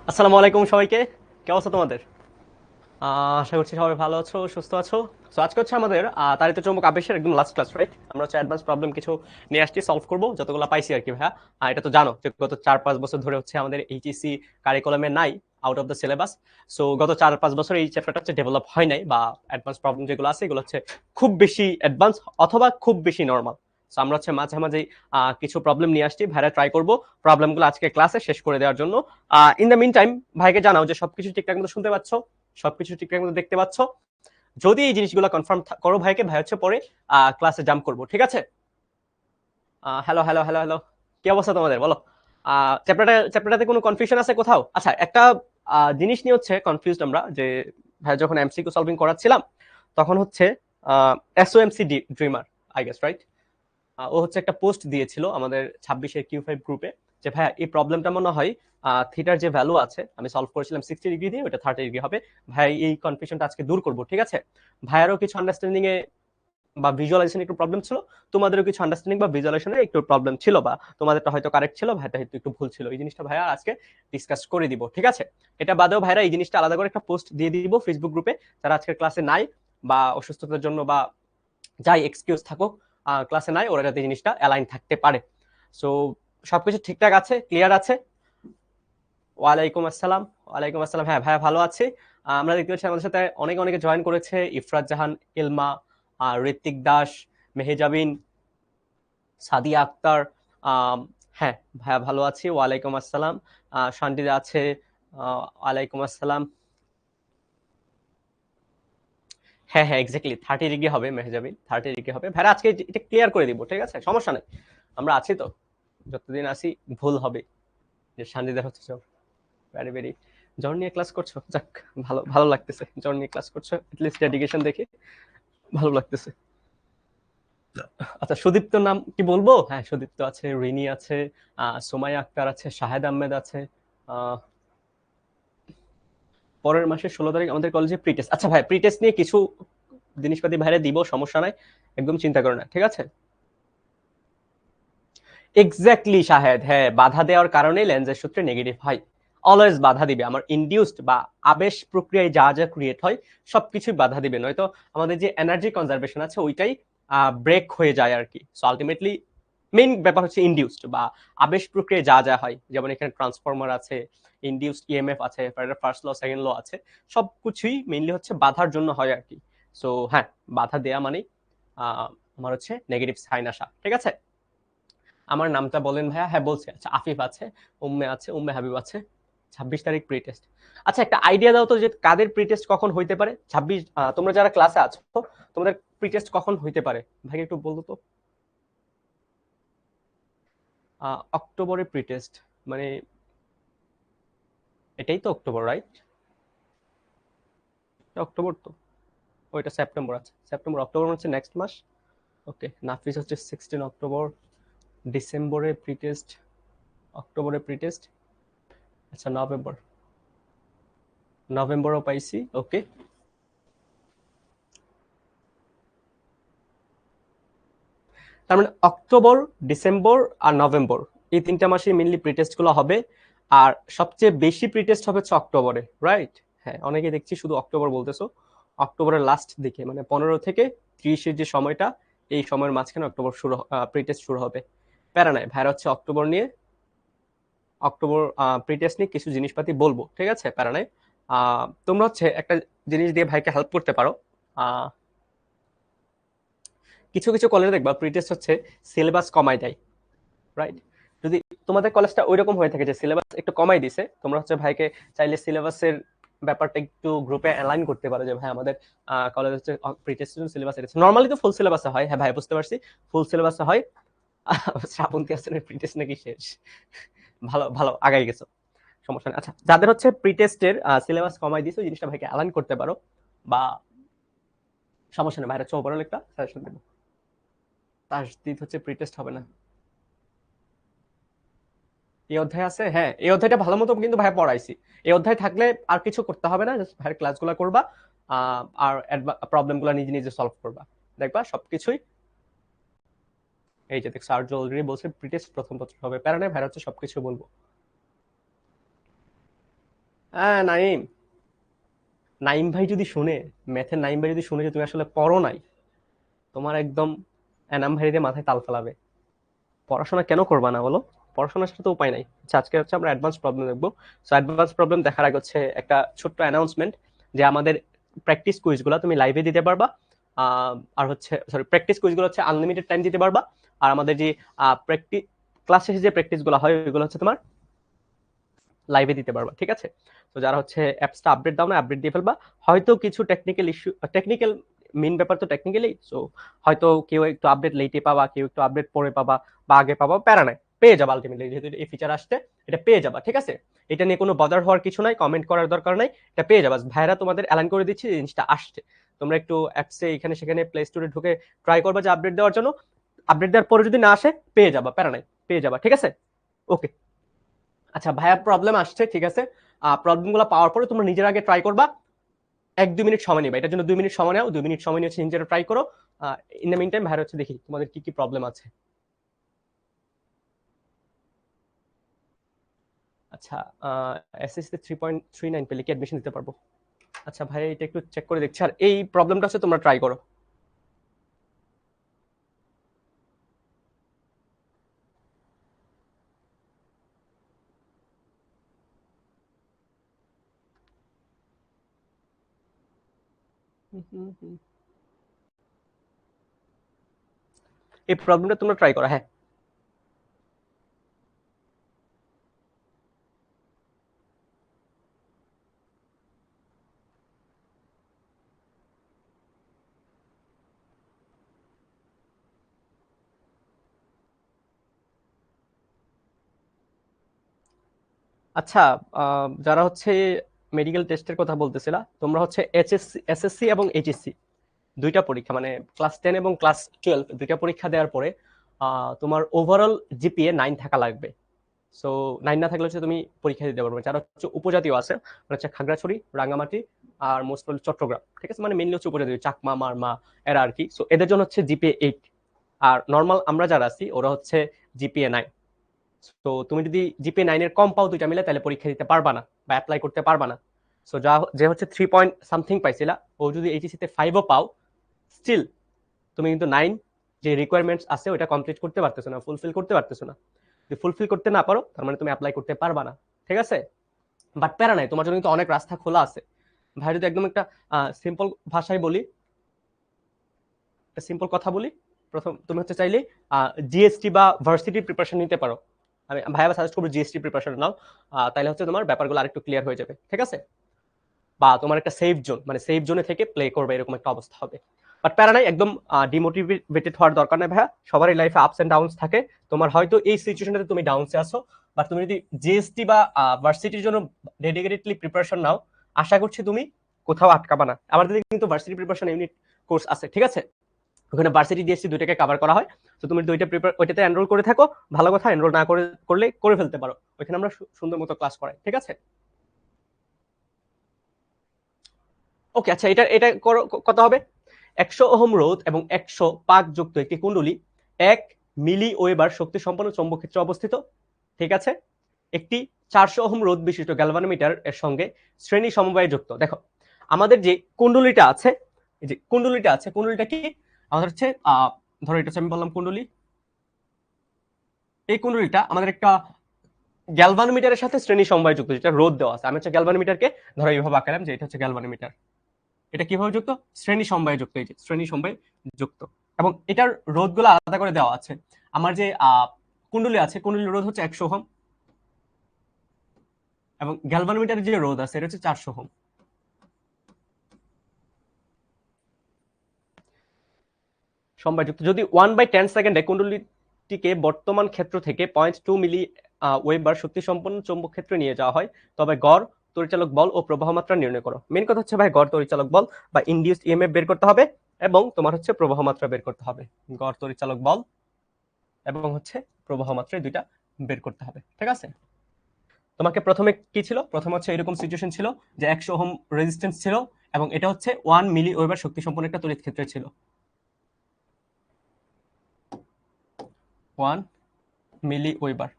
আসসালামু আলাইকুম সবাইকে। কি অবস্থা তোমাদের? আশা করছি সবাই ভালো আছো, সুস্থ আছো। সো আজকে হচ্ছে আমাদের তাড়িত চৌম্বক আবেশের একদম লাস্ট ক্লাস, রাইট? আমরা হচ্ছে অ্যাডভান্স প্রবলেম কিছু নিয়ে আসছি, সলভ করবো যতগুলো পাইছি আর কি ভাইয়া। এটা তো জানো যে গত 4-5 বছর ধরে হচ্ছে আমাদের এইচএসসি কারিকুলামে নাই, out of the syllabus. So গত 4-5 বছর এই চ্যাপ্টারটা হচ্ছে ডেভেলপ হয় নাই, বা অ্যাডভান্স প্রবলেম যেগুলো আছে এগুলো হচ্ছে খুব বেশি অ্যাডভান্স অথবা খুব বেশি নর্মাল। সো আমরা হচ্ছে মাঝে মাঝে কিছু প্রবলেম নিয়ে আসছি, ভাইরা ট্রাই করবো প্রবলেমগুলো আজকে ক্লাসে শেষ করে দেওয়ার জন্য। ইন দ্য মিন টাইম ভাইকে জানাও যে সবকিছু ঠিকঠাক মতো শুনতে পাচ্ছ, সবকিছু ঠিকঠাক মতো দেখতে পাচ্ছ। যদি এই জিনিসগুলো কনফার্ম করো ভাইকে, ভাই হচ্ছে পরে ক্লাসে জাম্প করবো, ঠিক আছে? হ্যালো হ্যালো হ্যালো হ্যালো, কি অবস্থা তোমাদের বলো? চ্যাপ্টারটাতে কোনো কনফিউশন আছে কোথাও? আচ্ছা, একটা জিনিস নিয়ে হচ্ছে কনফিউজড আমরা, যে ভাই যখন এমসিকিউ সলভিং করাচ্ছিলাম তখন হচ্ছে এসওএমসি ড্রিমার, আই গেস, রাইট? ও হচ্ছে একটা পোস্ট দিয়েছিল আমাদের 26-এর কিউ5 গ্রুপে, যে ভাইয়া এই প্রবলেমটা মনে হয় থিটার যে ভ্যালু আছে, আমি সলভ করেছিলাম 60 ডিগ্রি দিয়ে, ওটা 30 ডিগ্রি হবে। ভাই এই কনফিউশনটা আজকে দূর করবো, ঠিক আছে? ভাইয়ারও কিছু আন্ডারস্ট্যান্ডিং এ বা ভিজুয়ালাইজেশন একটু প্রবলেম ছিল, তোমাদেরও কিছু আন্ডারস্ট্যান্ডিং বা ভিজুয়ালাইজেশনের একটু প্রবলেম ছিল, বা তোমাদেরটা হয়তো কারেক্ট ছিল, ভাইটা হয়তো একটু ভুল ছিল। এই জিনিসটা ভাইয়া আজকে ডিসকাস করে দিব, ঠিক আছে? এটা বাদেও ভাইরা এই জিনিসটা আলাদা করে একটা পোস্ট দিয়ে দিব ফেসবুক গ্রুপে, যারা আজকের ক্লাসে নাই বা অসুস্থতার জন্য বা যাই এক্সকিউজ থাকুক ক্লাসে নাই, ওরা যাতে জিনিসটা অ্যালাইন থাকতে পারে। সো সবকিছু ঠিকঠাক আছে, ক্লিয়ার আছে? ওয়ালাইকুম আসসালাম। ওয়ালাইকুম আসসালাম, হ্যাঁ ভাইয়া ভালো আছি। আমরা দেখতে পাচ্ছি আমাদের সাথে অনেকে অনেকে জয়েন করেছে, ইফরাত জাহান, ইলমা, ঋত্বিক দাস, মেহেজাবিন, সাদিয়া আক্তার। আম, হ্যাঁ ভাইয়া ভালো আছি, ওয়ালাইকুম আসসালাম। শান্তিদা আছে, ওয়ালাইকুম আসসালাম। হ্যাঁ হ্যাঁ, এক্স্যাক্টলি 30 ডিগ্রি হবে মেহজাবিন, 30 ডিগ্রি হবে ভাইরা। আজকে এটা ক্লিয়ার করে দিব, ঠিক আছে? সমস্যা নেই, আমরা আছি তো, যতদিন আসি। ভুল হবে যে শান্তিদার হচ্ছে জ্বর, ভেরি ভেরি। জ্বর নিয়ে ক্লাস করছো, যাক, ভালো ভালো লাগতেছে। জ্বর নিয়ে ক্লাস করছো, এটলিস্ট ডেডিকেশন দেখে ভালো লাগতেছে। আচ্ছা, সুদীপ্তর নাম কি বলবো? হ্যাঁ, সুদীপ্ত আছে, রিনি আছে, সোমাইয়া আক্তার আছে, শাহেদ আহমেদ আছে। আহ, পরের মাসের 16 তারিখ আমাদের কলেজে প্রি টেস্ট। আচ্ছা ভাই, প্রি টেস্ট নিয়ে কিছু জিনিসপাতি ভাইরে দিব, সমস্যা নাই, একদম চিন্তা করো না, ঠিক আছে? এক্স্যাক্টলি শাহেদ, হ্যাঁ, বাধা দেওয়ার কারণে লেন্সের সূত্রে নেগেটিভ হয়। অলওয়েজ বাধা দিবে, আমার ইনডিউসড বা আবেশ প্রক্রিয়ায় যা যা ক্রিয়েট হয় সবকিছুই বাধা দিবে, নয়তো আমাদের যে এনার্জি কনজারভেশন আছে ওইটাই ব্রেক হয়ে যায় আর কি। সো আলটিমেটলি মেইন ব্যাপার হচ্ছে ইনডিউসড বা আবেশ প্রক্রিয়ায় যা যা হয়, যেমন এখানে ট্রান্সফরমার আছে, ইনডিউসড ইএমএফ আছে, ফার্স্ট ল সেকেন্ড ল আছে, সবকিছুই মেইনলি হচ্ছে বাধার জন্য হয় আর কি। সো হ্যাঁ, বাধা দেয়া মানে আমার হচ্ছে নেগেটিভ সাইন আসা, ঠিক আছে? আমার নামটা বলেন ভাইয়া। হ্যাঁ বলছি। আচ্ছা, আফিফ আছে, উম্মে আছে, উম্মে হাবিব আছে। 26 তারিখ প্রি টেস্ট। আচ্ছা, একটা আইডিয়া দাও তো যে কাদের প্রি টেস্ট কখন হইতে পারে? 26, তোমরা যারা ক্লাসে আছো, তোমাদের প্রি টেস্ট কখন হইতে পারে ভাই, একটু বলতো তো। অক্টোবরে প্রি টেস্ট মানে এটাই তো অক্টোবর, রাইট? অক্টোবর তো, ওইটা সেপ্টেম্বর আছে, সেপ্টেম্বর অক্টোবর হচ্ছে নেক্সট মাস। ওকে, নাফিস হচ্ছে 16 অক্টোবর। ডিসেম্বরে প্রি টেস্ট, অক্টোবরে প্রি টেস্ট। আচ্ছা, নভেম্বর, নভেম্বরও পাইছি, ওকে। তার মানে অক্টোবর, ডিসেম্বর আর নভেম্বর, এই 3টা মাসে মেনলি প্রিটেস্ট গুলো হবে। আর সবচেয়ে বেশি প্রিটেস্ট হবে হচ্ছে অক্টোবরে, রাইট? হ্যাঁ, অনেকে দেখছি শুধু অক্টোবর বলতেছো। অক্টোবরের লাস্ট দিকে মানে 15 থেকে 30-এর যে সময়টা, এই সময়ের মাঝখানে অক্টোবর শুরু, প্রিটেস্ট শুরু হবে। প্যারা নাই, ভাইরা হচ্ছে অক্টোবর নিয়ে, অক্টোবর প্রিটেস্ট নিয়ে কিছু জিনিসপাতি বলবো, ঠিক আছে? প্যারা নাই। তোমরা হচ্ছে একটা জিনিস দিয়ে ভাইকে হেল্প করতে পারো। আহ, কিছু কিছু কলেজে দেখবা প্রিটেস্ট হচ্ছে সিলেবাস কমাই দেয়, রাইট? যদি তোমাদের কলেজটা ওইরকম হয়ে থাকে যে সিলেবাস একটু কমাই দিছে, তোমরা হচ্ছে ভাইকে চাইলে সিলেবাসের ব্যাপারটা একটু গ্রুপে অ্যালাইন করতে পারো, যে ভাই আমাদের কলেজ হচ্ছে প্রিটেস্টেশন সিলেবাস এটা নরমালি তো ফুল সিলেবাসে হয়। হ্যাঁ ভাই, বুঝতে পারছি, ফুল সিলেবাসে হয়। শ্রাবন্তী হাসানের প্রিটেস্ট নাকি শেষ? ভালো ভালো, আগাই গেছো, সমস্যা নেই। আচ্ছা, যাদের হচ্ছে প্রিটেস্টের সিলেবাস কমাই দিছে, ওই জিনিসটা ভাইকে অ্যালাইন করতে পারো, বা সমস্যা নেই, ভাইরা হচ্ছে ওভারঅল একটা সাজেশন দেবো। তাসদিদ হচ্ছে প্রিটেস্ট হবে না, এই অধ্যায় আছে। হ্যাঁ, এই অধ্যায়টা ভালো মতো কিন্তু ভাই পড়াইছি। এই অধ্যায় থাকলে আর কিছু করতে হবে না, জাস্ট ভাইয়ের ক্লাসগুলো করবা, আর প্রবলেমগুলো নিজে নিজে সলভ করবা, দেখবা সবকিছুই। এই যে দেখছো, আর্য অলরেডি বলছে প্রিটেস্ট প্রথম পত্র হবে, প্যারা নাই, ভাইরা হচ্ছে সবকিছু বলবো। হ্যাঁ নাইম, নাইম ভাই যদি শুনে, ম্যাথের নাইম ভাই যদি শুনে যে তুমি আসলে পড়ো নাই, তোমার একদম এনাম ভাই দিয়ে মাথায় তাল ফেলাবে। পড়াশোনা কেন করবা না বলো? পড়াশোনার সাথে তো উপায় নাই। আচ্ছা, আজকে হচ্ছে আমরা অ্যাডভান্স প্রবলেম দেখবো। সো অ্যাডভান্স প্রবলেম দেখার আগে হচ্ছে একটা ছোট্ট অ্যানাউন্সমেন্ট, যে আমাদের প্র্যাকটিস কুইজগুলো তুমি লাইভে দিতে পারবা। আর হচ্ছে সরি, প্র্যাকটিস কুইজগুলো হচ্ছে আনলিমিটেড টাইম দিতে পারবা। আর আমাদের যে প্র্যাকটিস ক্লাস শেষে যে প্র্যাকটিসগুলো হয় ওইগুলো হচ্ছে তোমার লাইভে দিতে পারবা, ঠিক আছে? তো যারা হচ্ছে অ্যাপসটা আপডেট দাও না, আপডেট দিয়ে ফেলবা। হয়তো কিছু টেকনিক্যাল ইস্যু, টেকনিক্যাল মেইন ব্যাপার তো টেকনিক্যালি, সো হয়তো কেউ একটু আপডেট লেটে পাবা, কেউ একটু আপডেট পরে পাবা, বা আগে পাবা, প্যারা নাই, পেয়ে যাবা আলটিমেটলি। যেহেতু এই ফিচার আসছে, এটা পেয়ে যাবা, ঠিক আছে? এটা নিয়ে কোনো বদার হওয়ার কিছু নাই, কমেন্ট করার দরকার নাই, এটা পেয়ে যাবা। ভাইরা তোমাদের অ্যালাইন করে দিচ্ছি, জিনিসটা আসছে। তোমরা একটু অ্যাপসে এখানে সেখানে প্লে স্টোরে ঢুকে ট্রাই করবা যে আপডেট দেওয়ার জন্য। আপডেট দেওয়ার পরে যদি না আসে, পেয়ে যাবা, প্যারা নাই, পেয়ে যাবা, ঠিক আছে? ওকে। আচ্ছা ভাইয়া, প্রবলেম আসছে, ঠিক আছে? প্রবলেম গুলো পাওয়ার পরে তোমরা নিজের আগে ট্রাই করবা, 1-2 মিনিট সময় নিবা। এটার জন্য 2 মিনিট সময় নাও, 2 মিনিট সময় নিয়ে হচ্ছে নিজেরা ট্রাই করো। ইন দ্য মিন টাইম ভাইয়া হচ্ছে দেখি তোমাদের কি কি প্রবলেম আছে। আচ্ছা, এসএসসি 3.39 পেলে কি অ্যাডমিশন দিতে পারবো? আচ্ছা ভাই, এটা একটু চেক করে দেখছি। আর এই প্রবলেমটা হচ্ছে তোমরা ট্রাই করো। এই প্রবলেমটা তোমরা ট্রাই করো, হ্যাঁ। আচ্ছা, যারা হচ্ছে মেডিকেল টেস্টের কথা বলতেছিলা, তোমরা হচ্ছে এইচএসসি, এসএসসি এবং এইচএসসি দুইটা পরীক্ষা, মানে ক্লাস 10 এবং ক্লাস 12 দুইটা পরীক্ষা দেওয়ার পরে তোমার ওভারঅল জিপিএ 9 থাকা লাগবে। সো 9 না থাকলে হচ্ছে তুমি পরীক্ষা দিতে পারবে। যারা হচ্ছে উপজাতীয় আছে, মানে হচ্ছে খাগড়াছড়ি, রাঙ্গামাটি আর মোস্ট প্রবলি চট্টগ্রাম, ঠিক আছে? মানে মেইনলি হচ্ছে উপজাতীয়, চাকমা, মারমা, এরা আর কি। সো এদের জন্য হচ্ছে জিপিএ 8। আর নর্মাল আমরা যারা আছি ওরা হচ্ছে জিপিএ 9। তো তুমি যদি জিপিএ 9 এর কম পাও দুইটা মিলে, তাহলে পরীক্ষা দিতে পারবা না বা অ্যাপ্লাই করতে পারবা না। সো যা যে হচ্ছে 3 পয়েন্ট সামথিং পাইছিলা, ও যদি এইচএসসি তে 5ও পাও, স্টিল তুমি কিন্তু 9 যে রিকোয়ারমেন্টস আছে ওটা কমপ্লিট করতে পারতেছো না, ফুলফিল করতে পারতেছো না। যদি ফুলফিল করতে না পারো, তার মানে তুমি অ্যাপ্লাই করতে পারবা না, ঠিক আছে? বাট প্যারা নাই, তোমার জন্য কিন্তু অনেক রাস্তা খোলা আছে। ভাই যদি একদম একটা সিম্পল ভাষায় বলি, সিম্পল কথা বলি, প্রথম তুমি হচ্ছে চাইলে জিএসটি বা ভার্সিটি প্রিপারেশন নিতে পারো। আমি ভাইয়া সাজেস্ট করবো জিএসটি প্রিপারেশন নাও। তাহলে হচ্ছে তোমার ব্যাপারগুলো আরেকটু ক্লিয়ার হয়ে যাবে, ঠিক আছে? বা তোমার একটা সেফ জোন, মানে সেফ জোনে থেকে প্লে করবে, এরকম একটা অবস্থা হবে। বাট প্যারা নাই, একদম ডিমোটিভেটেড হওয়ার দরকার নেই ভাইয়া। সবারই লাইফে আপস এন্ড ডাউনস থাকে। তোমার হয়তো এই সিচুয়েশনটাতে তুমি ডাউনসে আসো, বাট তুমি যদি জিএসটি বা ভার্সিটির জন্য ডেডিকেটেডলি প্রিপারেশন নাও, আশা করছি তুমি কোথাও আটকাবা না। আমাদের কিন্তু ভার্সিটি প্রিপারেশন ইউনিট কোর্স আছে, ঠিক আছে? ওখানে ভার্সিটি জিএসটি দুইটাকে কভার করা হয়। তো তুমি দুইটা প্রিপার ওইটাতে এনরোল করে থাকো, ভালো কথা। এনরোল না করে করলে করে ফেলতে পারো, ওইখানে আমরা সুন্দর মতো ক্লাস করাই, ঠিক আছে? ওকে, আচ্ছা, এটা এটা কত হবে? 100 ওহম রোধ এবং 100 পাক যুক্ত একটি কুণ্ডলী 1 মিলি ওয়েবার শক্তি সম্পন্ন চৌম্বক ক্ষেত্রে অবস্থিত, ঠিক আছে? একটি 400 ওহম রোধ বিশিষ্ট গ্যালভানোমিটার এর সঙ্গে শ্রেণী সমবায় যুক্ত। দেখো, আমাদের যে কুণ্ডলীটা আছে, এই যে কুণ্ডলীটা আছে, কুণ্ডলীটা কি আমাদের হচ্ছে ধরো এটা হচ্ছে, আমি বললাম কুণ্ডলী। এই কুণ্ডলীটা আমাদের একটা গ্যালভানোমিটারের সাথে শ্রেণী সমবায় যুক্ত, যেটা রোধ দেওয়া আছে। আমি হচ্ছে গ্যালভানোমিটারকে ধরো এইভাবে আঁকালাম যে এটা হচ্ছে গ্যালভানোমিটার। এটা কিভাবে যুক্ত? শ্রেণী সমবায়ে যুক্ত, এই যে শ্রেণী সমবায়ে যুক্ত। এবং এটার রোধগুলো আলাদা করে দেওয়া আছে। আমার যে কুণ্ডলী আছে, কুণ্ডলীর রোধ হচ্ছে 100 ওহম, এবং গ্যালভানোমিটারের যে রোধ আছে এটা হচ্ছে 400 ওহম। সমবায় যুক্ত। যদি 1/10 সেকেন্ডে কুণ্ডলীটিকে বর্তমান ক্ষেত্র থেকে 0.2 মিলি ওয়েবার শক্তি সম্পন্ন চৌম্বক ক্ষেত্রে নিয়ে যাওয়া হয়, তবে গড় তড়িচালক বল ও প্রবাহ মাত্রা নির্ণয় করো। মেন কথা হচ্ছে ভাই, গড় তড়িচালক বল বা ইনডিউসড ইএমএফ বের করতে হবে, এবং তোমার হচ্ছে প্রবাহ মাত্রা বের করতে হবে। গড় তড়িচালক বল এবং হচ্ছে প্রবাহ মাত্রা, দুইটা বের করতে হবে, ঠিক আছে? তোমাকে প্রথমে কি ছিল? প্রথমে হচ্ছে এরকম সিচুয়েশন ছিল যে 100 ওহম রেজিস্ট্যান্স ছিল, এবং এটা হচ্ছে 1 মিলি ওয়েবার শক্তি সম্পন্ন একটা তড়িৎ ক্ষেত্রে ছিল। 1 মিলি ওয়েবার,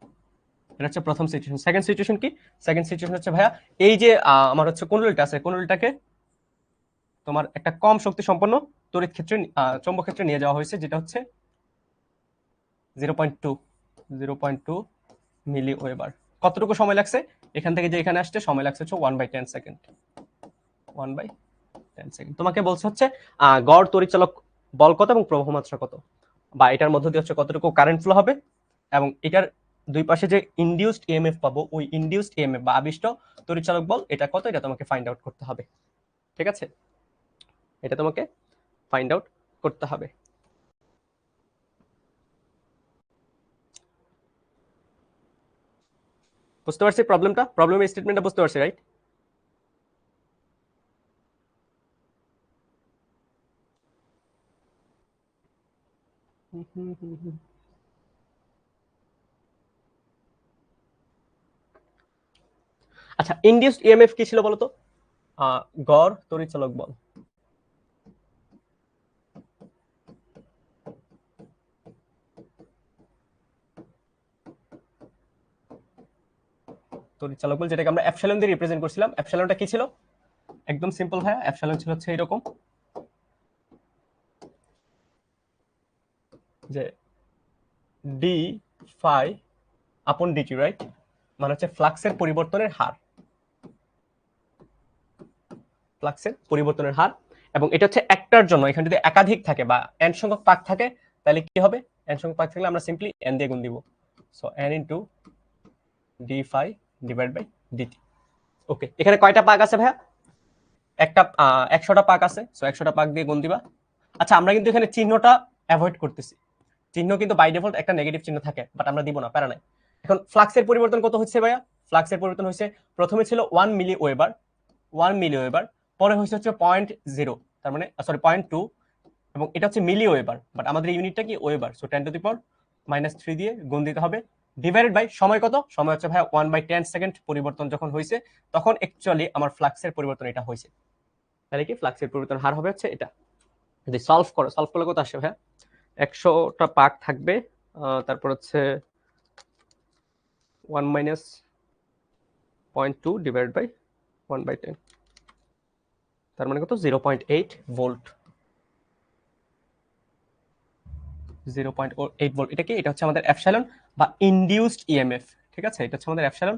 এটা হচ্ছে প্রথম সিচুয়েশন। সেকেন্ড সিচুয়েশন কি? সেকেন্ড সিচুয়েশন হচ্ছে ভাইয়া এই যে আমার হচ্ছে কুণ্ডলীটা আছে, কুণ্ডলীটাকে তোমার একটা কম শক্তি সম্পন্ন তড়িৎ ক্ষেত্রে চৌম্বক ক্ষেত্রে নিয়ে যাওয়া হয়েছে, যেটা হচ্ছে 0.2 মিলি ওয়েবার। কতটুকু সময় লাগছে এখান থেকে যে এখানে আসতে? সময় লাগছে হচ্ছে 1/10 সেকেন্ড। 1/10 সেকেন্ড। তোমাকে বলছে হচ্ছে গড় তড়িৎচালক বল কত এবং প্রবাহ মাত্রা কত, বা এটার মধ্য দিয়ে হচ্ছে কতটুকু কারেন্ট ফ্লো হবে, এবং এটার দুই পাশে যে ইনডিউসড ইএমএফ পাবো, ওই ইনডিউসড ইএমএফ বা আবিষ্ট তড়িৎচালক বল এটা কত, এটা তোমাকে ফাইন্ড আউট করতে হবে। ঠিক আছে, এটা তোমাকে ফাইন্ড আউট করতে হবে। বুঝতে পারছি প্রবলেমটা? প্রবলেমের স্টেটমেন্টটা বুঝতে পারছি, রাইট? আচ্ছা, ইনডিউসড ইএমএফ কি ছিল বলতো? গড় তড়িৎচালক বল। তড়িৎচালক বল যেটাকে আমরা এপসিলন দিয়ে রিপ্রেজেন্ট করছিলাম। এপসিলনটা কি ছিল? একদম সিম্পল ভাইয়া, এপসিলন ছিল হচ্ছে এরকম যে D phi upon dt, right? মানে হচ্ছে ফ্লাক্সের পরিবর্তনের হার, ফ্লাক্সের পরিবর্তনের হার। এবং এটা হচ্ছে একটার জন্য, এখানে যদি একাধিক থাকে বা n সংখ্যক পাক থাকে তাহলে কি হবে? n সংখ্যক পাক থাকলে আমরা সিম্পলি n দিয়ে গুণ দিব। So n into D phi divide by DT. Okay, এখানে কয়টা পাক আছে ভাইয়া? একটা 100টা পাক আছে। সো 100টা পাক দিয়ে গুণ দিবা। আচ্ছা, আমরা কিন্তু এখানে চিহ্নটা অ্যাভয়েড করতেছি। চিহ্ন কিন্তু বাই ডিফল্ট একটা নেগেটিভ চিহ্ন থাকে, বাট আমরা দিব না, প্যারা নাই। এখন ফ্লাক্সের পরিবর্তন কত হচ্ছে ভাইয়া? ফ্লাক্সের পরিবর্তন হচ্ছে প্রথমে ছিল 1 মিলি ওয়েবার, 1 মিলি ওয়েবার, পরে হচ্ছে 0.0, তার মানে সরি 0.2, এবং এটা হচ্ছে মিলি ওয়েবার, বাট আমাদের ইউনিটটা কি? ওয়েবার। সো 10⁻³ দিয়ে গুণ দিতে হবে, ডিভাইডেড বাই সময় কত? সময় হচ্ছে ভাইয়া 1/10 সেকেন্ড পরিবর্তন যখন হয়েছে, তখন অ্যাকচুয়ালি আমার ফ্লাক্সের পরিবর্তন এটা হয়েছে। তাহলে কি ফ্লাক্সের পরিবর্তন হার হবে হচ্ছে এটা। যদি সলভ করলে কত আসে ভাইয়া? 100টা পাক থাকবে, তারপর হচ্ছে 1 মাইনাস 0.2 ডিভাইড বাই 1/10, তার মানে কত? 0.8 ভোল্ট। 0.8 ভোল্ট। এটা কি? এটা হচ্ছে আমাদের এপসিলন বা ইনডিউসড ইএমএফ। ঠিক আছে, এটা হচ্ছে আমাদের এপসিলন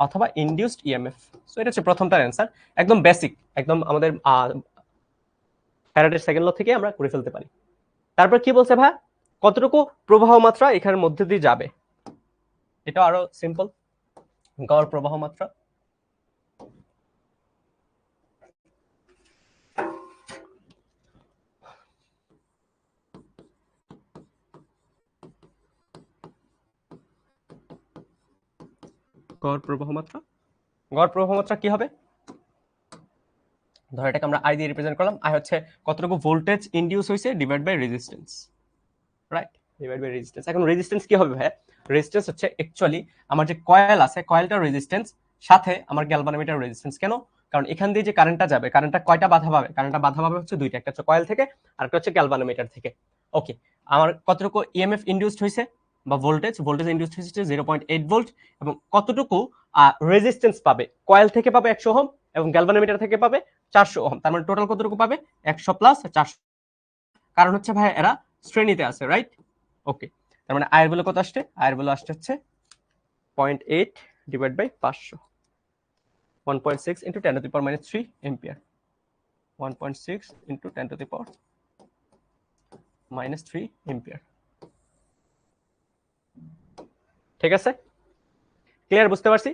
অথবা ইনডিউসড ইএমএফ। সো এটা হচ্ছে প্রথমটার অ্যান্সার, একদম বেসিক, একদম আমাদের ফ্যারাডের সেকেন্ড ল থেকে আমরা করে ফেলতে পারি। তারপর কি বলছে ভাই? কতটুকু প্রবাহ মাত্রা এখানের মধ্যে দিয়ে যাবে? এটা আরো সিম্পল, গড় প্রবাহ মাত্রা। গড় প্রবাহ মাত্রা, গড় প্রবাহ মাত্রা কি হবে? ধর এটাকে আমরা আই দিয়ে রিপ্রেজেন্ট করলাম। আই হচ্ছে কতটুকু ভোল্টেজ ইনডিউস হয়েছে divide by resistance, right? Divide by resistance. এখন রেজিস্ট্যান্স কি হবে ভাই? রেজিস্ট্যান্স হচ্ছে অ্যাকচুয়ালি আমার যে কয়েল আছে, কয়েলটার রেজিস্ট্যান্স সাথে আমার গ্যালভানোমিটার রেজিস্ট্যান্স। কেন? কারণ এখান দিয়ে যে কারেন্টটা যাবে, কারেন্টটা কয়টা বাধা পাবে? কারেন্টটা বাধা পাবে হচ্ছে দুইটা, একটা হচ্ছে কয়েল থেকে আর একটা হচ্ছে গ্যালভানোমিটার থেকে। ওকে, আমার কতটুকু ইএমএফ ইনডিউসড হয়েছে বা ভোল্টেজ ইনডিউসড হয়েছে 0.8 ভোল্ট, এবং কতটুকু রেজিস্ট্যান্স পাবে? কয়েল থেকে পাবে 100 ওহম এবং গ্যালভানোমিটার থেকে পাবে 400 ওহম। তার মানে টোটাল কতটুকু পাবে? 100 প্লাস 400। কারণ হচ্ছে ভাই এরা শ্রেণীতে আছে, রাইট? ওকে, তার মানে আয়ের ভ্যালু কত আসছে? আয়ের ভ্যালু আসছে হচ্ছে 0.8 divide by 500, 1.6 into 10⁻³ ampere, 1.6 into 10⁻³ ampere. ঠিক আছে, ক্লিয়ার? বুঝতে পারছি।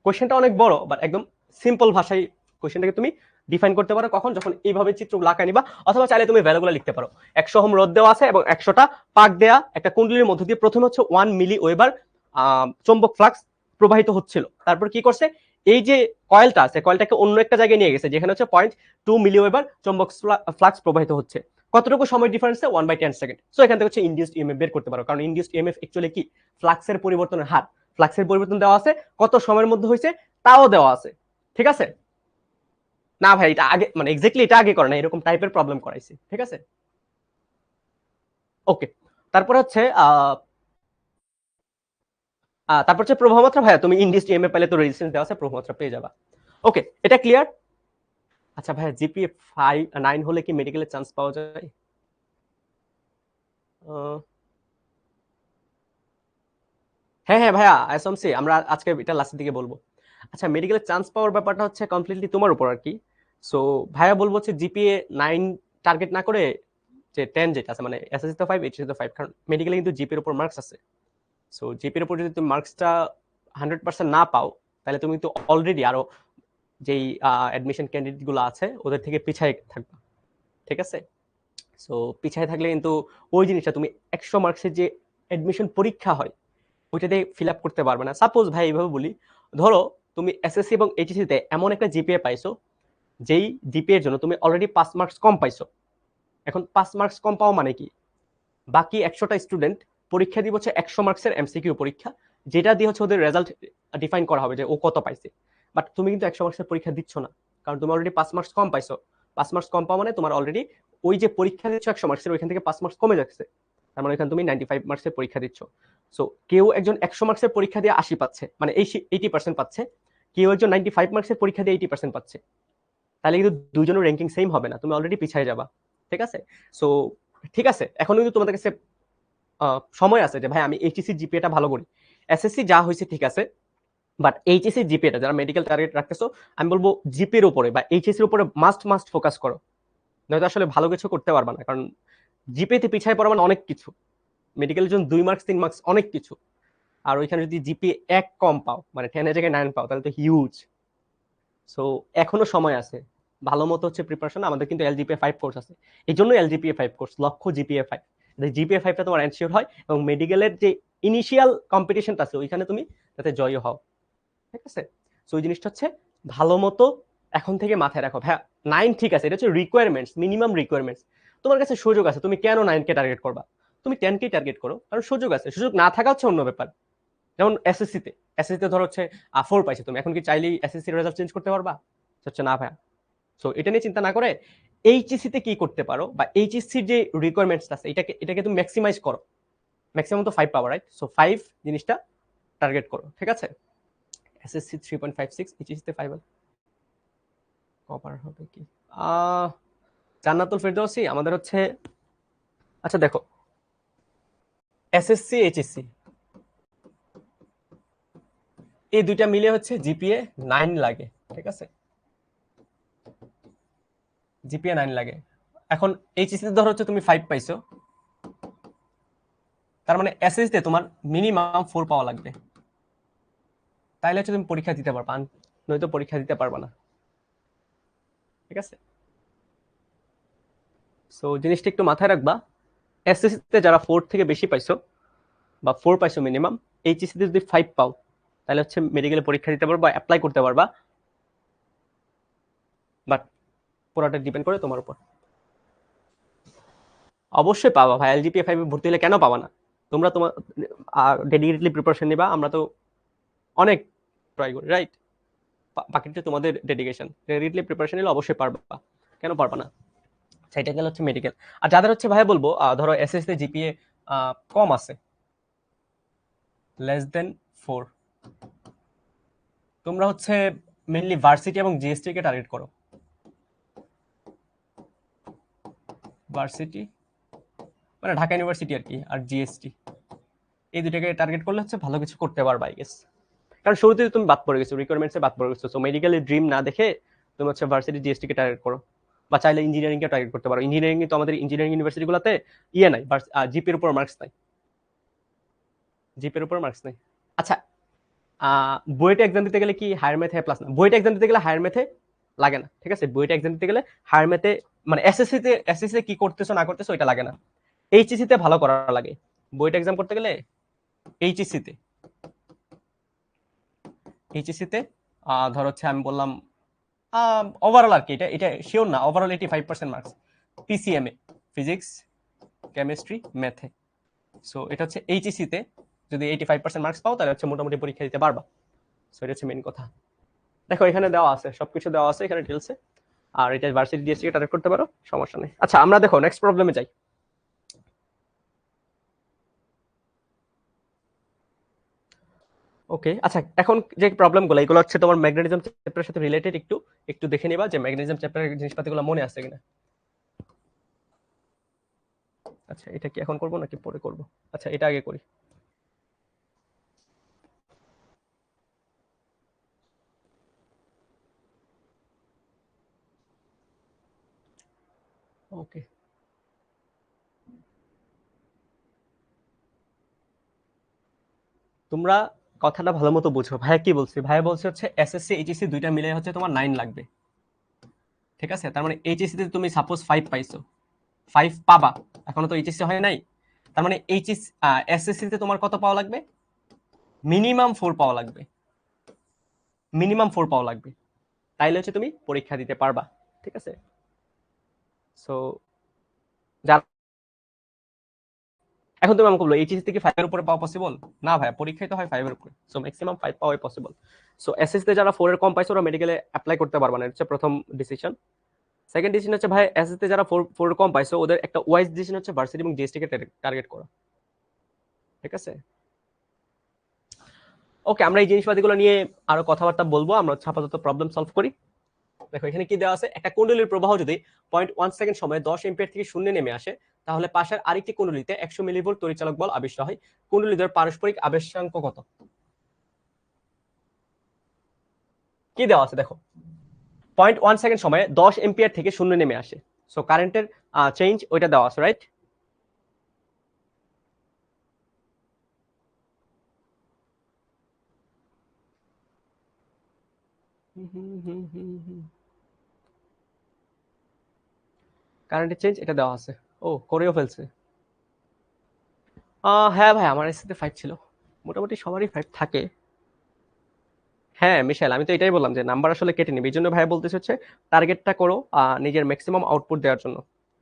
কোশ্চেনটা অনেক বড়, বাট একদম সিম্পল ভাষায় কোশ্চেনটাকে তুমি ডিফাইন করতে পারো। কখন? যখন এইভাবে চিত্রগুলো আঁকা নিবা, অথবা চাইলে তুমি ভ্যালুগুলো লিখতে পারো। 100 ওহম রোধ দেওয়া আছে এবং 100টা পাক দেয়া একটা কুণ্ডলীর মধ্য দিয়ে প্রথমে হচ্ছে 1 মিলি ওয়েবার চৌম্বক ফ্লাক্স প্রবাহিত হচ্ছিল। তারপর কি করছে? এই যে কয়েলটা আছে, কয়েলটাকে অন্য একটা জায়গায় নিয়ে গেছে, যেখানে হচ্ছে 0.2 মিলি ওয়েবার চৌম্বক ফ্লাক্স প্রবাহিত হচ্ছে। কতটুকু সময় ডিফারেন্সে? 1/10 সেকেন্ড। সো এখান থেকে হচ্ছে ইনডিউসড ইএমএফ বের করতে পারো, কারণ ইনডিউসড ইএমএফ অ্যাকচুয়ালি কি? ফ্লাক্সের পরিবর্তনের হার। ফ্লাক্সের পরিবর্তন দেওয়া আছে, কত সময়ের মধ্যে হয়েছে তাও দেওয়া আছে। ঠিক আছে? না ভাই, এটা আগে মানে এক্স্যাক্টলি এটা আগে করে না, এরকম টাইপের প্রবলেম করাইছি। ঠিক আছে, ওকে। তারপর হচ্ছে তারপর হচ্ছে প্রভাবমাত্রা ভাইয়া তুমি ইন্ডিস টিএমএ পেলে তো রেজিস্ট্যান্স দেওয়া আছে, প্রভাবমাত্রা পেয়ে যাবা। ওকে, এটা ক্লিয়ার। আচ্ছা ভাইয়া জিপিএ 9 হলে কি মেডিকেলের চান্স পাওয়া যায়? আহ, হ্যাঁ হ্যাঁ ভাইয়া, এসএমসি আমরা আজকে এটা লাস্টের দিকে বলবো। আচ্ছা, মেডিকেলের চান্স পাওয়ার ব্যাপারটা হচ্ছে কমপ্লিটলি তোমার উপর আর কি। সো ভাইয়া বলবো হচ্ছে জিপিএ 9 টার্গেট না করে যে 10 যেটা আছে, মানে এসএসসি তো 5, এইচএসসি তো 5, কারণ মেডিকেলে কিন্তু জিপির উপর মার্কস আছে। সো জিপির উপর যদি তুমি মার্কসটা 100% না পাও, তাহলে তুমি তো অলরেডি আরো যেই অ্যাডমিশন ক্যান্ডিডেট গুলো আছে ওদের থেকে পিছায় থাকবা, ঠিক আছে? সো পিছায় থাকলে কিন্তু ওই জিনিসটা তুমি 100 মার্কসের যে অ্যাডমিশন পরীক্ষা হয় ওইটা দিয়ে ফিল আপ করতে পারবে না। সাপোজ ভাই এইভাবে বলি, ধরো তুমি এসএসসি এবং এইচএসসি তে এমন একটা জিপিএ পাইছো যেই জিপিএর জন্য তুমি অলরেডি 5 মার্কস কম পাইছো। এখন 5 মার্কস কম পাওয়া মানে কি, বাকি 100টা স্টুডেন্ট পরীক্ষা দিব হচ্ছে 100 মার্কসের এমসিকিউ পরীক্ষা, যেটা দিয়ে হচ্ছে ওদের রেজাল্ট ডিফাইন করা হবে যে ও কত পাইছে। বাট তুমি কিন্তু 100 মার্কসের পরীক্ষা দিচ্ছ না, কারণ তুমি অলরেডি 5 মার্কস কম পাইছো। 5 মার্কস কম পাওয়া মানে তোমার অলরেডি ওই যে পরীক্ষা দিচ্ছ 100 মার্কসের, ওইখান থেকে 5 মার্কস কমে যাচ্ছে। তার মানে এখানে তুমি 95 মার্কসের পরীক্ষা দিচ্ছ। সো কেউ একজন 100 মার্কসের পরীক্ষা দিয়ে 80 পাচ্ছে, মানে এই 80% পাচ্ছে। কেউ একজন 95 মার্কসের পরীক্ষা দিয়ে 80% পাচ্ছে। তাহলে কিন্তু দুজনের র্যাঙ্কিং সেম হবে না, তুমি অলরেডি পিছিয়ে যাবা। ঠিক আছে? সো ঠিক আছে, এখন কিন্তু তোমাদের কাছে সময় আছে যে ভাই আমি এইচএসসি জিপিএটা ভালো করি। এসএসসি যা হয়েছে ঠিক আছে, বাট এইচএসসি জিপিএটা যারা মেডিকেল টার্গেট রাখতেছো, আমি বলবো জিপিএর উপরে বা এইচএসসি এর উপরে মাস্ট মাস্ট ফোকাস করো, নয়তো আসলে ভালো কিছু করতে পারবা না। কারণ জিপিএতে পিছায় পড়া মানে অনেক কিছু, মেডিকেলের জন্য 2 মার্কস 3 মার্কস অনেক কিছু। আর ওইখানে যদি জিপিএ 1 কম পাও, মানে 10 এর জায়গায় 9 পাও, তাহলে তো হিউজ। সো এখনো সময় আছে, ভালো মতো হচ্ছে প্রিপারেশন। আমাদের কিন্তু এলজিপিএ 5 কোর্স আছে, এই জন্য এলজিপিএ 5 কোর্স, লক্ষ্য জিপিএ 5। জিপিএ 5টা তোমার এনশিওর হয় এবং মেডিকেলের যে ইনিশিয়াল কম্পিটিশনটা আছে ওইখানে তুমি যাতে জয় হও। ঠিক আছে? সো ওই জিনিসটা হচ্ছে ভালো মতো এখন থেকে মাথায় রাখো। হ্যাঁ, 9 ঠিক আছে, এটা হচ্ছে রিকোয়ারমেন্টস, মিনিমাম রিকোয়ারমেন্টস। তোমার কাছে সুযোগ আছে, তুমি কেন 9 কে টার্গেট করবা? তুমি 10 কে টার্গেট করো, কারণ সুযোগ আছে। সুযোগ না থাকা হচ্ছে অন্য ব্যাপার। যেমন এসএসসি তে ধরো হচ্ছে 4 পাইছে তুমি, এখন কি চাইলেই এসএসসি এর রেজাল্ট চেঞ্জ করতে পারবা? হচ্ছে না ভাই। সো এটা নিয়ে চিন্তা না করে এইচএসসি তে কি করতে পারো, বা এইচএসসির যে রিকোয়ারমেন্টস আছে এটাকে তুমি ম্যাক্সিমাইজ করো। ম্যাক্সিমাম তো 5 পাওয়া, রাইট? সো 5 জিনিসটা টার্গেট করো, ঠিক আছে? এসএসসি 3.56, এইচএসসি তে 5 কভার হবে কি? আহ জান্নাতুল ফেরদৌসি আমাদের হচ্ছে, আচ্ছা দেখো, এসএসসি এইচএসসি এই দুইটা মিলে হচ্ছে জিপিএ 9 লাগে, ঠিক আছে? জিপিএ 9 লাগে। এখন এইচএসসি তে ধরো হচ্ছে তুমি 5 পাইছো, তার মানে এসএসসি তে তোমার মিনিমাম 4 পাওয়া লাগবে, তাইলে হচ্ছে তুমি পরীক্ষা দিতে পারবা, নয়তো পরীক্ষা দিতে পারবা না। ঠিক আছে? সো জিনিসটা একটু মাথায় রাখবা। এসএসসি তে যারা 4 থেকে বেশি পাইছো বা 4 পাইছো মিনিমাম, এইচএসসি তে যদি 5 পাও, তাহলে হচ্ছে মেডিকেলে পরীক্ষা দিতে পারবা, অ্যাপ্লাই করতে পারবা। বাট পুরোটা ডিপেন্ড করে তোমার উপর। অবশ্যই পাবা ভাই, এলজিপিএ 5 এ ভর্তি হলে কেন পাবা না? তোমরা তোমার ডেডিকেটলি প্রিপারেশন নিবা, আমরা তো অনেক ট্রাই করি, রাইট? বাকিটা তোমাদের ডেডিকেশন। ডেডিকেটলি প্রিপারেশন নিলে অবশ্যই পারবা, কেন পারবা না? সেটা গেলে হচ্ছে মেডিকেল। আর যাদের হচ্ছে ভাই বলবো, ধরো এসএসসি জিপিএ কম আছে, less than 4, তোমরা হচ্ছে মেইনলি ভার্সিটি এবং জিএসটি কে টার্গেট করো। ভার্সিটি মানে ঢাকা ইউনিভার্সিটি আর কি, আর জিএসটি, এই দুটাকে টার্গেট করলে হচ্ছে ভালো কিছু করতে পারবা আই গেস। কারণ শুরুতে তুমি বাদ পড়ে গেছো, রিকোয়ারমেন্টসে বাদ পড়ে গেছো। সো মেডিকেলের ড্রিম না দেখে তুমি হচ্ছে ভার্সিটি জিএসটি কে টার্গেট করো, বা চাইলে ইঞ্জিনিয়ারিং কে টার্গেট করতে পারো। ইঞ্জিনিয়ারিং তো আমাদের ইঞ্জিনিয়ারিং ইউনিভার্সিটি গুলোতে ইয়ে নাই, জিপির উপর মার্কস নাই, জিপির উপর মার্কস নাই। আচ্ছা, বুয়েটে এক্সাম দিতে গেলে কি হায়ার ম্যাথে প্লাস না? বুয়েটে এক্সাম দিতে গেলে হায়ার ম্যাথে লাগে না, ঠিক আছে? বুয়েটে এক্সাম দিতে গেলে হায়ার ম্যাথে, মানে এসএসসি তে কি করতেছো না করতেছো এটা লাগে না, এইচএসসি তে ভালো করা লাগে। বুয়েটে এক্সাম করতে গেলে এইচএসসি তে এইচএসসি তে ধর হচ্ছে আমি বললাম ওভারঅল আর কি, এটা এটা শিওর না, ওভারঅল 85% মার্কস পিসিএমএ, ফিজিক্স, কেমিস্ট্রি, ম্যাথে। সো এটা হচ্ছে এইচএসসি তে যদি 85% মার্কস পাও, তাহলে হচ্ছে মোটামুটি পরীক্ষা দিতে পারবা। সো এটা হচ্ছে মেইন কথা। দেখো এখানে দেওয়া আছে, সবকিছু দেওয়া আছে এখানে ডিটেলসে। আর এটা ভার্সিটি ডিএসসি কে টার্গেট করতে পারো, সমস্যা নেই। আচ্ছা আমরা দেখো নেক্সট প্রবলেমে যাই। ওকে, আচ্ছা এখন যে প্রবলেমগুলো এগুলো হচ্ছে তোমার ম্যাগনেটিজম চ্যাপ্টারের সাথে রিলেটেড, একটু একটু দেখে নিবা যে ম্যাগনেটিজম চ্যাপ্টারের জিনিসপাতিগুলো মনে আছে কিনা। আচ্ছা এটা কি এখন করবো নাকি পরে করবো? আচ্ছা এটা আগে করি। ওকে, তোমরা কথাটা ভালো মতো বুঝো। ভাইয়া কি বলছি? ভাইয়া বলছে হচ্ছে এসএসসি এইচএসসি দুইটা মিলে হচ্ছে তোমার 9 লাগবে, ঠিক আছে? তার মানে এইচএসসি তে তুমি সাপোজ 5 পাইছো, 5 পাবা, এখনো তো এইচএসসি হয় নাই। তার মানে এইচএসসি এসএসসি তে তোমার কত পাওয়া লাগবে? মিনিমাম 4 পাওয়া লাগবে, মিনিমাম 4 পাওয়া লাগবে, তাইলে হচ্ছে তুমি পরীক্ষা দিতে পারবা, ঠিক আছে? সো যার এখন তুমি আমাকে বলো এইচএসসি থেকে 5 এর উপরে পাওয়া পসিবল? না ভাই, পরীক্ষায় তো হয় 5 এর উপরে, সো ম্যাক্সিমাম 5 পাওয়াই পসিবল। সো এসএসসি তে যারা 4 এর কম পাইছো ওরা মেডিকেলে অ্যাপ্লাই করতে পারবে না, এটা হচ্ছে প্রথম ডিসিশন। সেকেন্ড ডিসিশন হচ্ছে ভাই এসএসসি তে যারা 4 এর কম পাইছো ওদের একটা ওয়াইজ ডিসিশন হচ্ছে ভার্সিটি এবং জিএসটি কে টার্গেট করা, ঠিক আছে? ওকে, আমরা এই জিনিসপাতিগুলো নিয়ে আরো কথাবার্তা বলবো, আমরা আপাতত প্রবলেম সলভ করি। দেখো এখানে কি দেওয়া আছে, একটা কুণ্ডলীর প্রবাহ যদি 0.1 সেকেন্ড সময়ে 10 এম্পিয়ার থেকে শূন্যে নেমে আসে তাহলে পাশের আরেকটি কুণ্ডলীতে 100 মিলিভোল্ট তড়িৎচালক বল আবিষ্ট হয়। কুণ্ডলীদের পারস্পরিক আবেশাঙ্ক কত? কি দেওয়া আছে দেখো, 0.1 সেকেন্ড সময়ে 10 এম্পিয়ার থেকে শূন্য নেমে আসে, সো কারেন্টের চেঞ্জ ওইটা দেওয়া আছে, রাইট? কারেন্টের চেঞ্জ এটা দেওয়া আছে। ও, করেও ফেলছে। হ্যাঁ ভাই, আমার এসএসসি 5 ছিল, মোটামুটি সবারই 5 থাকে। হ্যাঁ মিশাইল, আমি তো এটাই বললাম যে নাম্বার আসলে কেটে নিবে, এই জন্য ভাই বলতেছে হচ্ছে টার্গেটটা করো নিজের ম্যাক্সিমাম আউটপুট দেওয়ার জন্য,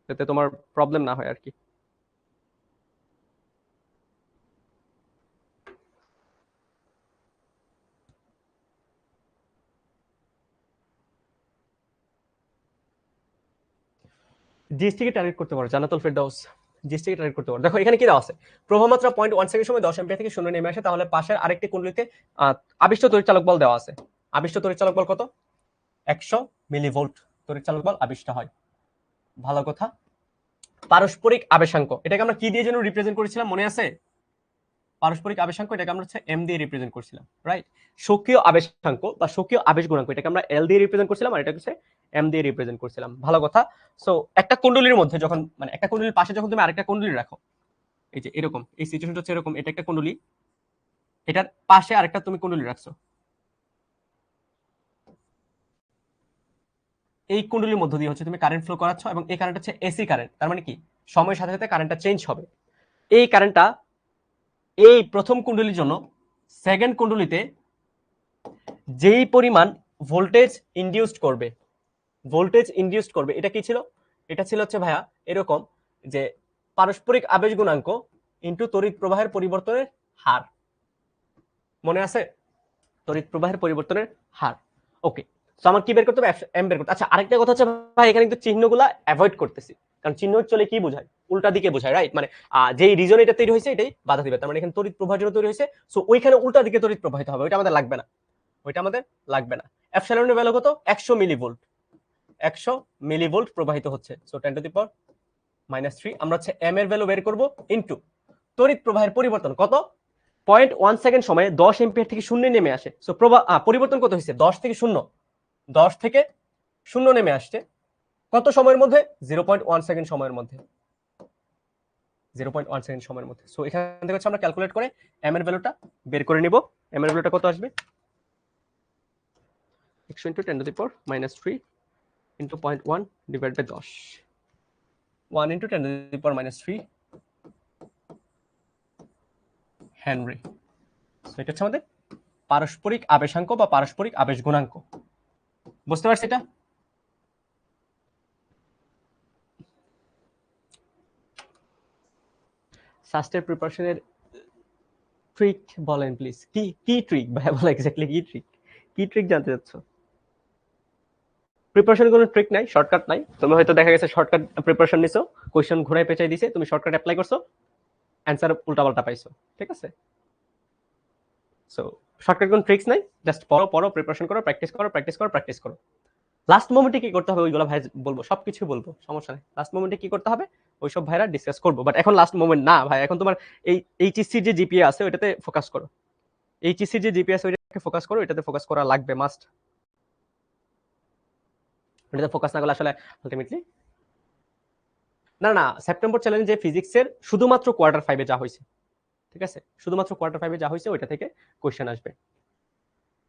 যাতে তোমার প্রবলেম না হয় আর কি। জিএসটি কে টার্গেট করতে পারো, জান্নাতুল ফেরদাউস। জিএসটি কে টার্গেট করতে পারো। দেখো এখানে কি দেওয়া আছে, প্রবাহমাত্রা 0.1 সেকেন্ড সময় 10 এম্পিয়ার থেকে শূন্য নেমে আসে তাহলে পাশের আরেকটি কুণ্ডলীতে আহ, আবিষ্ট তড়িৎচালক বল দেওয়া আছে। আবিষ্ট তড়িৎচালক বল কত? 100 মিলিভোল্ট তড়িৎচালক বল আবিষ্ট হয়। ভালো কথা। পারস্পরিক আবেশাঙ্ক এটাকে আমরা কি দিয়ে যেন রিপ্রেজেন্ট করেছিলাম মনে আছে? পারস্পরিক আবেশাঙ্ক এটাকে আমরা হচ্ছে এম দিয়ে রিপ্রেজেন্ট করছিলাম, রাইট? স্বকীয় আবেশাঙ্ক বা স্বকীয় আবেশ গুণাঙ্ক এটাকে আমরা এল দিয়ে রিপ্রেজেন্ট করছিলাম, আর এটা হচ্ছে এম দিয়ে রিপ্রেজেন্ট করছিলাম। ভালো কথা। সো একটা কুণ্ডলীর মধ্যে যখন মানে একটা কুণ্ডলীর পাশে যখন তুমি আরেকটা কুণ্ডলী রাখো, এই যে এরকম এই সিচুয়েশনটা হচ্ছে এরকম, এটা একটা কুণ্ডলী, এটার পাশে আরেকটা তুমি কুণ্ডলী রাখছো, এই কুণ্ডলীর মধ্য দিয়ে হচ্ছে তুমি কারেন্ট ফ্লো করাচ্ছ এবং এই কারেন্ট হচ্ছে এসি কারেন্ট, তার মানে কি সময়ের সাথে সাথে কারেন্টটা চেঞ্জ হবে। এই কারেন্টটা এই প্রথম কুণ্ডলীর জন্য সেকেন্ড কুণ্ডলীতে যেই পরিমাণ ভোল্টেজ ইনডিউসড করবে, ভোল্টেজ ইনডিউসড করবে, এটা কি ছিল? এটা ছিল হচ্ছে ভাইয়া এরকম যে পারস্পরিক আবেশ গুণাঙ্ক ইনটু তড়িৎ প্রবাহের পরিবর্তনের হার। মনে আছে? তড়িৎ প্রবাহের পরিবর্তনের হার। ওকে, তো আমার কি বের করতে হবে? এম বের করতে। আচ্ছা আরেকটা কথা হচ্ছে ভাই, এখানে কিন্তু চিহ্নগুলা অ্যাভয়েড করতেছি, কারণ চিহ্ন চলে কি বোঝায়? উল্টা দিকে বোঝায়, রাইট? মানে যেই রিজন এটা তৈরি হয়েছে এটাই বাধা দিবে, তার মানে এখানে তড়িৎ প্রবাহের জন্য তৈরি হয়েছে, সো ওইখানে উল্টা দিকে তড়িৎ প্রবাহিত হবে, ওইটা আমাদের লাগবে না, ওইটা আমাদের লাগবে না। এপসাইলনের ভ্যালু কত? 100 মিলিভোল্ট, 100 মিলিভোল্ট প্রবাহিত হচ্ছে, সো 10 টু দি পাওয়ার -3 আমরা হচ্ছে এম এর ভ্যালু বের করব ইনটু তড়িৎ প্রবাহের পরিবর্তন কত? 0.1 সেকেন্ড সময়ে 10 এম্পিয়ার থেকে শূন্য নেমে আসে, সো পরিবর্তন কত হয়েছে? 10 থেকে শূন্য, 10 থেকে শূন্য নেমে আসছে কত সময়ের মধ্যে? 0.1 সেকেন্ড সময়ের মধ্যে, 0.1 সেকেন্ড সময়ের মধ্যে। সো এখান থেকে হচ্ছে আমরা ক্যালকুলেট করে এম এর ভ্যালুটা বের করে নিব। এম এর ভ্যালুটা কত আসবে? 100 into 10 to the power -3 into 0.1 divide by 10, 1 into 10 to the power -3 henry. So এটা হচ্ছে আমাদের পারস্পরিক আবেশাঙ্ক বা পারস্পরিক আবেশ গুণাঙ্ক। বুঝতে পারছি এটা? সাস্টের প্রিপারেশনের ট্রিক বলেন প্লিজ, কি কি ট্রিক ভাই, বলো এক্স্যাক্টলি কি ট্রিক, কি ট্রিক জানতে চাচ্ছ? প্রিপারেশন কোনো ট্রিক নাই, শর্টকাট নাই। তুমি হয়তো দেখা গেছে শর্টকাট প্রিপারেশন নিছো, কোশ্চেন ঘুরাই পেঁচাই দিছে, তুমি শর্টকাট অ্যাপ্লাই করছো, অ্যান্সার উল্টাপাল্টা পাইছো, ঠিক আছে? সো শর্টকাট কোন ট্রিক্স নাই, জাস্ট পড়ো পড়ো, প্রিপারেশন করো, প্র্যাকটিস করো, প্র্যাকটিস করো, প্র্যাকটিস করো। লাস্ট মোমেন্টে কি করতে হবে ওইগুলো ভাই বলবো, সবকিছু বলবো, সমস্যা নেই। লাস্ট মোমেন্টে কি করতে হবে ওইসব ভাইরা ডিসকাস করবো, বাট এখন লাস্ট মোমেন্ট না ভাই। এখন তোমার এই এইচএসসির যে জিপিএ আছে ওইটাতে ফোকাস করো, এইচএসসির যে জিপিএ আছে ওইটাকে ফোকাস করো, এটাতে ফোকাস করা লাগবে মাস্ট। এটাতে ফোকাস না করলে আসলে আলটিমেটলি না না সেপ্টেম্বর চ্যালেঞ্জে ফিজিক্সের শুধুমাত্র কোয়ার্টার 5-এ যা হয়েছে, ঠিক আছে, শুধুমাত্র কোয়ার্টার 5-এ যা হয়েছে ওইটা থেকে কোশ্চেন আসবে।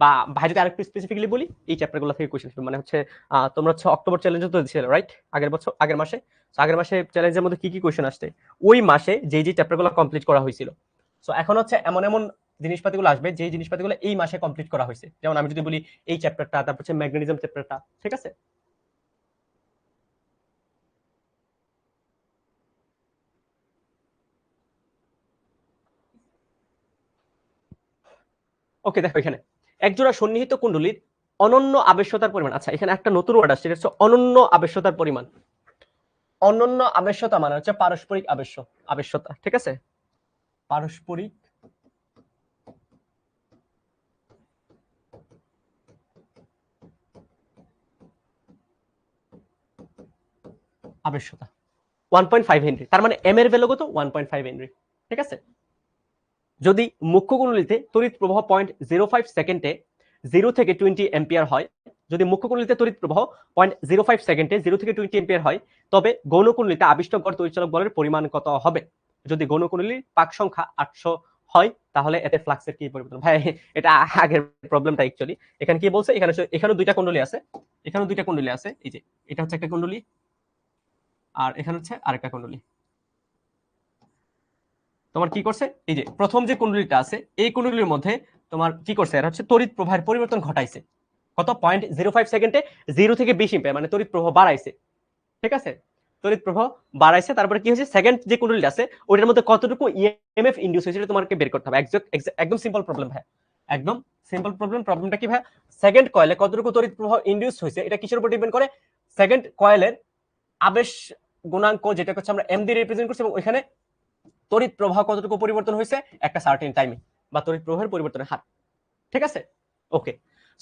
বা ভাই যদি আরেকটু স্পেসিফিকলি বলি, এই চ্যাপ্টারগুলো থেকে কোশ্চেন আসবে। মানে হচ্ছে তোমরা হচ্ছে অক্টোবর চ্যালেঞ্জে তো ছিল রাইট, আগের বছর আগের মাসে। আগের মাসে চ্যালেঞ্জের মধ্যে কি কি কোশ্চেন আসছে ওই মাসে যে যে চ্যাপ্টারগুলো কমপ্লিট করা হয়েছিল। সো এখন হচ্ছে এমন এমন জিনিসপাতিগুলো আসবে যে জিনিসপাতিগুলো এই মাসে কমপ্লিট করা হয়েছে। যেমন আমি যদি বলি এই চ্যাপ্টারটা, তারপর হচ্ছে ম্যাগনেটিজম চ্যাপ্টারটা, ঠিক আছে। ওকে দেখো এখানে একজোড়া সন্নিহিত কুণ্ডলীর অনন্য আবেশ্যতার পরিমাণ। আচ্ছা এখানে একটা নতুন ওয়ার্ড আসছে, এটা হচ্ছে অনন্য আবেশ্যতার পরিমাণ। অনন্য আবেশ্যতা মানে হচ্ছে পারস্পরিক আবেশ্যতা, ঠিক আছে, পারস্পরিক আবেশ্যতা 1.5 হেনরি। তার মানে এম এর ভ্যালু কত 1.5 হেনরি, ঠিক আছে। যদি মুখ্য কুণ্ডলীতে তড়িৎ প্রবাহ 0.05 সেকেন্ডে 0 থেকে 20 এম্পিয়ার হয়, যদি মুখ্য কুণ্ডলীতে তড়িৎ প্রবাহ 0.05 সেকেন্ডে 0 থেকে 20 এম্পিয়ার হয়, তবে গৌণ কুণ্ডলীতে আবিষ্ট গড় তড়িৎচালক বলের পরিমাণ কত হবে? যদি গৌণ কুণ্ডলীর পাক সংখ্যা 800 হয় তাহলে এতে ফ্লাক্সের কি পরিবর্তন? ভাই এটা আগের প্রবলেমটা অ্যাকচুয়ালি। এখানে কি বলছে, এখানে দুইটা কুণ্ডলী আছে, এখানে দুইটা কুণ্ডলী আছে, এই যে এটা হচ্ছে একটা কুণ্ডলী আর এখানে হচ্ছে আরেকটা কুণ্ডলী। তোমার কি করছে, এই যে প্রথম যে কুণ্ডলীটা আছে এই কুণ্ডলীর মধ্যে তোমার কি করছে, এটা হচ্ছে তড়িৎ প্রবাহের পরিবর্তন ঘটাইছে। কত 0.05 সেকেন্ডে 0 থেকে 20 এম্পিয়ার, মানে তড়িৎ প্রবাহ বাড়াইছে, ঠিক আছে, তড়িৎ প্রবাহ বাড়াইছে। তারপরে কি হয়েছে, সেকেন্ড যে কুণ্ডলীটা আছে ওইটার মধ্যে কতটুকু ইএমএফ ইনডিউস হয়েছে তোমাকে বের করতে হবে। একদম সিম্পল প্রবলেম ভাই, একদম সিম্পল প্রবলেম। প্রবলেমটা কি ভাই, সেকেন্ড কয়েলে কতটুকু তড়িৎ প্রবাহ ইনডিউস হয়েছে এটা কিসের উপর ডিপেন্ড করে, সেকেন্ড কয়েলের আবেশ গুণাঙ্ক যেটা হচ্ছে আমরা এম দিয়ে রিপ্রেজেন্ট করছি, এবং ওইখানে তড়িৎ প্রবাহ কতটুকু পরিবর্তন হয়েছে একটা সার্টেন টাইমে, বা তড়িৎ প্রবাহের পরিবর্তনের হার, ঠিক আছে। ওকে,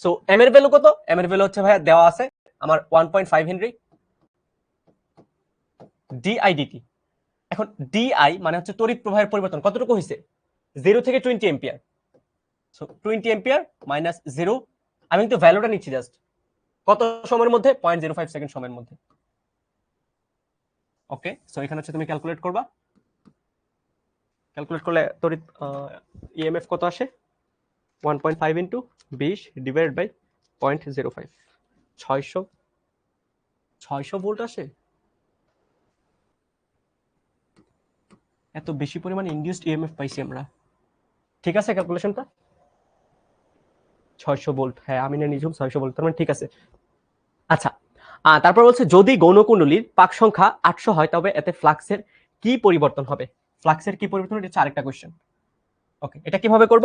সো এম এর ভ্যালু কত, এম এর ভ্যালু হচ্ছে ভাইয়া দেওয়া আছে আমার 1.5 হেনরি ডিআইডিটি। এখন ডিআই মানে হচ্ছে তড়িৎ প্রবাহের পরিবর্তন কতটুকু হয়েছে 0 থেকে 20 এম্পিয়ার। সো 20 এম্পিয়ার মাইনাস 0, আমি কিন্তু ভ্যালুটা নিচ্ছি জাস্ট কত সময়ের মধ্যে 0.05 সেকেন্ড সময়ের মধ্যে। ওকে, সো এখানে হচ্ছে তুমি ক্যালকুলেট করবা, ক্যালকুলেট করলে তড়িৎ ইএমএফ কত আসে 1.5 ইন্টু 20 ডিভাইডেড বাই 0.05, 600 ভোল্ট আসে। এত বেশি পরিমাণ ইনডিউসড ইএমএফ পাইছি আমরা, ঠিক আছে। ক্যালকুলেশনটা 600 ভোল্ট, হ্যাঁ আমি না নিজেও 600 ভোল্ট, তার মানে ঠিক আছে। আচ্ছা তারপর বলছে যদি গৌণকুণ্ডলীর পাক সংখ্যা 800 হয় তবে এতে ফ্লাক্সের কি পরিবর্তন হবে? ফ্লাক্সের কি পরিবর্তন, এটা হচ্ছে আরেকটা কোশ্চেন। ওকে, এটা কিভাবে করব,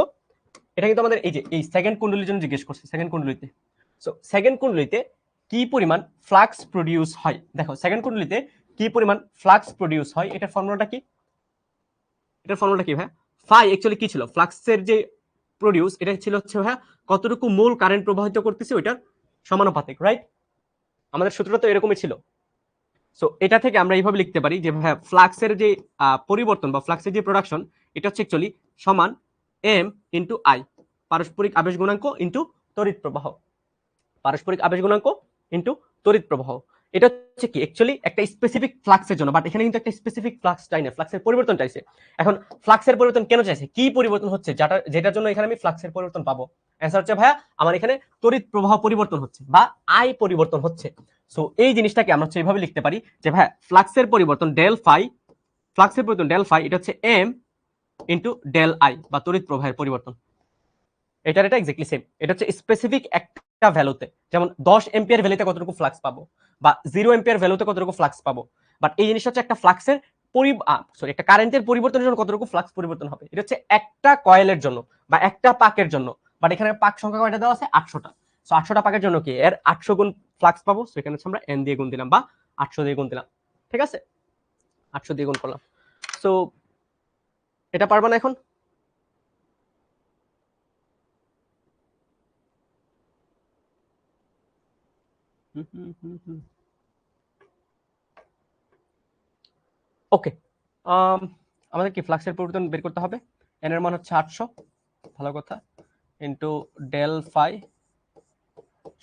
এটা কিন্তু আমাদের এই যে এই সেকেন্ড কুণ্ডলীর জন্য জিজ্ঞেস করছে, সেকেন্ড কুণ্ডলীতে। সো সেকেন্ড কুণ্ডলীতে কি পরিমাণ ফ্লাক্স প্রডিউস হয়, দেখো সেকেন্ড কুণ্ডলীতে কি পরিমাণ ফ্লাক্স প্রডিউস হয়, এটার ফর্মুলাটা কি, এটার ফর্মুলাটা কি ভাই, ফাই অ্যাকচুয়ালি কি ছিল, ফ্লাক্সের যে প্রডিউস এটা ছিল হচ্ছে ভাই কতটুকু মোল কারেন্ট প্রবাহিত করতেছে ওইটার সমানুপাতিক, রাইট। আমাদের সূত্রটা তো এরকমই ছিল। সো এটা থেকে আমরা এইভাবে লিখতে পারি যে ভাই ফ্লাক্সের যে পরিবর্তন বা ফ্লাক্সের যে প্রোডাকশন এটা হচ্ছে অ্যাকচুয়ালি সমান এম ইন্টু আই, পারস্পরিক আবেশ গুণাঙ্ক ইন্টু তড়িৎ প্রবাহ, পারস্পরিক আবেশ গুণাঙ্ক ইন্টু তড়িৎ প্রবাহ। এটা হচ্ছে কি অ্যাকচুয়ালি একটা স্পেসিফিক ফ্লাক্সের জন্য, বাট এখানে কিন্তু একটা স্পেসিফিক ফ্লাক্স চাই না, ফ্লাক্সের পরিবর্তন চাইছে। এখন ফ্লাক্সের পরিবর্তন কেন চাইছে, কি পরিবর্তন হচ্ছে যেটার জন্য এখানে আমি ফ্লাক্সের পরিবর্তন পাবো? অ্যান্সার হচ্ছে ভাইয়া আমার এখানে তড়িৎ প্রবাহ পরিবর্তন হচ্ছে বা আই পরিবর্তন হচ্ছে। সো এই জিনিসটাকে আমরা হচ্ছে এইভাবে লিখতে পারি যে ভাইয়া ফ্লাক্সের পরিবর্তন ডেল ফাই, ফ্লাক্সের পরিবর্তন ডেল ফাই এটা হচ্ছে এম ইন্টু ডেল আই বা তড়িৎ প্রবাহের পরিবর্তন। এটা এক্স্যাক্টলি সেম, এটা হচ্ছে স্পেসিফিক একটা ভ্যালুতে, যেমন 10 এম্পিয়ার ভ্যালুতে কতটুকু ফ্লাক্স পাবো বা 0 এম্পিয়ার ভ্যালুতে কতটুকু ফ্লাক্স পাবো। বাট এই জিনিসটা হচ্ছে একটা ফ্লাক্সের একটা কারেন্টের পরিবর্তনের জন্য কতটুকু ফ্লাক্স পরিবর্তন হবে, এটা হচ্ছে একটা কয়েলের জন্য বা একটা পাকের জন্য। বাট এখানে পাক সংখ্যা কয়টা দেওয়া আছে 800টা। সো 800টা পাকের জন্য কি এর 800 গুণ ফ্লাক্স পাবো। সো এখানে হচ্ছে আমরা n দিয়ে গুণ দিলাম বা 800 দিয়ে গুণ দিলাম, ঠিক আছে, 800 দিয়ে গুণ করলাম। সো এটা পারবা না এখন? ওকে, আমাদের কি ফ্লাক্সের পরিবর্তন বের করতে হবে। এন এর মান হচ্ছে 800, ভালো কথা, ইন্টু ডেল ফাই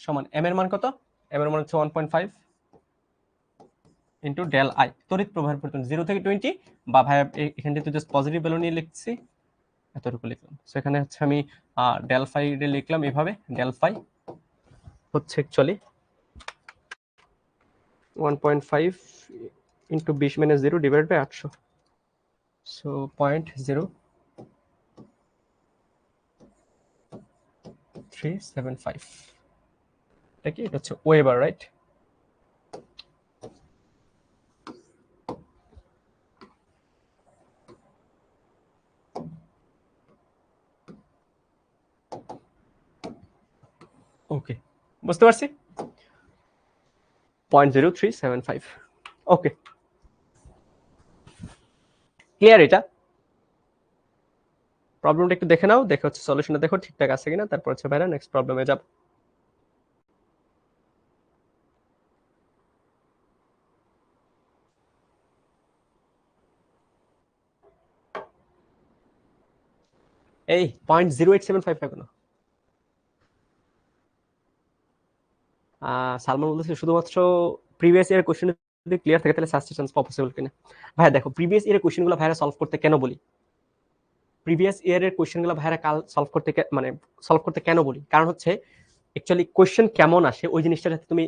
সমান এম এর মান কত, এম এর মান হচ্ছে 1.5 ইন্টু ডেল আই, তড়িৎ প্রবাহের পরিবর্তন 0 থেকে 20, বা ভাই এখান থেকে জাস্ট পজিটিভ ভ্যালু নিয়ে লিখছি, এতটুকু লিখলাম। সো এখানে হচ্ছে আমি ডেল ফাই লিখলাম এভাবে, ডেল ফাই হচ্ছে actually 1.5 into 20 minus 0 divide by 800, so 0.0375, এটা কি, এটা হচ্ছে ওয়েবার, রাইট? ওকে, বুঝতে পারছি, 0.0375। ওকে, ক্লিয়ার এটা? প্রবলেমটা একটু দেখে নাও, দেখে হচ্ছে সলিউশনটা দেখো ঠিকঠাক আছে কিনা, তারপর হচ্ছে ভাইরা নেক্সট প্রবলেমে যাব। এই 0.0875 কেন? সালমান বলতেছে শুধুমাত্র প্রিভিয়াস ইয়ার কোশ্চেন যদি ক্লিয়ার থাকে তাহলে সাবস্টিটিউশন পসিবল কিনা। ভাইয়া দেখো, প্রিভিয়াস ইয়ারের কোশ্চেনগুলো ভাইরা সলভ করতে কেন বলি, প্রিভিয়াস ইয়ারের কোশ্চেনগুলো ভাইরা কাল সলভ করতে মানে সলভ করতে কেন বলি, কারণ হচ্ছে অ্যাকচুয়ালি কোশ্চেন কেমন আসে ওই জিনিসটা যাতে তুমি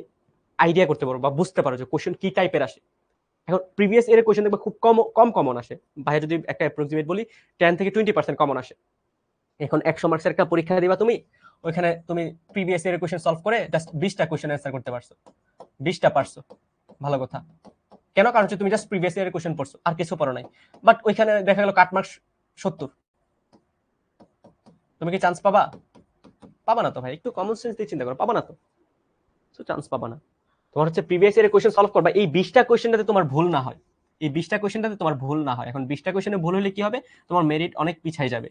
আইডিয়া করতে পারো বা বুঝতে পারো যে কোশ্চেন কি টাইপের আসে। এখন প্রিভিয়াস ইয়ারের কোশ্চেন দেখবে খুব কম কমন আসে, ভাইয়া যদি একটা অ্যাপ্রক্সিমেট বলি 10 থেকে 20% কমন আসে। এখন 100 মার্কসের একটা পরীক্ষা দিবা তুমি, ওইখানে তুমি প্রিভিয়াস ইয়ারের কোশ্চেন সলভ করে জাস্ট 20টা কোশ্চেন অ্যান্সার করতে পারছো, 20টা পারছো, ভালো কথা। কেন? কারণ হচ্ছে তুমি জাস্ট প্রিভিয়াস ইয়ারের কোশ্চেন পড়ছো, আর কিছু পড়ো নাই। বাট ওইখানে দেখা গেল কাট মার্কস 70, তুমি কি চান্স পাবা? পাবা না তো ভাই, একটু কমন সেন্স দিয়ে চিন্তা করো, পাবা না তো, তো চান্স পাবা না। তোমার হচ্ছে প্রিভিয়াস ইয়ারের কোশ্চেন সলভ করবা, এই 20টা কোশ্চেনটাতে তোমার ভুল না হয়, এই 20টা কোশ্চেনটাতে তোমার ভুল না হয়। এখন 20টা কোশ্চেনে ভুল হলে কি হবে, তোমার মেরিট অনেক পিছাই যাবে।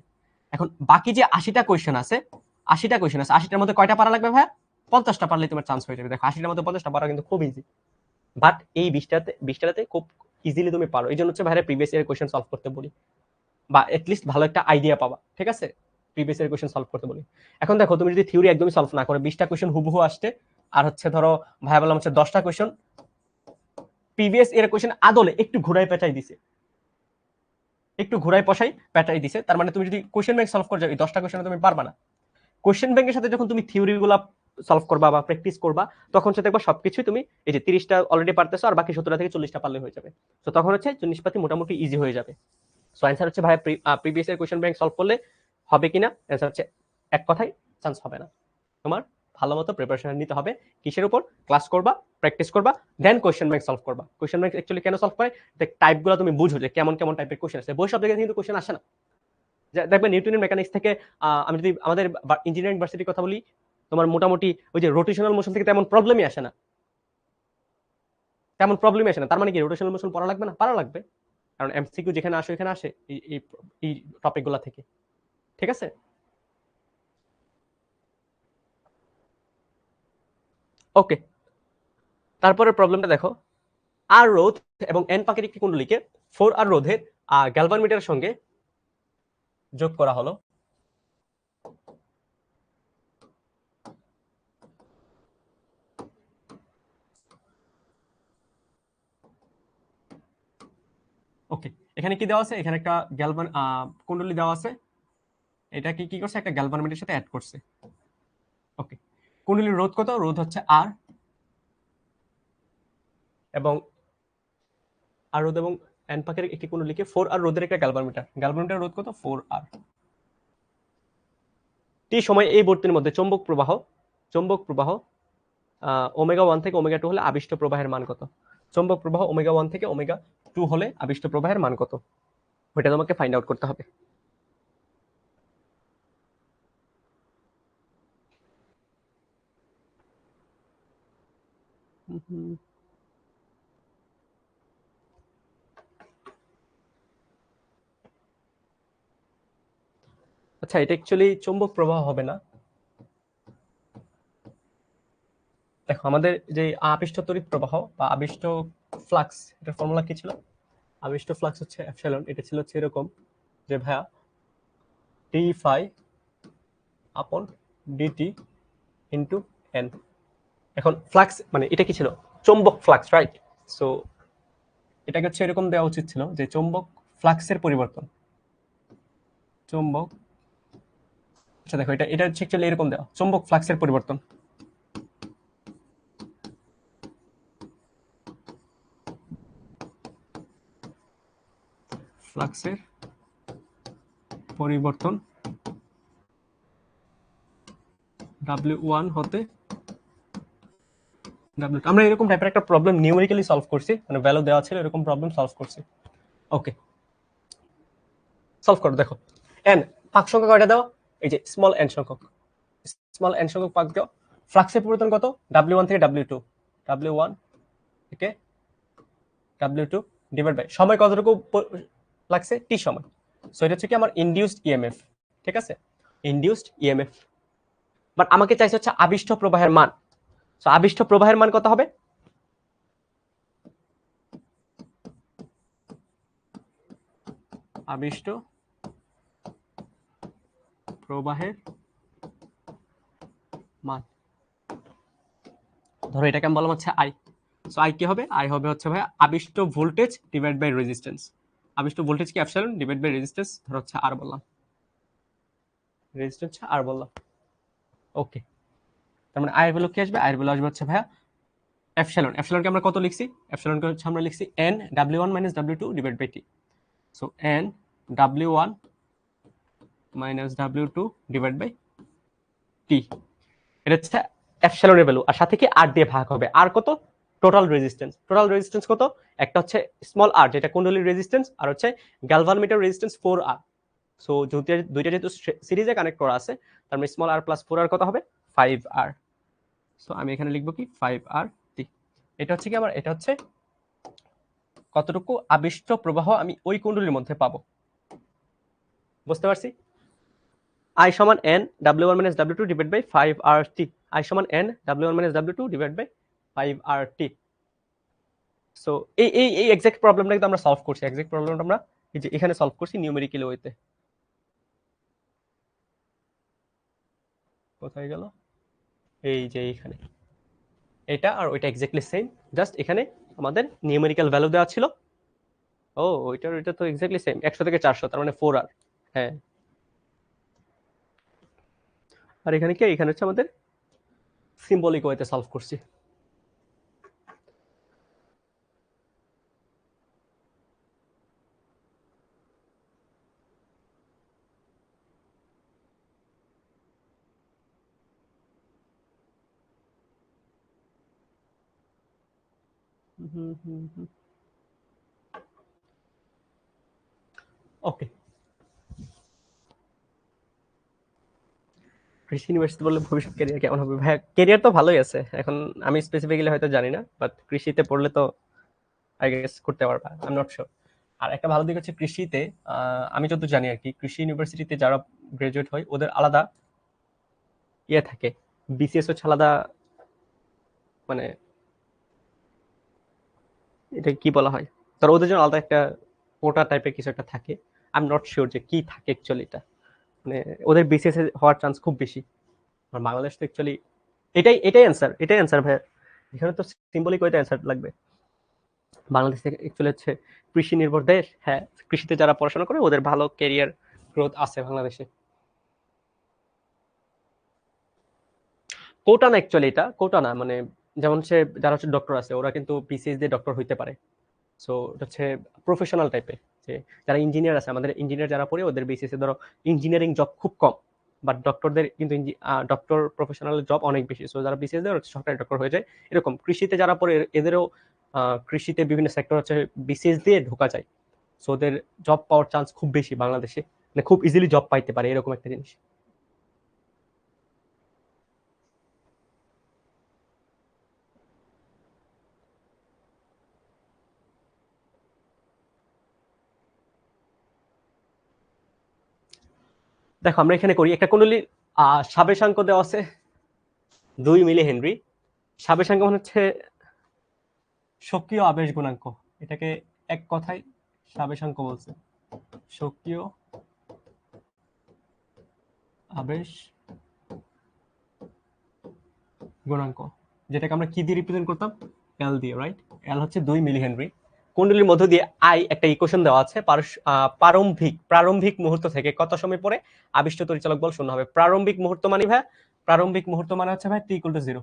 এখন বাকি যে 80টা কোশ্চেন আছে, 80টা কোশ্চেন আছে, 80টার মধ্যে কয়টা পারা লাগবে ভাইয়া? 50টা পারলে তোমার চান্স হয়ে যাবে। দেখো 80টার মধ্যে 50টা পারা কিন্তু খুব ইজি, বাট এই 20টাতে খুব ইজিলি তুমি পারো। এই জন্য হচ্ছে ভাইয়া প্রিভিয়াস ইয়ারের কোশ্চেন সলভ করতে বলি, বা এটলিস্ট ভালো একটা আইডিয়া পাবা, ঠিক আছে? প্রিভিয়াস ইয়ার কোশ্চেন সলভ করতে বলি। এখন দেখো তুমি যদি থিওরি একদমই সলভ না করে 20টা কোশ্চেন হুবহু আসছে, আর হচ্ছে ধরো ভাই বললাম হচ্ছে 10টা কোশ্চেন প্রিভিয়াস ইয়ার কোশ্চেন আদলে একটু ঘুরাই পেঁচাই দিছে, একটু ঘুরাই পশাই পেঁচাই দিছে, তার মানে তুমি যদি কোশ্চেন ব্যাংক সলভ করে যাও এই 10টা কোশ্চেনে তুমি পারবা না। কোশ্চেন ব্যাংকের সাথে যখন তুমি থিওরিগুলা সলভ করবা বা প্র্যাকটিস করবা, তখন হচ্ছে দেখবা সবকিছুই তুমি এই যে 30টা অলরেডি পারতেছো, আর বাকি 17টা থেকে 40টা পারলে হয়ে যাবে। তো তখন হচ্ছে জিনিসপাতি মোটামুটি ইজি হয়ে যাবে। সো অ্যান্সার হচ্ছে ভাই previous year question bank solve করলে হবে কিনা, অ্যান্সার হচ্ছে এক কথাই চান্স হবে না। তোমার ভালো মতো প্রিপারেশন নিতে হবে। কিসের উপর? ক্লাস করবা, প্র্যাকটিস করবা, দেন কোশ্চেন ব্যাংক সলভ করবা। কোশ্চেন ব্যাংক অ্যাকচুয়ালি কেন সলভ করে, টাইপগুলো তুমি বুঝো যে কেমন কেমন টাইপের কোশ্চেন আছে। বই সব জায়গায় কিন্তু কোশ্চেন আসে না। দেখবে নিউটনের মেকানিক্স থেকে আমি যদি আমাদের ইঞ্জিনিয়ারিং ইউনিভার্সিটির কথা বলি, তোমার মোটামুটি ওই যে রোটেশনাল মোশন থেকে তেমন প্রবলেমই আসে না, তেমন প্রবলেমই আসে না। তার মানে কি রোটেশনাল মোশন পড়া লাগবে না? পড়া লাগবে, কারণ এমসিকিউ যেখানে আসে ওখানে আসে এই টপিকগুলো থেকে, ঠিক আছে? ওকে, তারপরে প্রবলেমটা দেখো, আর রোধ এবং এন পাকের একটি কুণ্ডলীকে 4R রোধের গ্যালভানোমিটারের সঙ্গে যোগ করা হলো। ওকে, এখানে কি দেওয়া আছে, এখানে একটা কুণ্ডলী দেওয়া আছে, এটা কি কি করছে, একটা গ্যালভানোমিটারের সাথে অ্যাড করছে। ওকে, কুণ্ডলীর রোধ কত? রোধ হচ্ছে আর, এবং আর রোধ এবং এন পাকের একটি কুণ্ডলীকে 4R রোধের একটা গ্যালভানোমিটার রোধ কত? 4R। টি সময় এই বর্তনীর মধ্যে চৌম্বক প্রবাহ ওমেগা 1 থেকে ওমেগা 2 হলে আবিষ্ট প্রবাহের মান কত? চৌম্বক প্রবাহ ওমেগা 1 থেকে ওমেগা 2 হলে আবিষ্ট প্রবাহের মান কত? ওইটা তোমাকে ফাইন্ড আউট করতে হবে। আচ্ছা, এটা অ্যাকচুয়ালি চৌম্বক প্রবাহ হবে না। দেখো আমাদের যে আবিষ্ট তড়িৎ প্রবাহ বা আবিষ্ট ফ্লাক্স, এটার ফর্মুলা কি ছিল? আবিষ্ট ফ্লাক্স হচ্ছে এপসিলন, এটা ছিল হচ্ছে এরকম যে ভাইয়া টি phi upon DT into N. এখন ফ্লাক্স মানে এটা কি ছিল? চৌম্বক ফ্লাক্স, রাইট? সো এটাকে হচ্ছে এরকম দেওয়া উচিত ছিল যে চৌম্বক ফ্লাক্সের পরিবর্তন, চৌম্বক, আচ্ছা দেখো এটা এটা হচ্ছে অ্যাকচুয়ালি এরকম দেওয়া, চৌম্বক ফ্লাক্সের পরিবর্তন, ফ্লাক্সের পরিবর্তন W1 হতে W2। আমরা এরকম টাইপের একটা প্রবলেম নিউমেরিক্যালি সলভ করছি, মানে ভ্যালু দেওয়া ছিল, এরকম প্রবলেম সলভ করছি। ওকে, সলভ করো। দেখো n পাক সংখ্যা কয়টা দাও? এই যে স্মল n সংখ্যক, স্মল n সংখ্যক পাক দাও। ফ্লাক্সের পরিবর্তন কত? W1 থেকে W2, W1 থেকে W2 ডিভাইড বাই সময় কতটুকু লাগছে? t সময়। সো এটা হচ্ছে কি আমার ইনডিউসড ইএমএফ, ঠিক আছে? Induced EMF. বাট আমাকে চাইছে হচ্ছে আবিষ্ট প্রবাহের মান। সো আবিষ্ট প্রবাহের মান কত হবে? আবিষ্ট প্রবাহের মান, ধরো এটাকে আমি বললাম হচ্ছে আই। সো আই কি হবে? আই হবে হচ্ছে ভাই আবিষ্ট ভোল্টেজ ডিভাইড বাই রেজিস্ট্যান্স। আবিষ্ট ভোল্টেজ কি এপসিলন ডিভাইড বাই রেজিস্ট্যান্স, ধরো হচ্ছে আর বললাম, রেজিস্ট্যান্স আর বললাম। ওকে, তার মানে আই এর ভ্যালু কি আসবে? আই এর ভ্যালু আসবে হচ্ছে ভাইয়া এপসিলন। এপসিলনকে আমরা কত লিখছি? এপসিলনকে হচ্ছে আমরা লিখছি n w1 minus w2 divide by t। So n w1 minus w2 divide by t, এটা হচ্ছে এপসিলনের ভ্যালু। আর সাথে কি আর দিয়ে ভাগ হবে। আর কত? Total resistance. টোটাল রেজিস্ট্যান্স কত? একটা হচ্ছে স্মল আর যেটা কুণ্ডলীর রেজিস্ট্যান্স, আর হচ্ছে গ্যালভানোমিটার রেজিস্ট্যান্স 4r। সো দুইটা যেহেতু সিরিজে কানেক্ট করা আছে, তার মানে স্মল আর প্লাস 4r কত হবে? 5r। সো আমি এখানে লিখবো কি 5r t। এটা হচ্ছে কি আমার, এটা হচ্ছে কতটুকু আবিষ্ট প্রবাহ আমি ওই কুণ্ডলীর মধ্যে পাবো। বুঝতে পারছি? I সমান n w1 minus w2 divided by 5rt। I সমান n w1 minus w2 divided by 5rt। So এই এই এই এক্সাক্ট প্রবলেমটা কিন্তু আমরা সলভ করছি। এক্সাক্ট প্রবলেমটা আমরা এই যে এখানে সলভ করছি নিউমেরিক্যাল ওয়েতে। কোথায় গেল? এই যে এইখানে, এটা আর ওইটা এক্স্যাক্টলি সেম, জাস্ট এখানে আমাদের নিউমেরিক্যাল ভ্যালু দেওয়া ছিল। ও ওইটা তো এক্স্যাক্টলি সেম, 100 থেকে 400, তার মানে 4r। হ্যাঁ, আর এখানে কি? এখানে হচ্ছে আমাদের সিম্বলিক ওয়েতে সলভ করছি। ওকে, কৃষি ইউনিভার্সিটি বললে ভবিষ্যৎ ক্যারিয়ার কেমন হবে? ভাই ক্যারিয়ার তো ভালোই আছে এখন, আমি স্পেসিফিক্যালি হয়তো জানি না, বাট কৃষিতে পড়লে তো আই গেস করতে পারবা, আই এম নট শিওর। আর একটা ভালো দিক হচ্ছে কৃষিতে, আমি যত জানি আর কি, কৃষি ইউনিভার্সিটিতে যারা গ্রাজুয়েট হয় ওদের আলাদা ইয়ে থাকে, বিসিএস হচ্ছে আলাদা, মানে এটা কি বলা হয়, তার ওদের জন্য আলাদা একটা কোটা টাইপের কিছু একটা থাকে। আই এম নট শিওর যে কি থাকে অ্যাকচুয়ালি এটা, মানে ওদের বিসিএস হওয়ার চান্স খুব বেশি। আর বাংলাদেশ তো অ্যাকচুয়ালি এটাই অ্যান্সার, এটাই অ্যান্সার ভাই। এখানে তো সিম্বলিক ওয়েতে অ্যান্সার লাগবে। বাংলাদেশ থেকে অ্যাকচুয়ালি হচ্ছে কৃষি নির্ভর দেশ। হ্যাঁ, কৃষিতে যারা পড়াশোনা করে ওদের ভালো ক্যারিয়ার গ্রোথ আছে বাংলাদেশে। কোটা না অ্যাকচুয়ালি, এটা কোটা না, মানে যেমন হচ্ছে যারা হচ্ছে ডক্টর আছে ওরা কিন্তু বিসিএস দিয়ে ডক্টর হইতে পারে। সো এটা হচ্ছে প্রফেশনাল টাইপের, যে যারা ইঞ্জিনিয়ার আছে, আমাদের ইঞ্জিনিয়ার যারা পড়ে ওদের বিসিএস এ ধরো ইঞ্জিনিয়ারিং জব খুব কম, বাট ডক্টরদের কিন্তু ডক্টর প্রফেশনাল জব অনেক বেশি। সো যারা বিসিএস দেয় সরকারি ডক্টর হয়ে যায়। এরকম কৃষিতে যারা পড়ে এদেরও কৃষিতে বিভিন্ন সেক্টর হচ্ছে বিসিএস দিয়ে ঢোকা যায়। সো ওদের জব পাওয়ার চান্স খুব বেশি বাংলাদেশে, মানে খুব ইজিলি জব পাইতে পারে এরকম একটা জিনিস। দেখো আমরা এখানে করি একটা কুণ্ডলীর সাবেশাঙ্ক দেওয়া আছে 2 মিলি হেনরি, স্বাবেশাঙ্ক মানে হচ্ছে সক্রিয় আবেশ গুণাঙ্ক, এটাকে এক কথায় স্বাবেশাঙ্ক বলছে, সক্রিয় আবেশ গুণাঙ্ক, যেটাকে আমরা কি দিয়ে রিপ্রেজেন্ট করতাম, এল দিয়ে, রাইট? এল হচ্ছে 2 মিলি হেনরি। কুণ্ডলীর মধ্য দিয়ে আই একটা ইকুয়েশন দেওয়া আছে, প্রারম্ভিক মুহূর্ত থেকে কত সময় পরে আবিষ্ট তড়িৎচালক বল শূন্য হবে। প্রারম্ভিক মুহূর্ত মানে ভাই, প্রারম্ভিক মুহূর্ত মানে হচ্ছে ভাই T equal to 0,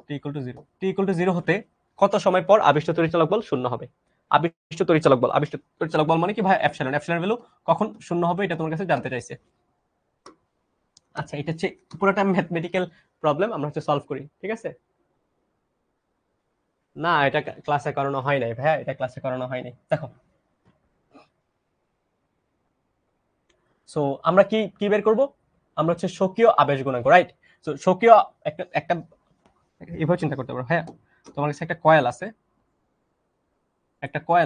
T equal to 0, T equal to 0 হতে কত সময় পর আবিষ্ট তড়িৎচালক বল শূন্য হবে। আবিষ্ট তড়িৎচালক বল মানে কি ভাই, এপসিলন, এপসিলন ভ্যালু কখন শূন্য হবে এটা তোমার কাছে জানতে চাইছে। আচ্ছা, এটা হচ্ছে পুরোটা ম্যাথমেটিক্যাল প্রবলেম, আমরা হচ্ছে সলভ করি, ঠিক আছে? না, এটা ক্লাসে করানো হয় নাই ভাইয়া, এটা ক্লাসে করানো হয় নাই। দেখো, সো আমরা কি কি বের করব, আমরা হচ্ছে স্বকীয় আবেশ গুণাঙ্ক, রাইট? সো স্বকীয় একটা একটা এভাবে চিন্তা করতে পারো, হ্যাঁ, তোমার কাছে একটা কয়েল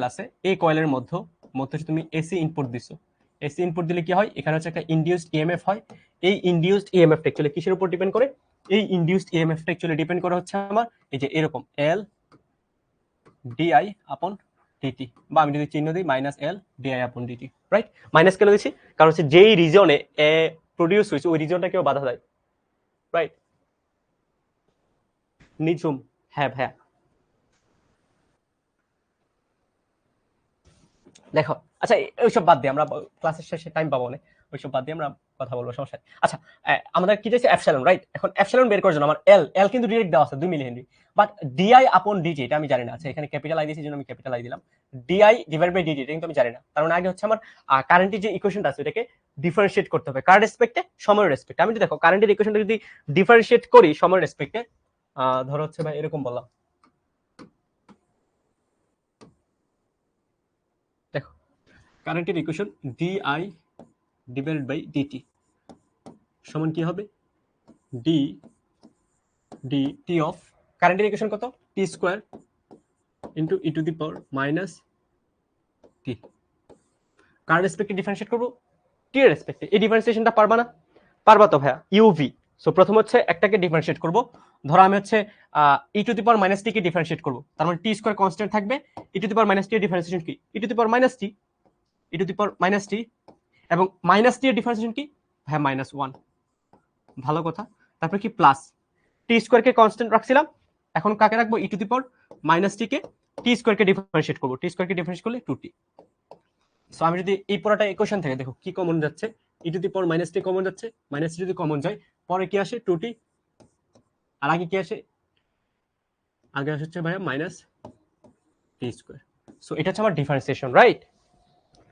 আছে, এই কয়েলের মধ্যে তুমি এসি ইনপুট দিছো। এসি ইনপুট দিলে কি হয়, এখানে হচ্ছে একটা ইনডিউসড ইএমএফ হয়। এই ইনডিউসড ইএমএফ অ্যাকচুয়ালি কিসের উপর ডিপেন্ড করে, এই ইনডিউসড ইএমএফ অ্যাকচুয়ালি ডিপেন্ড করে হচ্ছে আমার এই যে এরকম এল ডিআই আপন ডিটি, বা আমি যদি চিহ্ন দিই মাইনাস এল ডিআই আপন ডিটি, রাইট? মাইনাস কেন দিচ্ছি, কারণ হচ্ছে যেই রিজনে এ প্রডিউস হয়েছে ওই রিজনটা কেউ বাধা দেয়, রাইট? নিঝুম, হ্যাঁ ভাইয়া। দেখো, আচ্ছা ওইসব বাদ দিয়ে আমরা ক্লাসের শেষে টাইম পাবো না, ওইসব বাদ দিয়ে আমরা কথা বলবো, সমস্যা নেই। আচ্ছা, আমাদের কি চাইছে এপসিলন, রাইট? এখন এপসিলন বের করার জন্য আমার এল এল কিন্তু ডিরেক্ট দেওয়া আছে 2 মিলি হেনরি, বাট ডিআই আপন ডিটি এটা আমি জানি না। আচ্ছা, এখানে ক্যাপিটাল আই দিয়েছি জন্য আমি ক্যাপিটাল আই দিলাম। ডিআই ডিভাইড বাই ডিটি এটা কিন্তু আমি জানি না, তার মানে আগে হচ্ছে আমার কারেন্টের যে ইকুয়েশনটা আছে এটাকে ডিফারেন্সিয়েট করতে হবে কার রেসপেক্টে, সময়ের রেসপেক্টে। আমি যদি দেখো কারেন্টের ইকুয়েশনটা যদি ডিফারেন্সিয়েট করি সময়ের রেসপেক্টে, ধরো হচ্ছে ভাই এরকম বললাম, দেখো কারেন্টের equation DI divided by DT সমান কি হবে, ডি ডি টি অফ কারেন্টের ইকুয়েশন কত, T square into E to the power minus T. কার রেসপেক্টে ডিফারেন্সিয়েট করবো, টি এর রেসপেক্টে। এই ডিফারেন্সিয়েশনটা পারবা না? পারবা তো ভাইয়া, ইউভি। সো প্রথম হচ্ছে একটাকে ডিফারেন্সিয়েট করব, ধরো আমি হচ্ছে ই টু দি পাওয়ার মাইনাস টি কে ডিফারেন্সিয়েট করব, তার মানে টি স্কোয়ার কনস্ট্যান্ট থাকবে, ই টু দি পাওয়ার মাইনাস টি এর ডিফারেন্সিয়েশন কি, ই to the power minus T, E to the power minus T, এবং মাইনাস টি এর ডিফারেন্সিয়েশন কি ভাইয়া, মাইনাস ওয়ান। ভালো কথা। তারপরে কি প্লাস, টি স্কোয়ার কে কনস্ট্যান্ট রাখছিলাম, এখন কাকে রাখবো, e to the power minus টি কে, টি স্কোয়ার কে ডিফারেন্সিয়েট করবো, টি স্কোয়ার কে ডিফারেন্সিয়েট করলে 2t। সো আমি যদি এই পুরোটা ইকুয়েশন থেকে দেখো কি কমন যাচ্ছে, e to the power minus t common যাচ্ছে, মাইনাস টি যদি কমন যায় পরে কি আসে 2t, আর আগে কি আসে, আগে আসে হচ্ছে ভাইয়া মাইনাস টি স্কোয়ার। সো এটা হচ্ছে আমার differentiation, right?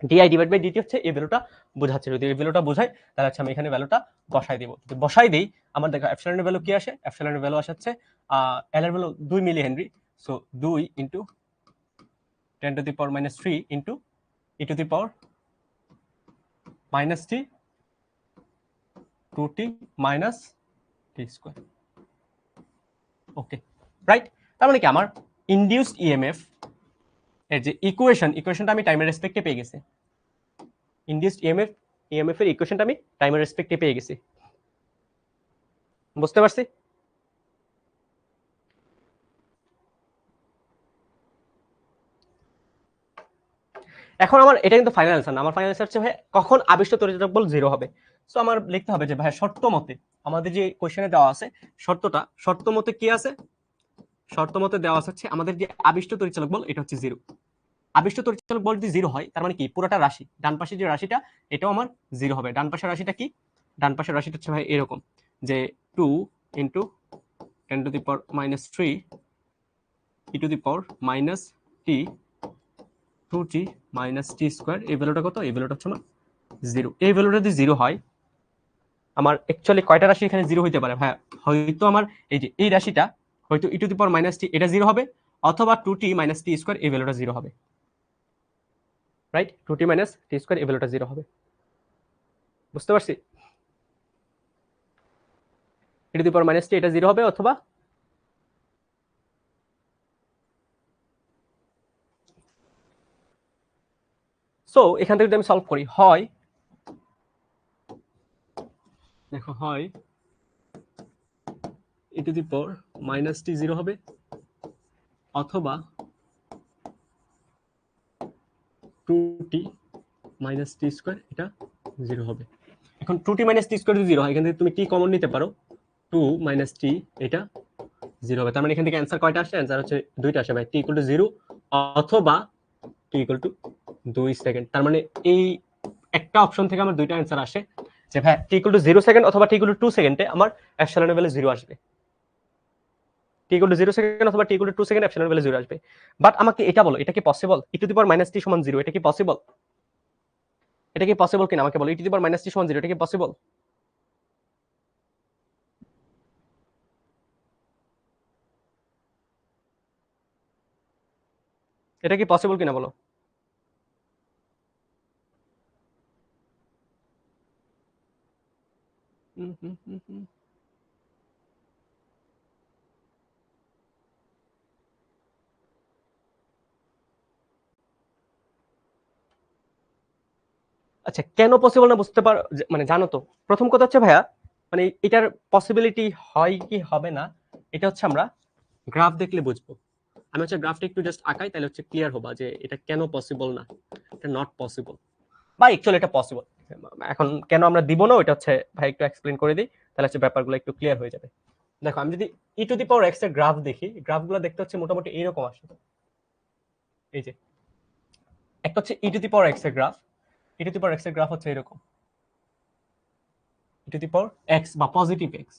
Di divide by dt হচ্ছে এই ভ্যালুটা বোঝাচ্ছে, যদি এই ভ্যালুটা বোঝায় তাহলে হচ্ছে আমি এখানে ভ্যালুটা বসাই দিব। যদি বসাই দেই আমার দেখো এপসিলনের ভ্যালু কি আসে, এপসিলনের ভ্যালু আসে হচ্ছে এল এর value 2 milli henry. So 2 into 10 to the power minus 3 into e to the power minus t 2t minus t square. Okay, right? তার মানে কি আমার ইনডিউসড ইএমএফ এর যে ইকুয়েশনটা আমি টাইমের রেসপেক্টে পেয়ে গেছি। ইনডিউসড ইএমএফ এর ইকুয়েশনটা আমি টাইমের রেসপেক্টে পেয়ে গেছি, বুঝতে পারছি? এখন আমার এটা কিন্তু ফাইনাল আনসার না, আমার ফাইনাল আনসার হচ্ছে ভাই কখন আবিষ্ট তড়িৎচালক বল 0 হবে। সো আমার লিখতে হবে যে ভাই শর্ত মতে আমাদের যে কোশ্চেনে দেওয়া আছে শর্ত মতে কি আছে, শর্ত মতে দেওয়া আছে হচ্ছে আমাদের যে আবিষ্ট তড়িৎচালক বল এটা হচ্ছে 0। আবিষ্ট তড়িৎচালক বল যদি 0 হয় তার মানে কি পুরোটা রাশি, ডান পাশে যে রাশিটা এটাও আমার 0 হবে। ডান পাশের রাশিটা কি, ডান পাশের রাশিটা হচ্ছে ভাই এরকম যে 2 into 10 to the power minus 3 E to the power minus t 2t minus t square. এই ভ্যালুটা কত, এই ভ্যালুটা হচ্ছে আমার 0। এই ভ্যালুটা যদি 0 হয় আমার অ্যাকচুয়ালি কয়টা রাশি এখানে 0 হইতে পারে ভাই, হয়তো আমার এই যে এই রাশিটা হয়তো ই টু দি পাওয়ার মাইনাস টি এটা 0 হবে, অথবা 2t মাইনাস টি স্কোয়ার এই ভ্যালুটা 0 হবে, right? 2t minus t square এই ভ্যালুটা 0 হবে, বুঝতে পারছি? ই টু দি পাওয়ার মাইনাস টি এটা 0 হবে, অথবা সো এখান থেকে যদি আমি সলভ করি, হয় দেখো হয় e to the power minus t 0 হবে, অথবা 2t মাইনাস টি স্কোয়ার এটা 0 হবে। এখন 2t মাইনাস টি স্কোয়ার যদি 0 হয়, এখান থেকে তুমি t কমন নিতে পারো, 2 মাইনাস টি এটা 0 হবে। তার মানে এখান থেকে অ্যান্সার কয়টা আসে? অ্যান্সার হচ্ছে দুইটা আসে ভাই, t ইকুয়াল টু 0 অথবা t ইকুয়াল টু 2 সেকেন্ড। তার মানে এই একটা অপশন থেকে আমার দুইটা অ্যান্সার আসে, যে ভাই t ইকুয়াল টু 0 সেকেন্ড অথবা t ইকুয়াল টু 2 সেকেন্ডে আমার এপসিলনের ভ্যালু 0 আসবে। t ইকুয়াল টু 0 সেকেন্ড অথবা t ইকুয়াল টু 2 সেকেন্ড এপসিলনের ভ্যালু 0 আসবে। বাট আমাকে এটা বলো, এটা কি possible? e to the power minus t সমান 0, এটা কি পসিবল? এটা কি পসিবল কিনা আমাকে বলো, e to the power minus t সমান 0, এটা কি পসিবল? এটা কি পসিবল কিনা বলো। আচ্ছা, কেন পসিবল না বুঝতে পারো, মানে জানো তো। প্রথম কথা হচ্ছে ভাইয়া, মানে এটার পসিবিলিটি হয় কি হবে না, এটা হচ্ছে আমরা গ্রাফ দেখলে বুঝবো। আমি হচ্ছে গ্রাফটা একটু জাস্ট আঁকাই, তাহলে হচ্ছে ক্লিয়ার হবা যে এটা কেন পসিবল না, এটা নট পসিবল, বা অ্যাকচুয়ালি এটা পসিবল। এখন কেন আমরা দিব না, ওটা হচ্ছে ভাই একটু এক্সপ্লেন করে দিই, তাহলে হচ্ছে ব্যাপারগুলো একটু ক্লিয়ার হয়ে যাবে। দেখো, আমি যদি ই টু দি পাওয়ার এক্স এর গ্রাফ দেখি, গ্রাফগুলো দেখতে হচ্ছে মোটামুটি এইরকম আসে। এই যে একটা হচ্ছে ই টু দি পাওয়ার এক্স এর graph, e to the power x এর গ্রাফ হচ্ছে এরকম, e to the power x বা পজিটিভ এক্স।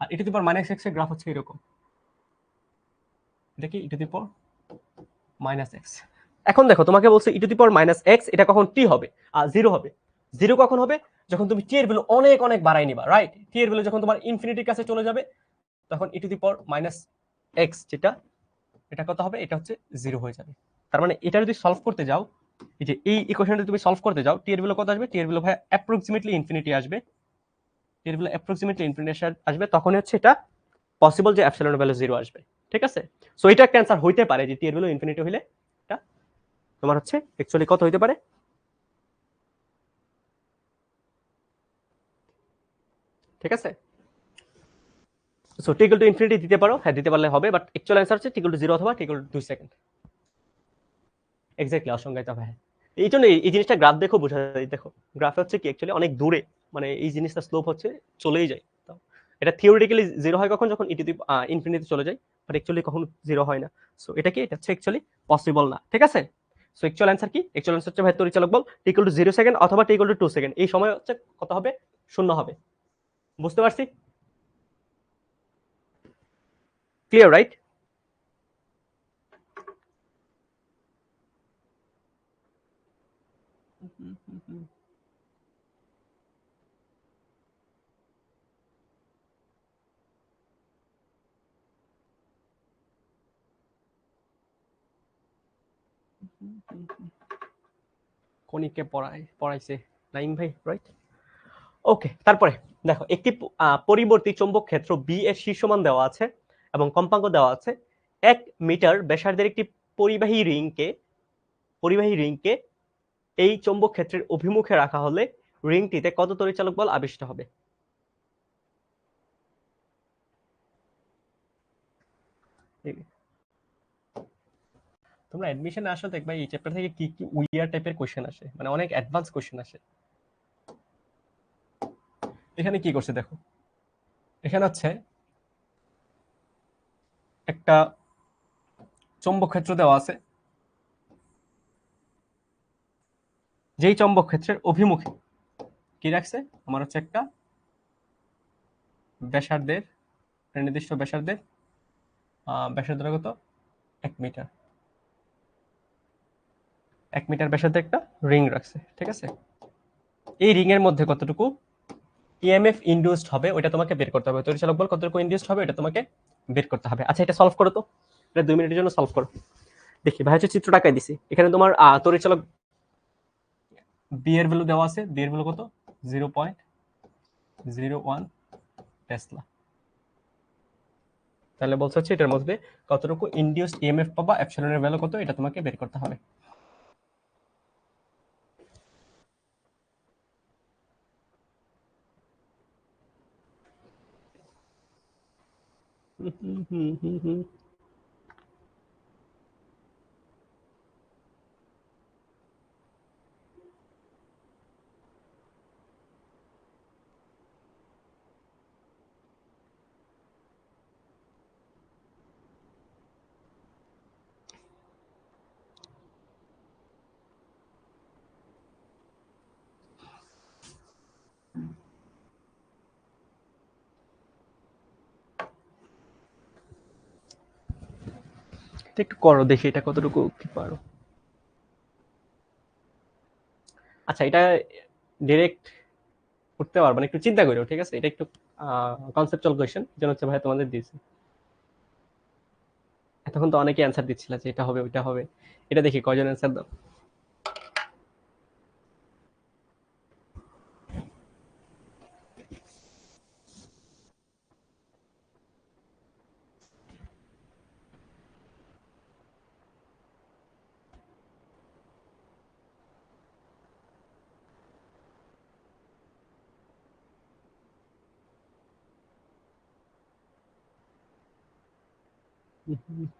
আর e to the power minus x এর গ্রাফ হচ্ছে এরকম, এটা কি ই to the power minus x. এখন দেখো, তোমাকে বলছে e to the power minus x, এটা কখন টি হবে আর 0 হবে। 0 কখন হবে? যখন তুমি টি এর ভ্যালু অনেক অনেক বাড়াই নিবা, রাইট? টি এর ভ্যালু যখন তোমার ইনফিনিটির কাছে চলে যাবে, তখন e to the power minus x যেটা, এটা কত হবে? এটা হচ্ছে 0 হয়ে যাবে। তার মানে এটা যদি সলভ করতে যাও, এই যে এই ইকুয়েশনটা তুমি সলভ করতে যাও, টি এর ভ্যালু কত আসবে? টি এর ভ্যালু ভাই অ্যাপ্রক্সিমেটলি ইনফিনিটি আসবে, টি এর ভ্যালু অ্যাপ্রক্সিমেটলি ইনফিনিটি আসবে, তখনই হচ্ছে এটা পসিবল যে এপসিলনের ভ্যালু 0 আসবে। ঠিক আছে? সো এটা একটা অ্যান্সার হইতে পারে যে টি এর ভ্যালু ইনফিনিটি হইলে এটা তোমার হচ্ছে অ্যাকচুয়ালি কত হইতে পারে। ঠিক আছে? So T equal to infinity দিতে পারো, হ্যাঁ দিতে পারলে হবে, বাট অ্যাকচুয়াল অ্যান্সার হচ্ছে টি ইকুয়াল টু 0 অথবা টি ইকুয়াল টু 2 সেকেন্ড। এক্স্যাক্টলি, অসংজ্ঞায়িত হবে, হ্যাঁ। এই জন্য এই জিনিসটা গ্রাফ দেখো বোঝা যায়। দেখো গ্রাফে হচ্ছে কি অ্যাকচুয়ালি অনেক দূরে, মানে এই জিনিসটা স্লোপ হচ্ছে চলেই যায়। তো এটা থিওরিটিক্যালি 0 হয় কখন? যখন ইটি ইনফিনিটি চলে যায়, বাট অ্যাকচুয়ালি কখনো 0 হয় না। সো এটা কি, এটা হচ্ছে অ্যাকচুয়ালি পসিবল না। ঠিক আছে? সো অ্যাকচুয়াল অ্যান্সার কি? অ্যাকচুয়াল অ্যান্সার হচ্ছে ভাই পরিচালক বল টি ইকুয়াল টু 0 সেকেন্ড অথবা টি ইকুয়াল টু 2 সেকেন্ড, এই সময় হচ্ছে কত হবে? 0 হবে। বুঝতে পারছি? Clear, right? কনিককে পড়াইছে নাইম ভাই, রাইট? ওকে, তারপরে দেখো, একটি পরিবর্তী চৌম্বক ক্ষেত্র বি এর শীর্ষমান দেওয়া আছে এবং কম্পাঙ্ক দেওয়া আছে। 1 মিটার ব্যাসার্ধের একটি পরিবাহী রিংকে এই চৌম্বক ক্ষেত্রের অভিমুখে রাখা হলে রিংটিতে কত তড়িৎচালক বল আবিষ্ট হবে? তোমরা অ্যাডমিশনে আসো, দেখবা এই চ্যাপ্টার থেকে কি কি উইয়ার টাইপের কোশ্চেন আসে, মানে অনেক অ্যাডভান্স কোশ্চেন আসে। এখানে কি করছে দেখো, এখানে হচ্ছে একটা চৌম্বক ক্ষেত্র দেওয়া আছে, যেই চৌম্বক ক্ষেত্রের অভিমুখে কি রাখছে, আমার হচ্ছে একটা ব্যাসার্ধের, নির্দিষ্ট ব্যাসার্ধের, ব্যাসার্ধ কত? 1 মিটার, 1 মিটার ব্যাসার্ধে একটা রিং রাখছে। ঠিক আছে? এই রিং এর মধ্যে কতটুকু ইএমএফ ইনডিউসড হবে ওটা তোমাকে বের করতে হবে, তড়িৎচালক বল কতটুকু ইনডিউসড হবে এটা তোমাকে বের করতে হবে। আচ্ছা, এটা সলভ করো তো, এটা 2 মিনিটের জন্য সলভ করো। দেখি ভাই হচ্ছে চিত্রটা আঁকাই দিছি, এখানে তোমার তড়িৎচালক বি এর ভ্যালু দেওয়া আছে, বি এর ভ্যালু কত? 0.01 টেসলা। তাহলে বলছে হচ্ছে এটার মধ্যে কতটুকু ইনডিউসড ইএমএফ পাবা, এপসিলনের ভ্যালু কত, এটা তোমাকে বের করতে হবে। এটা একটু করো দেখি এটা কতটুকু কি পারো। আচ্ছা এটা ডিরেক্ট করতে পারবো না, একটু চিন্তা করো, ঠিক আছে? এটা একটু কনসেপচুয়াল কোয়েশ্চেন, যেন হচ্ছে ভাই তোমাদের দিয়েছি। এতক্ষণ তো অনেকে অ্যান্সার দিচ্ছিল যে এটা হবে ওইটা হবে। এটা দেখি কয়জন অ্যান্সার দাও।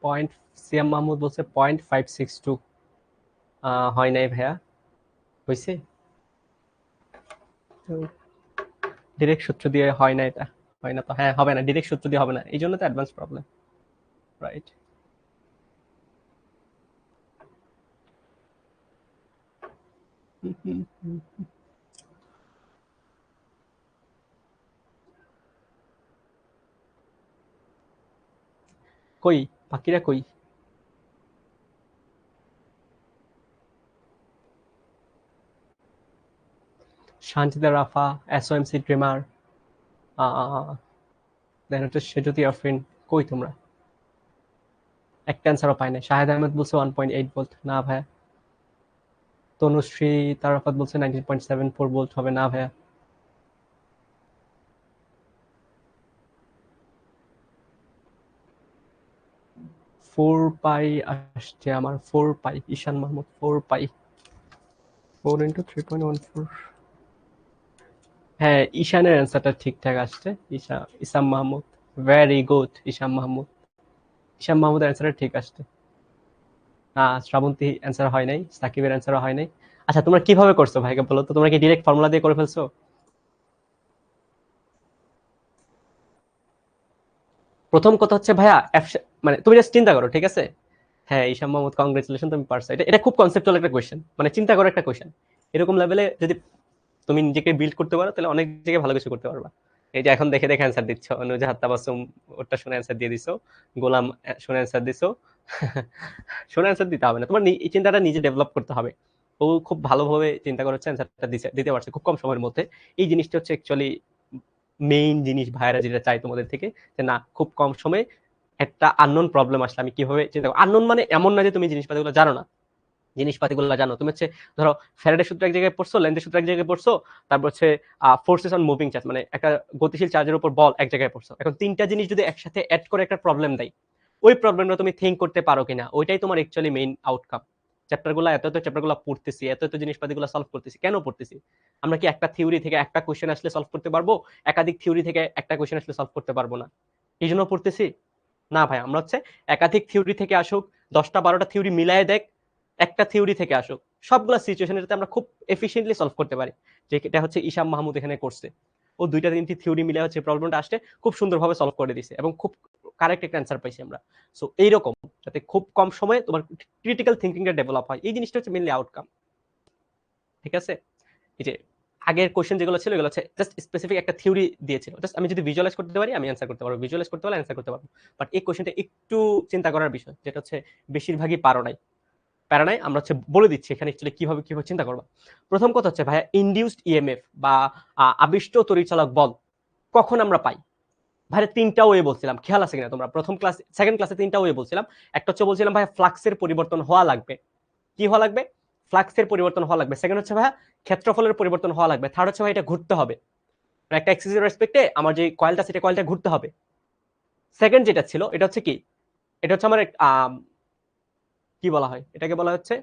পয়েন্ট, সিয়াম মাহমুদ বলছে 0.562। হয় নাই ভাইয়া, হয়েছে ডিরেক্ট সূত্র দিয়ে হয় না, এটা হয় না তো, হ্যাঁ হবে না, ডিরেক্ট সূত্র দিয়ে হবে না, এই জন্য তো অ্যাডভান্স প্রবলেম, রাইট? কই বাকিরা কই? শান্তিদা রাফা, এসওএমসি ড্রিমার, দেন হচ্ছে সেজুতি আফরিন, কই তোমরা? একটা অ্যান্সারও পাই নাই। শাহেদ আহমেদ বলছে 1.8 ভোল্ট, না ভাইয়া। তনুশ্রী তারাফাত বলছে 19.74 ভোল্ট, হবে না ভাইয়া। 4 পাই আসছে আমার, 4 পাই। ঈশান মাহমুদ 4 পাই, 4 × 3.14। হ্যাঁ ঈশানের অ্যান্সারটা ঠিকঠাক আসছে। ইসাম মাহমুদ, ভেরি গুড। ইসাম মাহমুদ, ইসাম মাহমুদের অ্যান্সারটা ঠিক আসছে। শ্রাবন্তী অ্যান্সার হয় নাই, সাকিবের অ্যান্সারও হয় নাই। আচ্ছা তোমরা কিভাবে করছো ভাইকে বলো তো? তোমরা কি ডিরেক্ট ফর্মুলা দিয়ে করে ফেলছো? প্রথম কথা হচ্ছে ভাইয়া মানে তুমি জাস্ট চিন্তা করো, ঠিক আছে? হ্যাঁ ঈশান মাহমুদ, কংগ্রেচুলেশন, তুমি পারছো। এটা খুব কনসেপ্টুয়াল একটা কোয়েশ্চেন, মানে চিন্তা করো একটা কোয়েশ্চেন। এরকম লেভেলে যদি তুমি নিজেকে বিল্ড করতে পারো তাহলে অনেক জায়গায় ভালো কিছু করতে পারবা। এই যে এখন দেখে দেখে অ্যান্সার দিচ্ছ, নুজাহাত তাবাসসুম ওটা শুনে অ্যান্সার দিয়ে দিছো, গোলাম শুনে অ্যান্সার দিছো। শুনে অ্যান্সার দিতে হবে না, তোমার এই চিন্তাটা নিজে ডেভেলপ করতে হবে। ও খুব ভালোভাবে চিন্তা করেছে, অ্যান্সারটা দিতে পারছে খুব কম সময়ের মধ্যে। এই জিনিসটা হচ্ছে অ্যাকচুয়ালি মেইন জিনিস, ভাইরা যেটা চাই তোমাদের থেকে, যে না খুব কম সময়ে একটা আননোন প্রবলেম আসলে আমি কিভাবে চিন্তা করব। আননোন মানে এমন না যে তুমি জিনিসপাতিগুলো জানো না, জিনিসপাতিগুলো জানো। তুমি হচ্ছে ধরো ফ্যারাডে সূত্র এক জায়গায় পড়ছো, লেন্জের সূত্র এক জায়গায় পড়ছো, তারপর হচ্ছে ফোর্সেস অন মুভিং চার্জ, মানে একটা গতিশীল চার্জের উপর বল এক জায়গায় পড়ছো। এখন তিনটা জিনিস যদি একসাথে অ্যাড করে একটা প্রবলেম দেয়, ওই প্রবলেমটা তুমি থিঙ্ক করতে পারো কিনা, ওইটাই তোমার অ্যাকচুয়ালি মেইন আউটকাম। চ্যাপ্টারগুলো এত চ্যাপ্টারগুলো পড়তেছি, এত জিনিসপাতিগুলো সলভ করতেছি, কেন পড়তেছি? আমরা কি একটা থিওরি থেকে একটা কোশ্চেন আসলে সলভ করতে পারবো? একাধিক থিওরি থেকে একটা কোশ্চেন আসলে সলভ করতে পারবো না, এই জন্য পড়তেছি? না ভাই, আমরা হচ্ছে একাধিক থিওরি থেকে আসুক, 10টা 12টা থিওরি মিলায় দেখ, একটা থিওরি থেকে আসুক, সবগুলো সিচুয়েশনে যাতে আমরা খুব এফিসিয়েন্টলি সলভ করতে পারি। যে এটা হচ্ছে ইসাম মাহমুদ এখানে করছে, ও 2টা 3টি থিওরি মিলে হচ্ছে প্রবলেমটা আসছে খুব সুন্দরভাবে সলভ করে দিছে, এবং খুব কারেক্ট একটা অ্যান্সার পাইছি আমরা। সো এইরকম যাতে খুব কম সময়ে তোমার ক্রিটিক্যাল থিঙ্কিংটা ডেভেলপ হয়, এই জিনিসটা হচ্ছে মেনলি আউটকাম, ঠিক আছে? এই যে আগের কোশ্চেন যেগুলো ছিল এগুলো হচ্ছে জাস্ট স্পেসিফিক একটা থিওরি দিয়েছিল, জাস্ট আমি যদি ভিজুয়ালাইজ করতে পারি আমি অ্যান্সার করতে পারবো, ভিজুয়ালাইজ করতে পারলে অ্যান্সার করতে পারবো। বাট এই কোশ্চেনটা একটু চিন্তা করার বিষয়, যেটা হচ্ছে বেশিরভাগই পারো নাই। প্যারা নাই, আমরা হচ্ছে বলে দিচ্ছি এখানে অ্যাকচুয়ালি কিভাবে কিভাবে চিন্তা করবা। প্রথম কথা হচ্ছে ভাইয়া, ইনডিউসড ইএমএফ বা আবিষ্ট তড়িৎচালক বল কখন আমরা পাই? ভাই 3টা ওয়ে বলছিলাম, খেয়াল আছে কিনা তোমরা? প্রথম ক্লাস, সেকেন্ড ক্লাসে 3টা ওয়ে বলছিলাম। একটা হচ্ছে বলছিলাম ভাই ফ্লাক্সের পরিবর্তন হওয়া লাগবে। কি হওয়া লাগবে? ফ্লাক্সের পরিবর্তন হওয়া লাগবে। সেকেন্ড হচ্ছে ভাইয়া ক্ষেত্রফলের পরিবর্তন হওয়া লাগবে। থার্ড হচ্ছে ভাই এটা ঘুরতে হবে, মানে একটা এক্সিসের রেসপেক্টে আমার যে কয়েলটা সেটা কয়েলটা ঘুরতে হবে। সেকেন্ড যেটা ছিল এটা হচ্ছে কি, এটা হচ্ছে আমার কি বলা হয় এটাকে, বলা হচ্ছে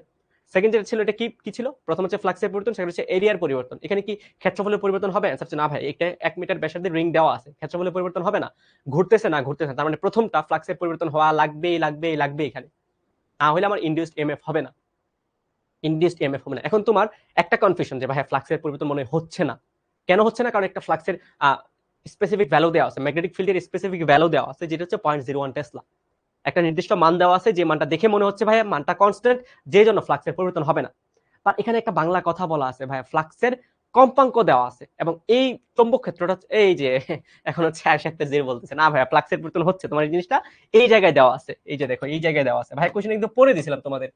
সেকেন্ড যেটা ছিল এটা কি কি ছিল? প্রথম হচ্ছে ফ্লাক্সের পরিবর্তন, সেকেন্ড হচ্ছে এরিয়ার পরিবর্তন। এখানে কি ক্ষেত্রফলের পরিবর্তন হবে? অ্যান্সার হচ্ছে না ভাই, এটা 1 মিটার ব্যাসার্ধের রিং দেওয়া আছে, ক্ষেত্রফলের পরিবর্তন হবে না, ঘুরতেছে না ঘুরতেছে না, তার মানে প্রথমটা ফ্লাক্সের পরিবর্তন হওয়া লাগবে এখানে, না হলে আমার ইনডিউসড ইএমএফ হবে না, ইনডিউসড ইএমএফ হবে না। এখন তোমার একটা কনফিউশন যে ভাই ফ্লাক্সের পরিবর্তন মনে হচ্ছে না, কেন হচ্ছে না? কারণ একটা ফ্লাক্সের স্পেসিফিক ভ্যালু দেওয়া আছে, ম্যাগনেটিক ফিল্ডের স্পেসিফিক ভ্যালু দেওয়া আছে, যেটা হচ্ছে 0.01 টেসলা। একটা নির্দিষ্ট মান দেওয়া আছে, যে মানটা দেখে মনে হচ্ছে ভাই মানটা কনস্ট্যান্ট, যে জন্য ফ্লাক্সের পরিবর্তন হবে না। আর এখানে একটা বাংলা কথা বলা আছে ভাই, ফ্লাক্সের কম্পাঙ্ক দেওয়া আছে, এবং এই চৌম্বক ক্ষেত্রটা এই যে এখন হচ্ছে একটা যে বলতেছে না ভাই ফ্লাক্সের পরিবর্তন হচ্ছে, তোমার এই জিনিসটা এই জায়গায় দেওয়া আছে, এই যে দেখো এই জায়গায় দেওয়া আছে ভাই, কোশ্চেন একদম পড়ে দিয়েছিলাম তোমাদের।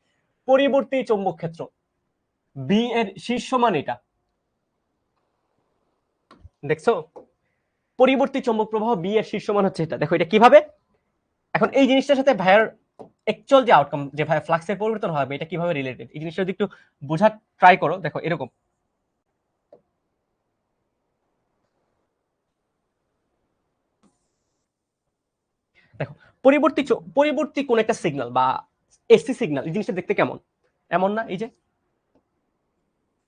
পরিবর্তী চৌম্বক ক্ষেত্র বি এর শীর্ষমান এটা, দেখছো? পরিবর্তী চৌম্বক প্রবাহ বি এর শীর্ষমান হচ্ছে এটা, দেখো এটা কিভাবে। এখন এই জিনিসটার সাথে ভাইয়ার অ্যাকচুয়াল যে আউটকাম, যে ভাই ফ্লাক্সের পরিবর্তন হবে, এটা কিভাবে রিলেটেড, এই জিনিসটা যদি একটু বোঝার ট্রাই করো, দেখো এরকম। দেখো পরিবর্তী কোন একটা সিগন্যাল বা এসি সিগন্যাল, এই জিনিসটা দেখতে কেমন? এমন না? এই যে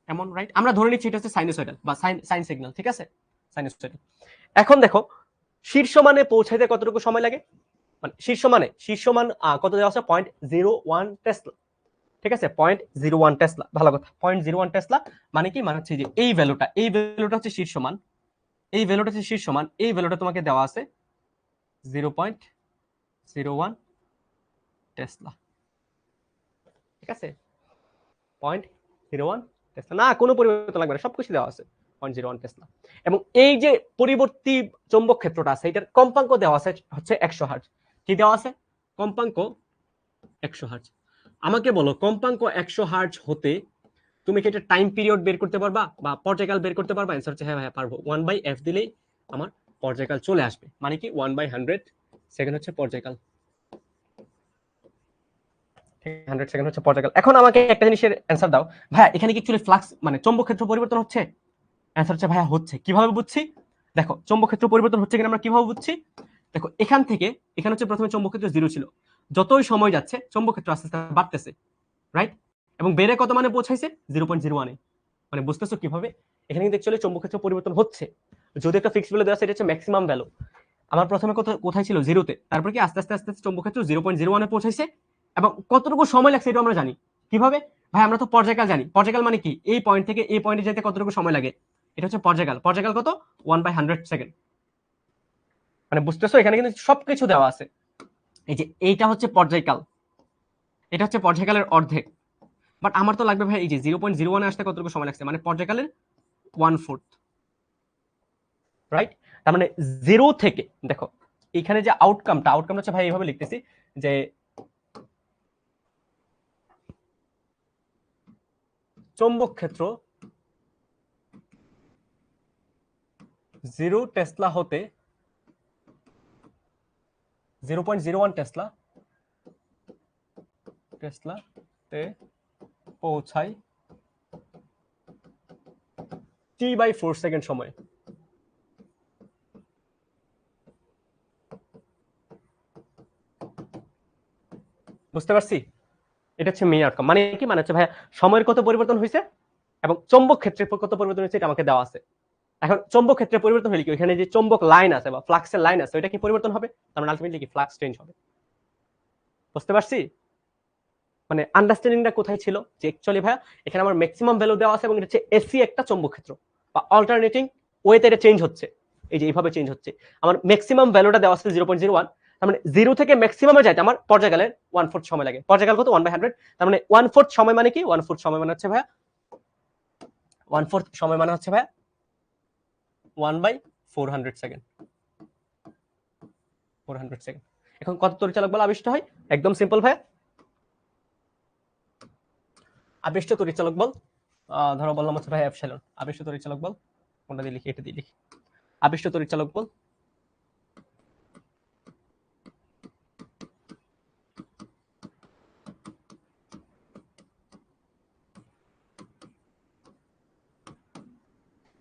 এমন, রাইট? আমরা ধরে নিচ্ছি এটা হচ্ছে সাইনোসয়েডাল বা সাইন সিগন্যাল, ঠিক আছে? সাইনোসয়েডাল। এখন দেখো শীর্ষমানে পৌঁছাইতে কতটুকু সময় লাগে? মানে শীর্ষমান কত দেওয়া আছে? 0.01 টেসলা, ঠিক আছে? 0.01 টেসলা, ভালো কথা। 0.01 টেসলা মানে কি? মানে হচ্ছে যে এই ভ্যালুটা হচ্ছে শীর্ষমান, এই ভ্যালুটা হচ্ছে শীর্ষমান, এই ভ্যালুটা তোমাকে দেওয়া আছে 0.01 টেসলা, ঠিক আছে? 0.01 টেসলা, না কোনো পরিবর্তন লাগবে না, সবকিছু দেওয়া আছে 0.01 টেসলা। এবং এই যে পরিবর্তী চৌম্বক ক্ষেত্রটা আছে, এটার কম্পাঙ্ক দেওয়া আছে হচ্ছে 100 হার্জ। কি দেওয়া আছে? কম্পাঙ্ক 100 হার্জ। আমাকে বলো, কম্পাঙ্ক 100 হার্জ হতে তুমি কি এটা টাইম পিরিয়ড বের করতে পারবা বা পর্যায়কাল বের করতে পারবা? অ্যান্সার হচ্ছে হ্যাঁ ভাই পারবো। 1/f দিলেই আমার পর্যায়কাল চলে আসবে, মানে কি 1/100 সেকেন্ড হচ্ছে পর্যায়কাল, 100 সেকেন্ড হচ্ছে পর্যায়কাল। এখন আমাকে একটা জিনিসের অ্যান্সার দাও, ভাই এখানে কি অ্যাকচুয়ালি ফ্লাক্স মানে চৌম্বক ক্ষেত্র পরিবর্তন হচ্ছে? অ্যান্সার হচ্ছে ভাইয়া হচ্ছে। কিভাবে বুঝছি? দেখো চৌম্বক ক্ষেত্র পরিবর্তন হচ্ছে কিনা আমরা কিভাবে বুঝছি? দেখো এখান থেকে এখানে হচ্ছে প্রথমে চৌম্বক ক্ষেত্র 0 ছিল, যতই সময় যাচ্ছে চৌম্বক ক্ষেত্র আস্তে আস্তে বাড়তেছে, রাইট? এবং বেড়ে কত মানে পৌঁছাইছে? 0.01 এ। মানে বুঝতেছো কিভাবে? এখানে কিন্তু অ্যাকচুয়ালি চৌম্বক ক্ষেত্র পরিবর্তন হচ্ছে, যদি একটা ফিক্সড ভ্যালু দেওয়া আছে, এটা হচ্ছে ম্যাক্সিমাম ভ্যালু। আমার প্রথমে কোথায় ছিল? 0 তে, তারপর কি আস্তে আস্তে চৌম্বক ক্ষেত্র 0.01 এ পৌঁছাইছে। এবং কতটুকু সময় লাগছে এটা আমরা জানি। কিভাবে? ভাই আমরা তো পর্যায়কাল জানি। পর্যায়কাল মানে কি? এই পয়েন্ট থেকে এই পয়েন্টে যেতে কতটুকু সময় লাগে, এটা হচ্ছে পর্যায়কাল। পর্যায়কাল কত? 1/100 সেকেন্ড। মানে বুঝতেছো, এখানে কিন্তু সবকিছু দেওয়া আছে। এই যে এইটা হচ্ছে পর্যায়কাল, এটা হচ্ছে পর্যায়কালের অর্ধেক। বাট আমার তো লাগবে ভাই এই যে 0.01 এ আসতে কতটুকু সময় লাগছে, মানে পর্যায়কালের 1/4, রাইট? তার মানে 0 থেকে, দেখো এখানে যে আউটকামটা হচ্ছে ভাই এইভাবে লিখতেছি যে চৌম্বক ক্ষেত্র 0 টেসলা হতে 0.01 তে পৌঁছায় t/4 সেকেন্ড সময়। বুঝতে পারছি? এটা হচ্ছে মেইন আউটকাম। মানে কি? মানে হচ্ছে ভাই সময়ের কত পরিবর্তন হয়েছে এবং চৌম্বক ক্ষেত্রে কত পরিবর্তন হয়েছে, এটা আমাকে দেওয়া আছে। এখন চৌম্বক ক্ষেত্রে পরিবর্তন হলে কি ওখানে যে চৌম্বক লাইন আছে বা ফ্লাক্সের লাইন আছে, ওইটা কি পরিবর্তন হবে? তার মানে আলটিমেটলি কি ফ্লাক্স চেঞ্জ হবে। বুঝতে পারছি? মানে আন্ডারস্ট্যান্ডিংটা কোথায় ছিল? যে অ্যাকচুয়ালি ভাই এখানে আমার ম্যাক্সিমাম ভ্যালু দেওয়া আছে এবং এটা হচ্ছে এসি একটা চৌম্বক ক্ষেত্র বা অল্টারনেটিং ওয়েতে এটা চেঞ্জ হচ্ছে, এই যে এইভাবে চেঞ্জ হচ্ছে। আমার ম্যাক্সিমাম ভ্যালুটা দেওয়া আছে 0.01, তার মানে 0 থেকে ম্যাক্সিমামে যাইতে আমার পর্যায়কালের 1/4 সময় লাগে। পর্যায়কাল কত? 1/100, তার মানে 1/4 সময় মানে কি? 1/4 সময় মানে হচ্ছে ভাই 1/4 সময় মানে হচ্ছে ভাই 1/400 সেকেন্ড, 400 সেকেন্ড। এখন কত তড়িৎচালক বল আবিষ্ট হয়? একদম সিম্পল ভাই, আবিষ্ট তড়িৎচালক বল ধরো বললাম হচ্ছে ভাই এপসাইলন। আবিষ্ট তড়িৎচালক বল কোনটা দিয়ে লিখি? এটা দিয়ে লিখি। আবিষ্ট তড়িৎচালক বল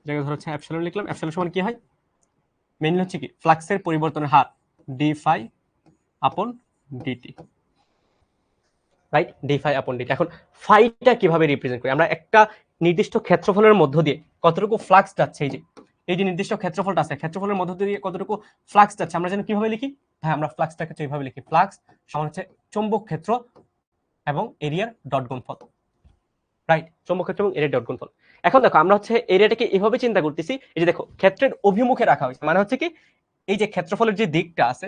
জায়গায় ধরো হচ্ছে এপসাইলন লিখলাম। এপসাইলন সমান কি হয়? মেইনলি হচ্ছে কি ফ্লাক্সের পরিবর্তনের হার D phi upon dt, right, D phi upon DT. এখন ফাইটা কিভাবে রিপ্রেজেন্ট করি আমরা? একটা নির্দিষ্ট ক্ষেত্রফলের মধ্য দিয়ে কতটুকু ফ্লাক্স যাচ্ছে, এই যে নির্দিষ্ট ক্ষেত্রফলটা আছে, ক্ষেত্রফলের মধ্য দিয়ে কতটুকু ফ্লাক্স যাচ্ছে আমরা যেন কিভাবে লিখি? হ্যাঁ, আমরা ফ্লাক্সটাকে এইভাবে লিখি, ফ্লাক্স সমান হচ্ছে চৌম্বক ক্ষেত্র এবং এরিয়ার ডট গুণফল। রাইট, চৌম্বক ক্ষেত্র এবং এরিয়ার ডট গুণফল। এখন দেখো আমরা হচ্ছে এরিয়াটাকে এভাবে চিন্তা করতেছি, এই যে দেখো ক্ষেত্রের অভিমুখে রাখা হয়েছে, মানে হচ্ছে কি এই যে ক্ষেত্রফলের যে দিকটা আছে,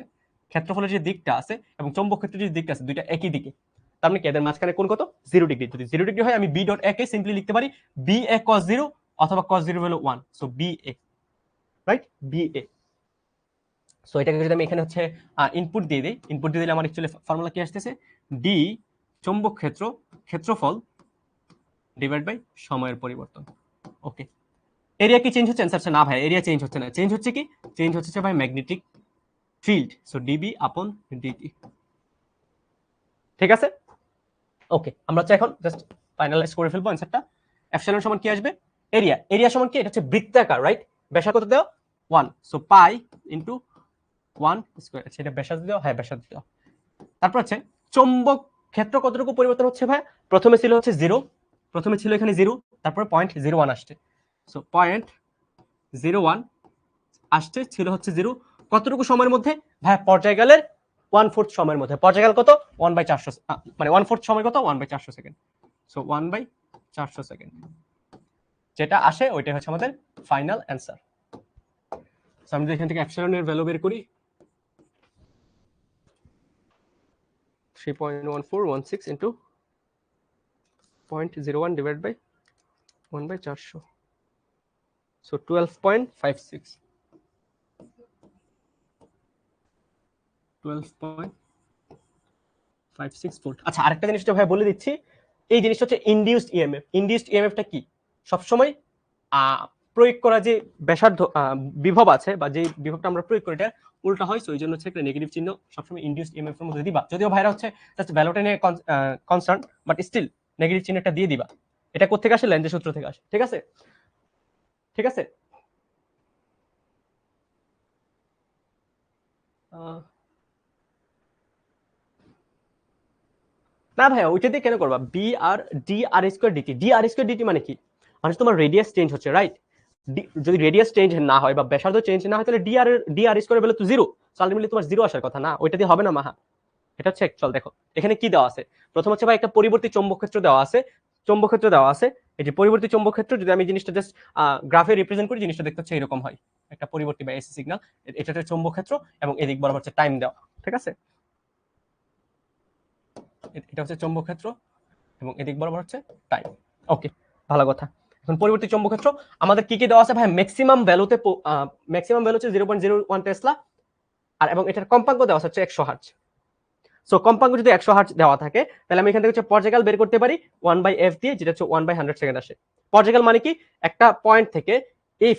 ক্ষেত্রফলের যে দিকটা আছে এবং চৌম্বক ক্ষেত্রের যে দিকটা আছে, দুইটা একই দিকে। তার মানে কি এদের মাঝখানে কোণ কত? 0 ডিগ্রি। যদি 0 ডিগ্রি হয় আমি বি ডট এ কে সিম্পলি লিখতে পারি বি এ cos 0 অথবা cos 0 হলো 1, so B A, right, B A. So এটাকে যদি আমি এখানে হচ্ছে ইনপুট দিয়ে দিই, ইনপুট দিয়ে দিলে আমার অ্যাকচুয়ালি ফর্মুলা কি আসতেছে? ডি চৌম্বক ক্ষেত্র ক্ষেত্রফল ডিভাইড বাই সময়ের পরিবর্তন। ওকে, এরিয়া কি চেঞ্জ হচ্ছে? অ্যান্সার হচ্ছে না ভাই, এরিয়া চেঞ্জ হচ্ছে না। চেঞ্জ হচ্ছে কি? চেঞ্জ হচ্ছে ভাই ম্যাগনেটিক ফিল্ড, সো ডিবি আপন ডিটি। ঠিক আছে, ওকে, আমরা হচ্ছে এখন জাস্ট ফাইনালাইজ করে ফেলবো অ্যান্সারটা। এপসিলন সমান কি আসবে? এরিয়া। এরিয়া সমান কি? এটা হচ্ছে বৃত্তাকার, রাইট? ব্যাসার্ধ কত দেও? 1, সো পাই ইনটু 1 স্কয়ার। আচ্ছা, এটা ব্যাসার্ধ দেও, হ্যাঁ ব্যাসার্ধ দেও। তারপর হচ্ছে চৌম্বক ক্ষেত্র কতটুকু পরিবর্তন হচ্ছে ভাই? প্রথমে ছিল হচ্ছে 0, প্রথমে ছিল এখানে 0, তারপরে 0.01 আসছে, সো 0.01 আসছে, ছিল হচ্ছে 0 কতটুকু সময়ের মধ্যে ভাই? পর্যায়কালের 1/4 সময়ের মধ্যে। পর্যায়কাল কত? 1/400, মানে 1/4 সময় কত? 1/400 সেকেন্ড, সো 1/400 সেকেন্ড যেটা আসে ওইটাই হচ্ছে আমাদের ফাইনাল অ্যান্সার। সো আমরা এখান থেকে এপসিলনের ভ্যালু বের করি 3.1416 into 0.01 divide by 1/400, so 12.56 volt. আচ্ছা, আরেকটা জিনিসটা ভাই বলে দিচ্ছি, এই জিনিসটা হচ্ছে ইনডিউসড ইএমএফ। ইনডিউসড ইএমএফটা কি? সবসময় প্রয়োগ করা যে ব্যাসার্ধ বিভব আছে বা যে বিভবটা আমরা প্রয়োগ করি এটা উল্টা হয়, সো এই জন্য হচ্ছে একটা নেগেটিভ চিহ্ন সবসময় ইনডিউসড ইএমএফ এর মধ্যে দিবা। যদিও ভাইরা হচ্ছে জাস্ট ভ্যালুটা নিয়ে কনসার্ন, বাট স্টিল নেগেটিভ চিহ্নটা দিয়ে দিবা। এটা কোথা থেকে আসে? লেন্জের সূত্র থেকে আসে। ঠিক আছে, ঠিক আছে। না ভাই, ওইটা দিয়ে কেন করবা? বি আর ডি আর স্কোয়ার ডিটি। ডি আর স্কোয়ার ডিটি মানে কি? মানে তোমার রেডিয়াস চেঞ্জ হচ্ছে, রাইট? যদি রেডিয়াস চেঞ্জ না হয় বা ব্যাসার্ধ চেঞ্জ না হয় তাহলে ডি আর স্কোয়ার বলে তো 0, সো আলটিমেটলি তোমার 0 আসার কথা না, ওইটা দিয়ে হবে না মাহা। এটা হচ্ছে অ্যাকচুয়াল। দেখো এখানে কি দেওয়া আছে, প্রথম হচ্ছে ভাই একটা পরিবর্তী চৌম্বক ক্ষেত্র দেওয়া আছে, চৌম্বক ক্ষেত্র দেওয়া আছে। এই যে পরিবর্তী চৌম্বক ক্ষেত্র, যদি আমি জিনিসটা জাস্ট গ্রাফে রিপ্রেজেন্ট করি, জিনিসটা দেখতে হচ্ছে এরকম হয়, একটা পরিবর্তী বা এসি সিগন্যাল, এটা হচ্ছে চৌম্বক ক্ষেত্র এবং এদিক বরাবর হচ্ছে টাইম দেওয়া। ঠিক আছে, এটা হচ্ছে চৌম্বক ক্ষেত্র এবং এদিক বরাবর হচ্ছে টাইম। ওকে, ভালো কথা। এখন পরিবর্তী চৌম্বক ক্ষেত্র আমাদের কি কি দেওয়া আছে ভাই? ম্যাক্সিমাম ভ্যালু হচ্ছে 0.01 টেসলা, আর এবং এটার কম্পাঙ্ক দেওয়া হচ্ছে 100 হার্টজ। সো কম্পাঙ্ক যদি 100 হার্টজ দেওয়া থাকে তাহলে আমি এখান থেকে হচ্ছে পর্যায়কাল বের করতে পারি 1/f দিয়ে, যেটা হচ্ছে 1/100 সেকেন্ড আসে। পর্যায়কাল মানে কি? একটা পয়েন্ট থেকে এই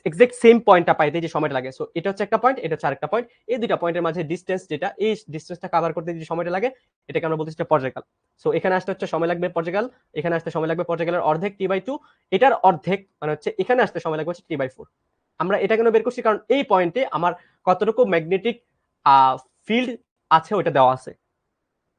এক্সাক্ট সেম পয়েন্টটা পাইতে যে সময়টা লাগে, সো এটা হচ্ছে একটা পয়েন্ট, এটা হচ্ছে আরেকটা পয়েন্ট, এই দুইটা পয়েন্টের মাঝে ডিসটেন্স, যেটা এই ডিসটেন্সটা কভার করতে যে সময়টা লাগে এটাকে আমরা বলতেছি পর্যায়কাল। সো এখানে আসতে হচ্ছে সময় লাগবে পর্যায়কাল, এখানে আসতে সময় লাগবে পর্যায়কালের অর্ধেক t/2, এটার অর্ধেক মানে হচ্ছে এখানে আসতে সময় লাগবে হচ্ছে t/4। আমরা এটা কেন বের করছি? কারণ এই পয়েন্টে আমার কতটুকু ম্যাগনেটিক ফিল্ড আছে ওইটা দেওয়া আছে।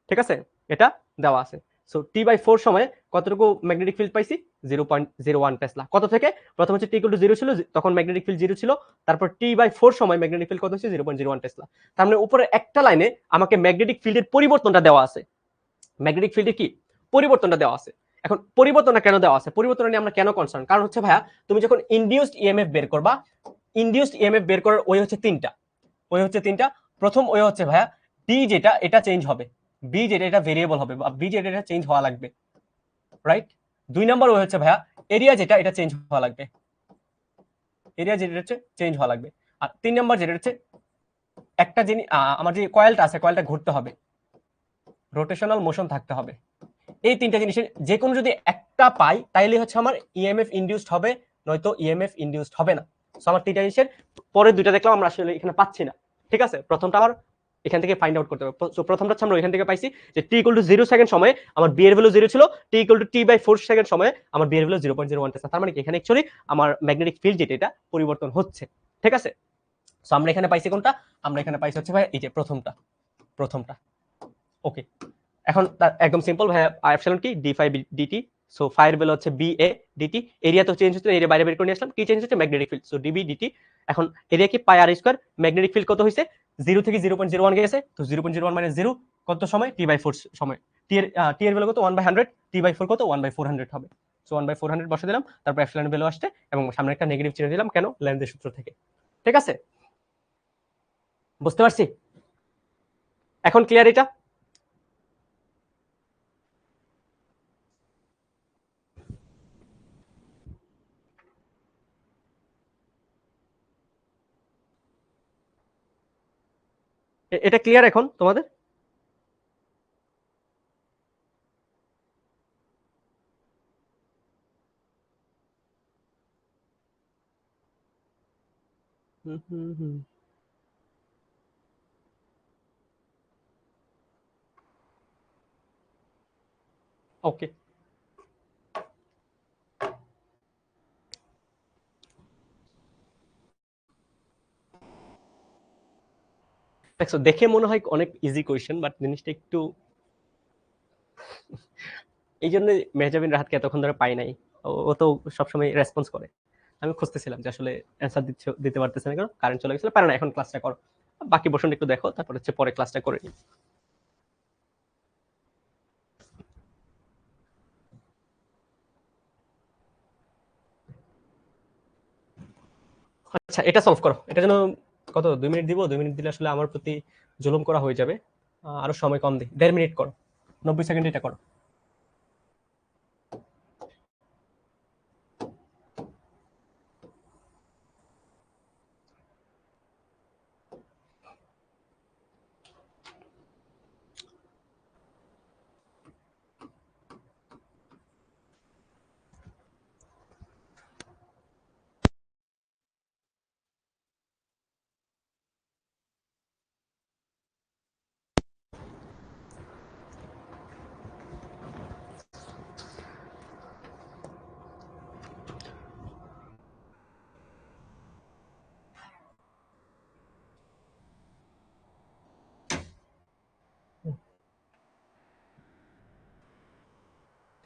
ঠিক আছে, এটা দেওয়া আছে। সো t/4 সময়ে কতটুকু ম্যাগনেটিক ফিল্ড পাইছি? 0.01 টেসলা। কত থেকে? প্রথম হচ্ছে t=0 ছিল, তখন ম্যাগনেটিক ফিল্ড 0 ছিল, তারপর t/4 সময় ম্যাগনেটিক ফিল্ড কত হচ্ছে? 0.01 টেসলা। তার মানে উপরে একটা লাইনে আমাকে ম্যাগনেটিক ফিল্ডের পরিবর্তনটা দেওয়া আছে, ম্যাগনেটিক ফিল্ডের কি পরিবর্তনটা দেওয়া আছে। এখন পরিবর্তনটা কেন দেওয়া আছে, পরিবর্তন নিয়ে আমরা কেন কনসার্ন? কারণ হচ্ছে ভাইয়া তুমি যখন ইনডিউসড ইএমএফ বের করবা, ইনডিউসড ইএমএফ বের করার ওয়ে হচ্ছে তিনটা। ওয়ে হচ্ছে তিনটা। প্রথম ওয়ে হচ্ছে ভাইয়া ডি যেটা এটা চেঞ্জ হবে, বি যেটা এটা ভেরিয়েবল হবে, বা বি যেটা এটা চেঞ্জ হওয়া লাগবে, রাইট? 2 নাম্বার ওয়ে হচ্ছে ভাইয়া এরিয়া যেটা এটা চেঞ্জ হওয়া লাগবে, এরিয়া যেটা হচ্ছে চেঞ্জ হওয়া লাগবে। আর 3 নাম্বার যেটা হচ্ছে একটা জিনিস, আমার যে কয়েলটা আছে কয়েলটা ঘুরতে হবে, রোটেশনাল মোশন থাকতে হবে। এই তিনটা জিনিসের যে কোনো যদি একটা পাই তাইলে হচ্ছে আমার ইএমএফ ইনডিউসড হবে, নয়তো ইএমএফ ইনডিউসড হবে না। সো আমার তিনটা জিনিসের পরে দুইটা দেখলাম আমরা আসলে এখানে পাচ্ছি না। ঠিক আছে, প্রথমটা আমার এখান থেকে ফাইন্ড আউট করতে হবে। সো প্রথমটা হচ্ছে আমরা এখান থেকে পাইছি যে t=0 সেকেন্ড সময়ে আমার বি এর ভ্যালু 0 ছিল, t=t/4 সেকেন্ড সময়ে আমার বি এর ভ্যালু 0.01 টেসলা। তার মানে কি এখানে অ্যাকচুয়ালি আমার ম্যাগনেটিক ফিল্ড যেটা এটা পরিবর্তন হচ্ছে। ঠিক আছে, সো আমরা এখানে পাইছি কোনটা? আমরা এখানে পাইছি হচ্ছে ভাই এই যে প্রথমটা। ওকে, এখন একদম সিম্পল ভাই, এপসিলন কি d phi dt. So phi এর ভ্যালু হচ্ছে বি এ ডিটি। এরিয়া তো চেঞ্জ হচ্ছে, এরিয়া বাইরে বের করে নিয়ে আসলাম, কি চেঞ্জ হচ্ছে magnetic field, so db dt. এখন এরিয়া কি pi r square, magnetic field কত হইছে 0 থেকে 0.01 গেছে, তো 0.01 মানে 0 কত সময় t/4 সময়। টি এর ভ্যালু কত 1/100, t/4 কত 1/400 হবে। সো 1/400 বসে দিলাম, তারপর এপসিলন ভ্যালু আসছে এবং সামনে একটা নেগেটিভ চিহ্ন দিলাম, কেন লেন্থের সূত্র থেকে। ঠিক আছে, বুঝতে পারছি এখন ক্লিয়ার এটা? এটা ক্লিয়ার এখন তোমাদের? হুম হুম হুম, ওকে। দেখছো, দেখে মনে হয় অনেক ইজি কোয়েশ্চেন, বাট জিনিসটা একটু, এই জন্য মেহজাবিন রাহাতকে এতক্ষণ ধরে পাই নাই। ও তো সবসময় রেসপন্স করে। আমি খুঁজতেছিলাম যে আসলে অ্যান্সার দিতে পারতেছে না, কারণ কারেন্ট চলে গেছিল। পারে না, এখন ক্লাসটা করো, বাকি পোর্শনটা একটু দেখো, তারপর হচ্ছে পরে ক্লাসটা করে নিই। আচ্ছা, এটা সলভ করো। এটা যেন কত 2 মিনিট দিব, 2 মিনিট দিলে আসলে আমার প্রতি জুলুম করা হয়ে যাবে। আরো সময় কম দিই, 1.5 মিনিট করো, 90 সেকেন্ড এটা করো।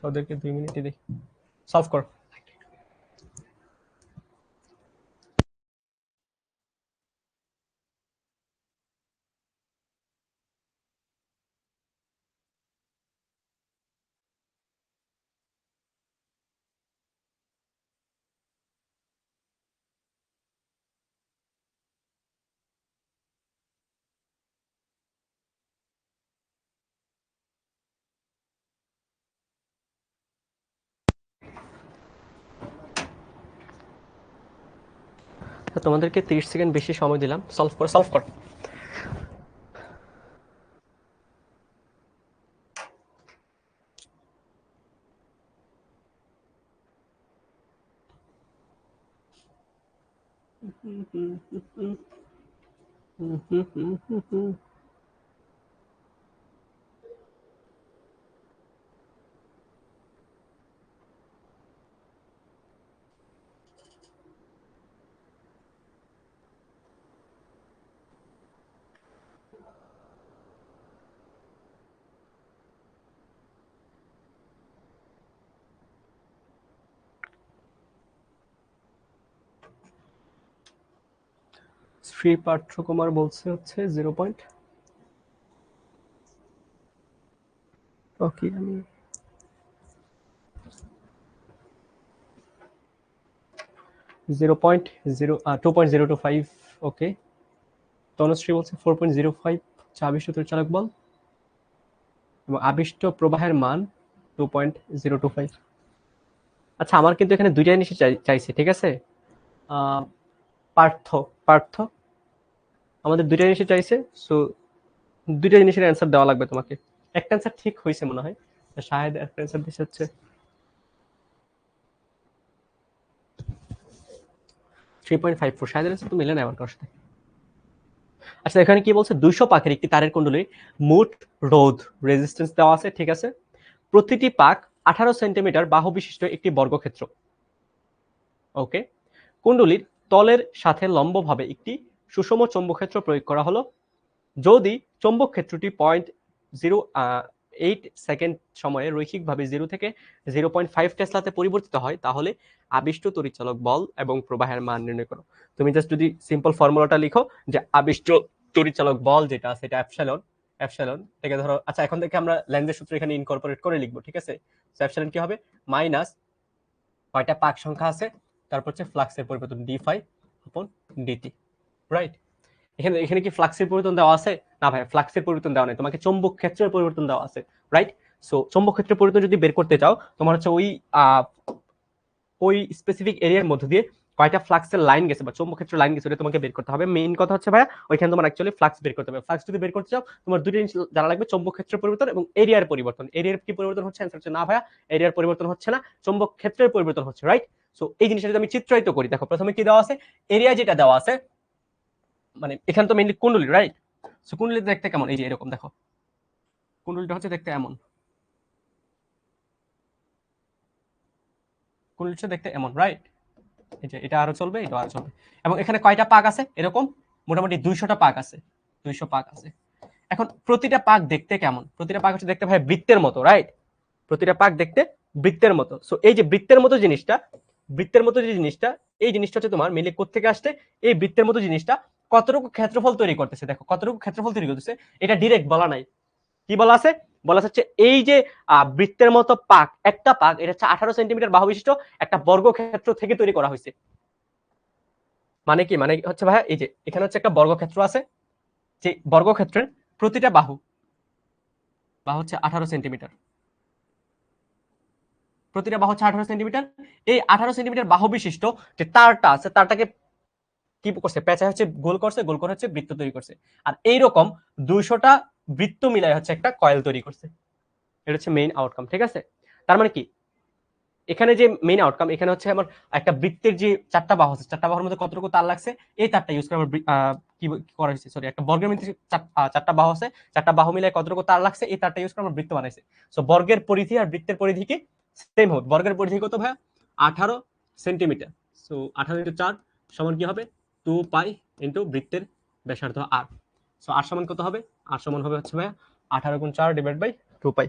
ওদেরকে 2 মিনিটই দেখি, সলভ করো। তো তোমাদেরকে 30 সেকেন্ড বেশি সময় দিলাম, সলভ করো, সলভ করো। হুম, শ্রী পার্থ কুমার বলছে হচ্ছে 0. ওকে, আমি 2.025। ওকে, তনুশ্রী বলছে 4.05 হচ্ছে আবিষ্ট চালক বল, এবং আবিষ্ট প্রবাহের মান 2.025। আচ্ছা, আমার কিন্তু এখানে দুইটা জিনিস চাইছে, ঠিক আছে? আহ, পার্থ, পার্থ আমাদের দুইটা জিনিস চাইছে। সো দুইটা জিনিসের অ্যান্সার দেওয়া লাগবে তোমাকে। একটা অ্যান্সার ঠিক হয়েছে মনে হয়, শাহেদ একটা অ্যান্সার দিচ্ছে হচ্ছে 3.54। শাহেদের অ্যান্সার তো মিলে না আমার কারোর সাথে। আচ্ছা, এখানে কি বলছে, 200 পাকের একটি তারের কুণ্ডলীর মোট রোধ রেজিস্ট্যান্স দেওয়া আছে, ঠিক আছে? প্রতিটি পাক 18 সেন্টিমিটার বাহু বিশিষ্ট একটি বর্গক্ষেত্র। ওকে, কুণ্ডলীর তলের সাথে লম্বভাবে একটি সুষম চৌম্বক ক্ষেত্র প্রয়োগ করা হলো। যদি চৌম্বক ক্ষেত্রটি 0.0 সেকেন্ড সময়ে রৈখিকভাবে 0 থেকে 0.5 টেসলাতে পরিবর্তিত হয়, তাহলে আবিষ্ট তড়িৎচালক বল এবং প্রবাহের মান নির্ণয় করো। তুমি জাস্ট যদি সিম্পল ফর্মুলাটা লিখো যে আবিষ্ট তড়িৎচালক বল যেটা আছে এটা এপসাইলন, এপসাইলন থেকে ধরো, আচ্ছা এখন থেকে আমরা লেন্জের সূত্র এখানে ইনকর্পোরেট করে লিখবো, ঠিক আছে? সো এপসাইলন কি হবে, মাইনাস কয়টা পাক সংখ্যা আছে, তারপর হচ্ছে ফ্লাক্সের পরিবর্তন D phi upon dt, right? এখানে এখানে কি ফ্লাক্সের পরিবর্তন দেওয়া আছে? না ভাই, ফ্লাক্সের পরিবর্তন দেওয়া নেই, তোমাকে চৌম্বক ক্ষেত্রের পরিবর্তন দেওয়া আছে, রাইট? সো চৌম্বক ক্ষেত্রের পরিবর্তন যদি বের করতে চাও, তোমার হচ্ছে ওই স্পেসিফিক এরিয়ার মধ্যে দিয়ে কয়টা ফ্লাক্সের লাইন গেছে বা চৌম্বক ক্ষেত্রের লাইন গেছে ওটা তোমাকে বের করতে হবে। মেইন কথা হচ্ছে ভাইয়া ওইখানে তোমার অ্যাকচুয়ালি ফ্লাক্স বের করতে হবে। ফ্লাক্স যদি বের করতে চাও তোমার দুটো জিনিস জানা লাগবে, চৌম্বক ক্ষেত্রের পরিবর্তন এবং এরিয়ার পরিবর্তন। এরিয়ার কি পরিবর্তন হচ্ছে? অ্যান্সার হচ্ছে না ভাইয়া, এরিয়ার পরিবর্তন হচ্ছে না, চৌম্বক ক্ষেত্রের পরিবর্তন হচ্ছে, রাইট? সো এই জিনিসটা যদি আমি চিত্রায়িত করি, দেখো প্রথমে কি দেওয়া আছে, এরিয়া যেটা দেওয়া আছে, মানে এখানে তো মেইনলি কুণ্ডলী, রাইট? সো কুণ্ডলী দেখতে কেমন, এই যে এরকম দেখো, কুণ্ডলীটা হচ্ছে দেখতে এমন, কুণ্ডলীটা দেখতে এমন, রাইট? এই যে এটা আরো চলবে, এটা আরো চলবে, এবং এখানে কয়টা পাক আছে? এরকম মোটামুটি 200টা পাক আছে, 200 পাক আছে। এখন প্রতিটা পাক দেখতে কেমন? প্রতিটা পাক হচ্ছে দেখতে ভাই বৃত্তের মতো, রাইট? প্রতিটা পাক দেখতে বৃত্তের মতো। সো এই যে বৃত্তের মতো জিনিসটা, বৃত্তের মতো যে জিনিসটা, এই জিনিসটা হচ্ছে তোমার মিলে কোত্থেকে আসছে, এই বৃত্তের মতো জিনিসটা কতটুকু ক্ষেত্রফল তৈরি করতেছে, দেখো কতটুকু ক্ষেত্রফল তৈরি করতেছে, এটা ডিরেক্ট বলা নাই। কি বলা আছে? বলা হচ্ছে এই যে বৃত্তের মতো পাক, একটা পাক এটা হচ্ছে 18 সেন্টিমিটার বাহু বিশিষ্ট একটা বর্গক্ষেত্র থেকে তৈরি করা হয়েছে। মানে কি, মানে হচ্ছে ভাইয়া এই যে এখানে হচ্ছে একটা বর্গক্ষেত্র আছে, যে বর্গক্ষেত্রের প্রতিটা বাহু হচ্ছে 18 সেন্টিমিটার, প্রতিটা বাহু হচ্ছে 18 সেন্টিমিটার। এই 18 সেন্টিমিটার বাহু বিশিষ্ট যে তারটা আছে, তারটাকে কি করছে, পেঁচা হচ্ছে গোল করছে, গোল করে হচ্ছে বৃত্ত তৈরি করছে। আর এইরকম 200টা বৃত্ত মিলাই হচ্ছে একটা কয়েল তৈরি করছে। এটা হচ্ছে মেইন আউটকাম, ঠিক আছে? তার মানে কি, এখানে যে মেইন আউটকাম, এখানে হচ্ছে আমার একটা বৃত্তের যে 4টা বাহু আছে, 4টা বাহুর মধ্যে কতটুকু তার লাগছে, এই তারটা ইউজ করে আমার কি করা হয়েছে, সরি, একটা বর্গের মধ্যে 4টা বাহু আছে, 4টা বাহু মিলে কতটুকু তার লাগছে, এই তারটা ইউজ করে আমার বৃত্ত বানাইছে। সো বর্গের পরিধি আর বৃত্তের পরিধি কি সেম হবে? বর্গের পরিধি কত ভাইয়া? 18 সেন্টিমিটার। সো 18 × 4 সমান কি হবে? 2 পাই ইন্টু বৃত্তের ব্যাসার্ধ আর। সো আর সমান কত হবে? আর সমান হবে হচ্ছে ভাইয়া 18 × 4 ডিভাইড বাই 2 পাই।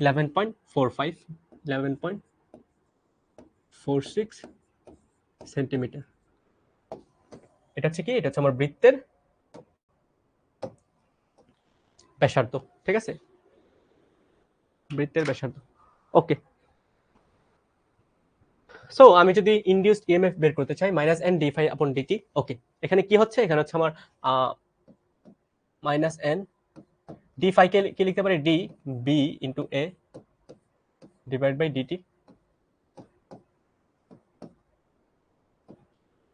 11.45, 11.46 সেন্টিমিটার। এটা হচ্ছে কি, এটা হচ্ছে আমার বৃত্তের ব্যাসার্ধ, ঠিক আছে? বৃত্তের ব্যাসার্ধ, ওকে। সো আমি যদি ইনডিউসড ইএমএফ বের করতে চাই, minus N d phi upon dt, okay. এখানে কি হচ্ছে, এখানে হচ্ছে আমার মাইনাস এন ডি ফাই কে কি লিখতে পারি, d B into A divide by dt.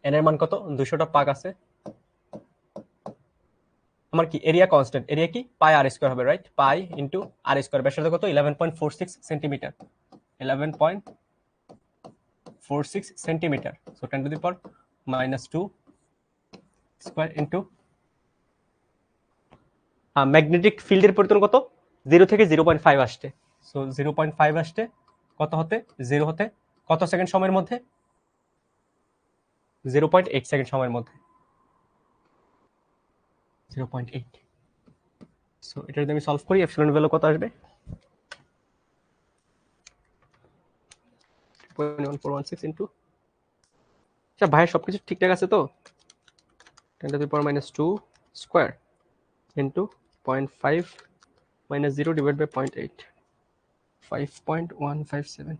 N এর মান কত? 200টা পাক আছে। আমার কি এরিয়া কনস্ট্যান্ট, এরিয়া কি পাই আর স্কয়ার হবে, রাইট? পাই ইন্টু আর স্কয়ার, ব্যাসার্ধ কত? 11.46 centimetre, 11.46 centimetre. So 10⁻⁻2 square into magnetic ফিল্ডের পরিবর্তন কত? 0 থেকে 0.5 আসছে। সো 0.5 আসছে কত হতে? 0 হতে কত সেকেন্ড সময়ের মধ্যে? 0.8 সেকেন্ড সময়ের মধ্যে, 0.8। সো এটা যদি আমি সলভ করি, এপসিলন ভ্যালু কত আসবে? 0.1416 ইন্টু, আচ্ছা ভাই সবকিছু ঠিকঠাক আছে তো? 10⁻⁻2 square into 0.5 minus 0 divide by 0.8, 5.157।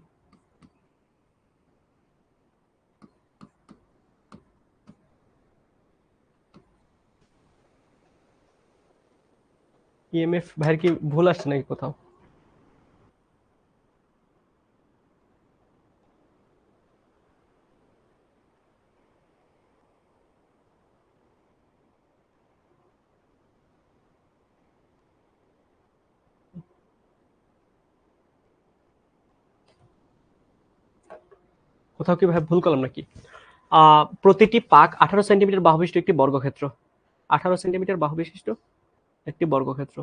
EMF ভাইয়ের কি ভুল আসছে নাকি কোথাও? কোথাও কি ভাই ভুল করলাম নাকি? প্রতিটি পাক 18 সেন্টিমিটার বাহু বিশিষ্ট একটি বর্গক্ষেত্র, 18 সেন্টিমিটার বাহু বিশিষ্ট একটি বর্গক্ষেত্র।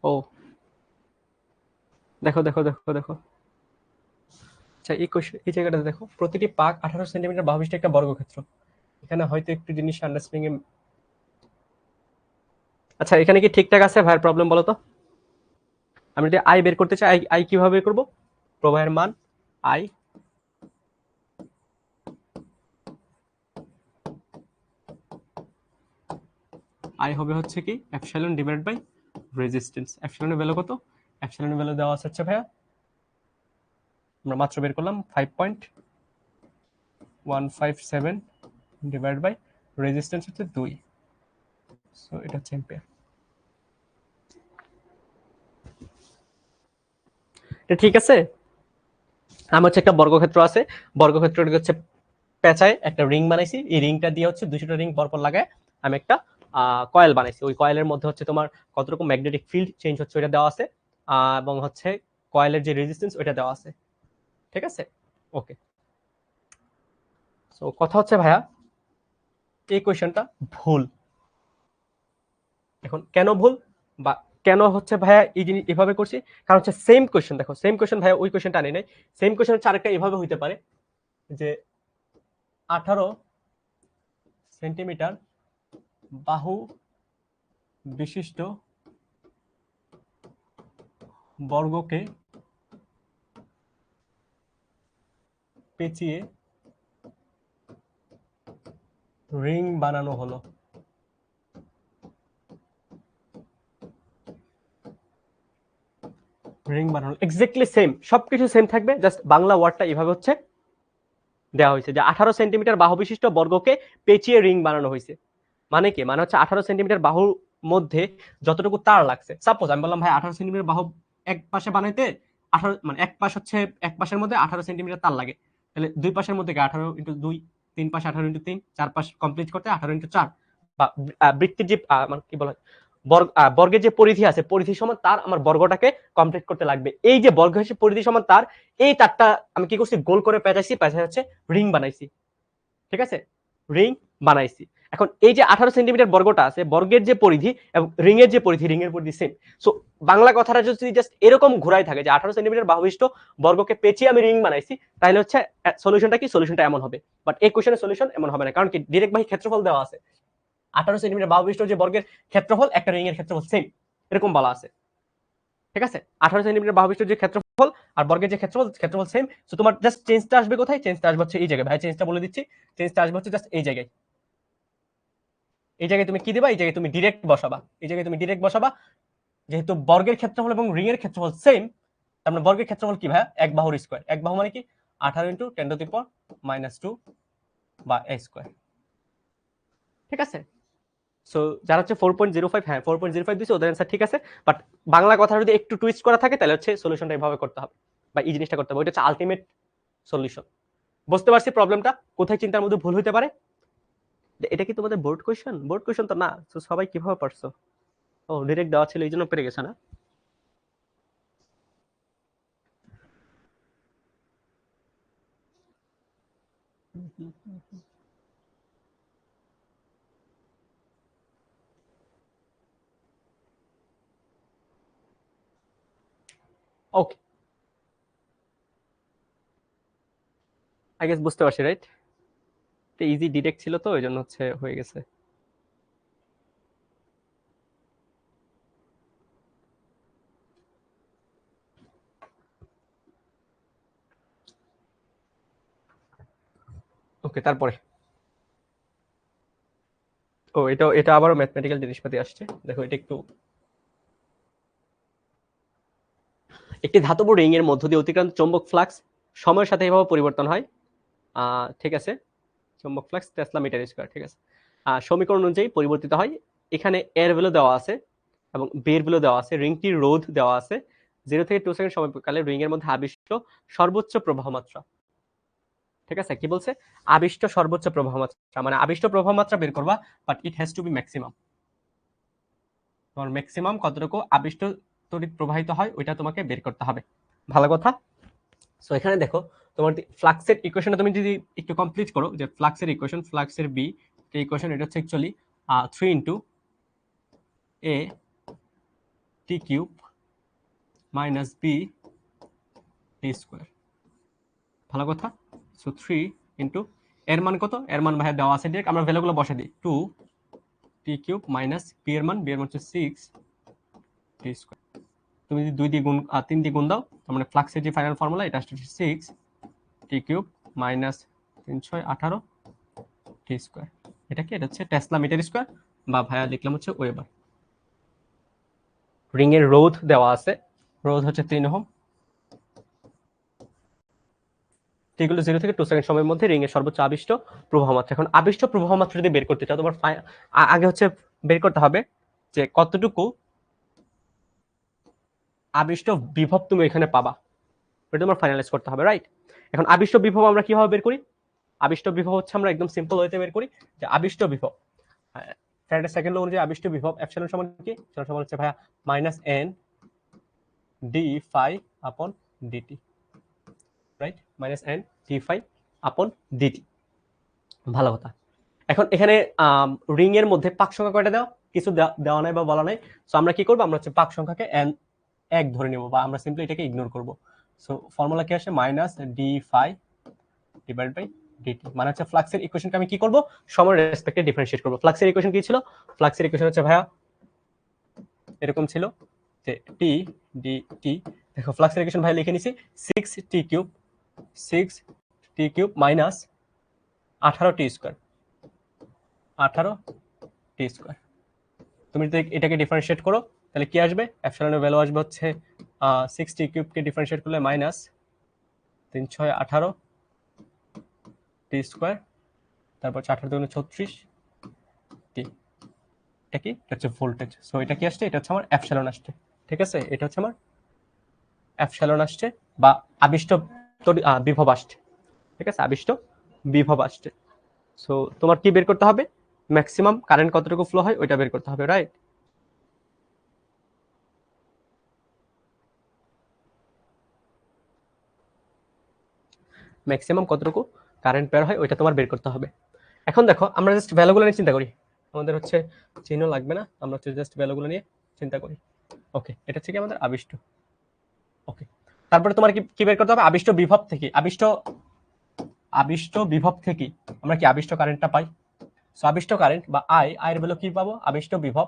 ও দেখো দেখো দেখো দেখো, আচ্ছা এই কোশ্চেন এই জায়গাটাতে দেখো, প্রতিটি পাক 18 সেন্টিমিটার বাহু বিশিষ্ট একটা বর্গক্ষেত্র। এখানে হয়তো একটু জিনিস আন্ডারস্ট্যান্ডিং এ, আচ্ছা এখানে কি ঠিকঠাক আছে ভাইয়ের প্রবলেম বলো তো? আমি যদি আই বের করতে চাই, আই আই কিভাবে বের করবো? প্রবাহের মান আই, আই হবে হচ্ছে কি এপসাইলন ডিভাইডেড বাই রেজিস্ট্যান্স। এপসাইলনের ভ্যালু কত? এপসাইলনের ভ্যালু দেওয়া আছে হচ্ছে ভাইয়া, আমরা মাত্র বের করলাম 5.157 ডিভাইড বাই রেজিস্ট্যান্স হচ্ছে 2, সো এটা হচ্ছে এম্পিয়ার। এটা ঠিক আছে। আমার হচ্ছে একটা বর্গক্ষেত্র আছে, বর্গক্ষেত্রটি হচ্ছে পেঁচায় একটা রিং বানাইছি, এই রিংটা দিয়ে হচ্ছে 200টা রিং পরপর লাগায় আমি একটা কয়েল বানাইছি। ওই কয়েলের মধ্যে হচ্ছে তোমার কতটুকু ম্যাগনেটিক ফিল্ড চেঞ্জ হচ্ছে ওইটা দেওয়া আছে, এবং হচ্ছে কয়েলের যে রেজিস্ট্যান্স ওইটা দেওয়া আছে। ঠিক আছে, ওকে। সো কথা হচ্ছে ভাইয়া এই কোয়েশ্চেনটা ভুল। এখন কেন ভুল বা কেন হচ্ছে ভাইয়া এই জিনিস এভাবে করছি, কারণ হচ্ছে সেম কোয়েশ্চেন, দেখো সেম কোয়েশ্চেন ভাইয়া ওই কোয়েশ্চেনটা আনি নাই, সেম কোয়েশ্চেন হচ্ছে আরেকটা এভাবে হইতে পারে যে 18 সেন্টিমিটার বাহু বিশিষ্ট বর্গকে পেঁচিয়ে রিং বানানো হলো। রিং বানানো এক্স্যাক্টলি সেম, সবকিছু সেম থাকবে, জাস্ট বাংলা ওয়ার্ডটা এভাবে হচ্ছে দেওয়া হয়েছে যে 18 সেন্টিমিটার বাহু বিশিষ্ট বর্গকে পেঁচিয়ে রিং বানানো হয়েছে। মানে কি, মানে হচ্ছে 18 সেন্টিমিটার বাহুর মধ্যে যতটুকু তার লাগছে, সাপোজ আমি বললাম ভাই 18 সেন্টিমিটার বাহু এক পাশে বানাইতে 18 মানে এক পাশ হচ্ছে, এক পাশের মধ্যে 18 সেন্টিমিটার তার লাগে, তাহলে দুই পাশের মধ্যে 18 × 2, 3 পাশ 18 × 3, 4 পাশ কমপ্লিট করতে 18 × 4, বা বৃত্তির যে মানে কি বলা হয়, বর্গের যে পরিধি আছে, পরিধি সমান তার আমার বর্গটাকে কমপ্লিট করতে লাগবে। এই যে বর্গ হচ্ছে পরিধি সমান তার, এই তারটা আমি কি করছি, গোল করে পেঁচাইছি, পেঁচাই হচ্ছে রিং বানাইছি। ঠিক আছে, রিং বানাইছি। এখন এই যে 18 সেন্টিমিটার বর্গটা আছে, বর্গের যে পরিধি এবং রিং এর যে পরিধি, রিং এর পরিধি সেম। সো বাংলা কথাটা যদি জাস্ট এরকম ঘুরাই থাকে যে 18 সেন্টিমিটার বাহুবিষ্ট বর্গকে পেঁচিয়ে আমি রিং বানাইছি, তাহলে হচ্ছে সলিউশনটা কি, সলিউশনটা এমন হবে। বাট এই কোশ্চেনের সলিউশন এমন হবে না, কারণ কি ডিরেক্ট ভাই ক্ষেত্রফল দেওয়া আছে, 18 সেন্টিমিটার বাহুবিষ্ট যে বর্গের ক্ষেত্রফল একটা রিং এর ক্ষেত্রফল সেম, এরকম বলা আছে। ঠিক আছে, 18 সেন্টিমিটার বাহুবিষ্ট যে ক্ষেত্রফল আর বর্গের যে ক্ষেত্রফল, ক্ষেত্রফল সেম। সো তোমার জাস্ট চেঞ্জটা আসবে কোথায়, চেঞ্জটা আসবে হচ্ছে এই জায়গায়। ভাই চেঞ্জটা বলে দিচ্ছি, চেঞ্জটা আসবে হচ্ছে জাস্ট এই জায়গায়। এই জায়গায় তুমি কি দিবা, এই জায়গায় তুমি ডিরেক্ট বসাবা, এই জায়গায় তুমি ডিরেক্ট বসাবা। যেহেতু বর্গের ক্ষেত্রফল এবং রিং এর ক্ষেত্রফল সেম, তার মানে বর্গের ক্ষেত্রফল কি ভাইয়া, এক বাহুর স্কয়ার। এক বাহু মানে কি 18 × 10⁻² বা a স্কয়ার। ঠিক আছে, সো যারা হচ্ছে 4.05, হ্যাঁ 4.05 দিচ্ছে, ওদের অ্যান্সার ঠিক আছে। বাট বাংলা কথা যদি একটু টুইস্ট করা থাকে তাহলে হচ্ছে সলিউশনটা এভাবে করতে হবে, বা এই জিনিসটা করতে হবে, ওইটা হচ্ছে আলটিমেট সলিউশন। বুঝতে পারছি প্রবলেমটা কোথায় চিন্তার মধ্যে ভুল হতে পারে। এটা কি তোমাদের বোর্ড কোয়েশ্চেন? বোর্ড কোয়েশ্চেন তো না, তো সবাই কিভাবে পারছো? ও ডিরেক্ট দেওয়া ছিল এই জন্য পেরে গেছে না? ওকে, আই গেস বুঝতে পারছি, রাইট? এটা ইজি ডিরেক্ট ছিল তো, ওই জন্য হচ্ছে হয়ে গেছে। ওকে, তারপরে ও এটা এটা আবারও ম্যাথমেটিক্যাল জিনিসপাতি আসছে, দেখো এটা একটু, একটি ধাতব রিং এর মধ্য দিয়ে অতিক্রান্ত চৌম্বক ফ্লাক্স সময়ের সাথে এভাবে পরিবর্তন হয়। ঠিক আছে, চৌম্বক ফ্লাক্স টেসলা মিটার স্কয়ার। ঠিক আছে, সমীকরণ অনুযায়ী পরিবর্তিত হয়। এখানে এর ভ্যালু দেওয়া আছে এবং বের ভ্যালু দেওয়া আছে, রিংটির রোধ দেওয়া আছে। 0 থেকে 2 সেকেন্ড সময়কালে রিং এর মধ্যে আবিষ্ট সর্বোচ্চ প্রবাহ মাত্রা। ঠিক আছে, কি বলছে, আবিষ্ট সর্বোচ্চ প্রবাহ মাত্রা, মানে আবিষ্ট প্রবাহ মাত্রা বের করবা, but it has to be maximum. তোমার ম্যাক্সিমাম কতটুকু আবিষ্ট তড়িৎ প্রবাহিত হয় ওইটা তোমাকে বের করতে হবে। ভালো কথা। সো এখানে দেখো, তোমার ফ্লাক্সের ইকুয়েশনটা তুমি যদি একটু কমপ্লিট করো, যে ফ্লাক্সের ইকুয়েশন, ফ্লাক্সের বি ইকুয়েশন, এটা হচ্ছে actually 3 × a t³ - b T square. ভালো কথা। সো 3 ইন্টু এর মান কত, এর মান ভাইয়া দেওয়া আছে ডিরেক্ট, আমরা ভ্যালুগুলো বসে দিই। 2 টি কিউব মাইনাস পি এর মান, বি এর মান হচ্ছে 6 টি স্কোয়ার। তুমি যদি 2 দিয়ে গুণ 3 দিয়ে গুণ দাও, তার মানে ফ্লাক্সের যে ফাইনাল ফর্মুলা এটা হচ্ছে 6 টি কিউব মাইনাস 3 6 18 টি স্কোয়ার। এটা কি, এটা হচ্ছে টেসলা মিটার স্কোয়ার, বা ভাইয়া লিখলাম হচ্ছে ওয়েবার। রিং এর রোধ দেওয়া আছে, রোধ হচ্ছে 3 ওহম। এগুলো 0 থেকে 2 সেকেন্ড সময়ের মধ্যে রিং এর সর্বোচ্চ আবিষ্ট প্রবাহ মাত্রা। এখন আবিষ্ট প্রবাহ মাত্রা যদি বের করতে চাও, তোমার আগে হচ্ছে বের করতে হবে যে কতটুকু আবিষ্ট বিভব তুমি এখানে পাবা, এটা তোমার ফাইনালাইজ করতে হবে, রাইট? এখন আবিষ্ট বিভব আমরা কিভাবে বের করি? আবিষ্ট বিভব হচ্ছে আমরা একদম সিম্পল ওয়েতে বের করি যে আবিষ্ট বিভব, ফ্যারাডের সেকেন্ড ল অনুযায়ী আবিষ্ট বিভব এপসিলন সমান কি, এপসিলন সমান হচ্ছে ভাইয়া minus N d phi upon dt, right? Minus N d phi upon dt. ভালো কথা। এখন এখানে রিং এর মধ্যে পাক সংখ্যা কয়টা দেওয়া, কিছু দেওয়া নাই বা বলা নাই। সো আমরা কি করবো, আমরা হচ্ছে পাক সংখ্যাকে এন এক ধরে নেব, বা আমরা সিম্পলি এটাকে ইগনোর করব। সো ফর্মুলা কি আসে, minus d phi divide by dt, মানে হচ্ছে ফ্লাক্সের ইকুয়েশনকে আমি কি করব, সময়ের রেসপেক্টে ডিফারেন্সিয়েট করব। ফ্লাক্সের ইকুয়েশন কি ছিল? ফ্লাক্সের ইকুয়েশন হচ্ছে ভাইয়া এরকম ছিল যে টি ডি টি, দেখো ফ্লাক্সের ইকুয়েশন ভাই লিখে নিছি 6 টি কিউব, 6 টি কিউব মাইনাস 18 টি স্কয়ার, 18 টি স্কয়ার। তুমি যদি এটাকে ডিফারেন্সিয়েট করো তাহলে কি আসবে, এপসিলনের ভ্যালু আসবে হচ্ছে 6 টি কিউবকে ডিফারেন্সিয়েট করলে মাইনাস 3 6 18 টি স্কয়ার, তারপর 18 দুগুণে 36 টি। এটা কি, এটা হচ্ছে ভোল্টেজ। সো এটা কি আসছে, এটা হচ্ছে আমার এপসিলন আসছে, ঠিক আছে? এটা হচ্ছে আমার এপসিলন আসছে, বা আবিষ্ট বিভব আসছে, ঠিক আছে? আবিষ্ট বিভব আসছে। সো তোমার কি বের করতে হবে, ম্যাক্সিমাম কারেন্ট কতটুকু ফ্লো হয় ওইটা বের করতে হবে, রাইট? ম্যাক্সিমাম কতটুকু কারেন্ট বের হয় ওইটা তোমার বের করতে হবে। এখন দেখো আমরা জাস্ট ভ্যালুগুলো নিয়ে চিন্তা করি, আমাদের হচ্ছে চিহ্ন লাগবে না, আমরা হচ্ছে জাস্ট ভ্যালুগুলো নিয়ে চিন্তা করি। ওকে, এটা হচ্ছে কি আমাদের আবিষ্ট। ওকে, তারপরে তোমার কি বের করতে হবে, আবিষ্ট বিভব থেকে, আবিষ্ট বিভব থেকে আমরা কি আবিষ্ট কারেন্টটা পাই। সো আবিষ্ট কারেন্ট বা আই, এর ভ্যালু কি পাবো, আবিষ্ট বিভব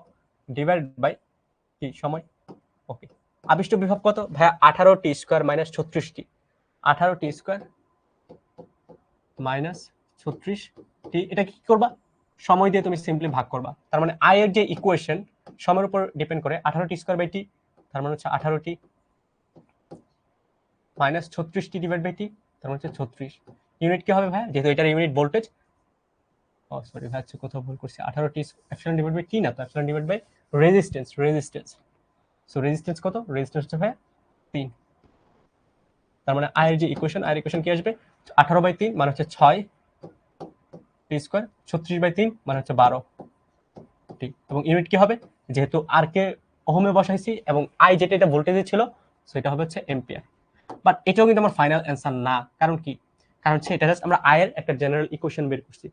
ডিভাইড বাই কি সময়। ওকে, আবিষ্ট বিভব কত ভাইয়া, 18 টি স্কয়ার মাইনাস 36 টি, 18 টি স্কয়ার মাইনাস 36 টি। এটা কি করবা, সময় দিয়ে তুমি সিম্পলি ভাগ করবা। তার মানে আই এর যে ইকুয়েশন সময়ের উপর ডিপেন্ড করে, 18 টি স্কয়ার বাই টি, তার মানে হচ্ছে 18 টি মাইনাস 36 টি ডিভাইড বাই টি, তার মানে হচ্ছে 36। ইউনিট কি হবে ভাইয়া, যেহেতু এটার ইউনিট ভোল্টেজ, সরি ভাই হচ্ছে কোথাও ভুল করছি, 18 t epsilon divide by t না, তো epsilon divide by resistance, so resistance কত, রেজিস্ট্যান্স হচ্ছে ভাইয়া 3। তার মানে আই এর যে ইকুয়েশন, আই এর ইকুয়েশন কি আসবে, 18 বাই 3 মানে হচ্ছে 6 টি স্কয়ার, 36 বাই 3 মানে হচ্ছে 12 টি। এবং ইউনিট কি হবে, যেহেতু আর কে ওহমে বসাইছি এবং আই যেটা এটা ভোল্টেজে ছিল, সেটা হবে হচ্ছে এম্পিয়ার। বাট এটাও কিন্তু আমার ফাইনাল অ্যান্সার না, কারণ কি, কারণ হচ্ছে এটা জাস্ট আমরা আই এর একটা জেনারেল ইকুয়েশন বের করছি,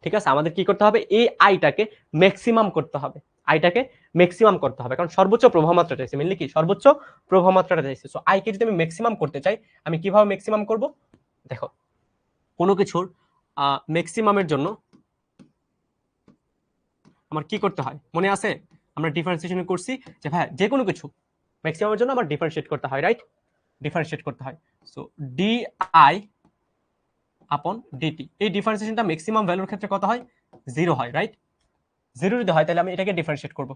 ঠিক আছে? আমাদের কি করতে হবে, এই আইটাকে ম্যাক্সিমাম করতে হবে, আইটাকে ম্যাক্সিমাম করতে হবে, কারণ সর্বোচ্চ প্রবাহ মাত্রা চাইছে, মেইনলি কি সর্বোচ্চ প্রবাহ মাত্রাটা চাইছে। সো আইকে যদি আমি ম্যাক্সিমাম করতে চাই, আমি কিভাবে ম্যাক্সিমাম করব, দেখো কোনো কিছুর ম্যাক্সিমামের জন্য আমার কি করতে হয় মনে আছে, আমরা ডিফারেন্সিয়েশন করছি যে ভাই যে কোনো কিছু ম্যাক্সিমামের জন্য আমার ডিফারেন্সিয়েট করতে হয়, রাইট? ডিফারেন্সিয়েট করতে হয়। সো ডি আই আপন ডিটি, এই ডিফারেন্সিয়েশনটা ম্যাক্সিমাম ভ্যালুর ক্ষেত্রে কত হয়, 0 হয়, রাইট? 0 যদি হয় তাহলে আমি এটাকে ডিফারেন্সিয়েট করব,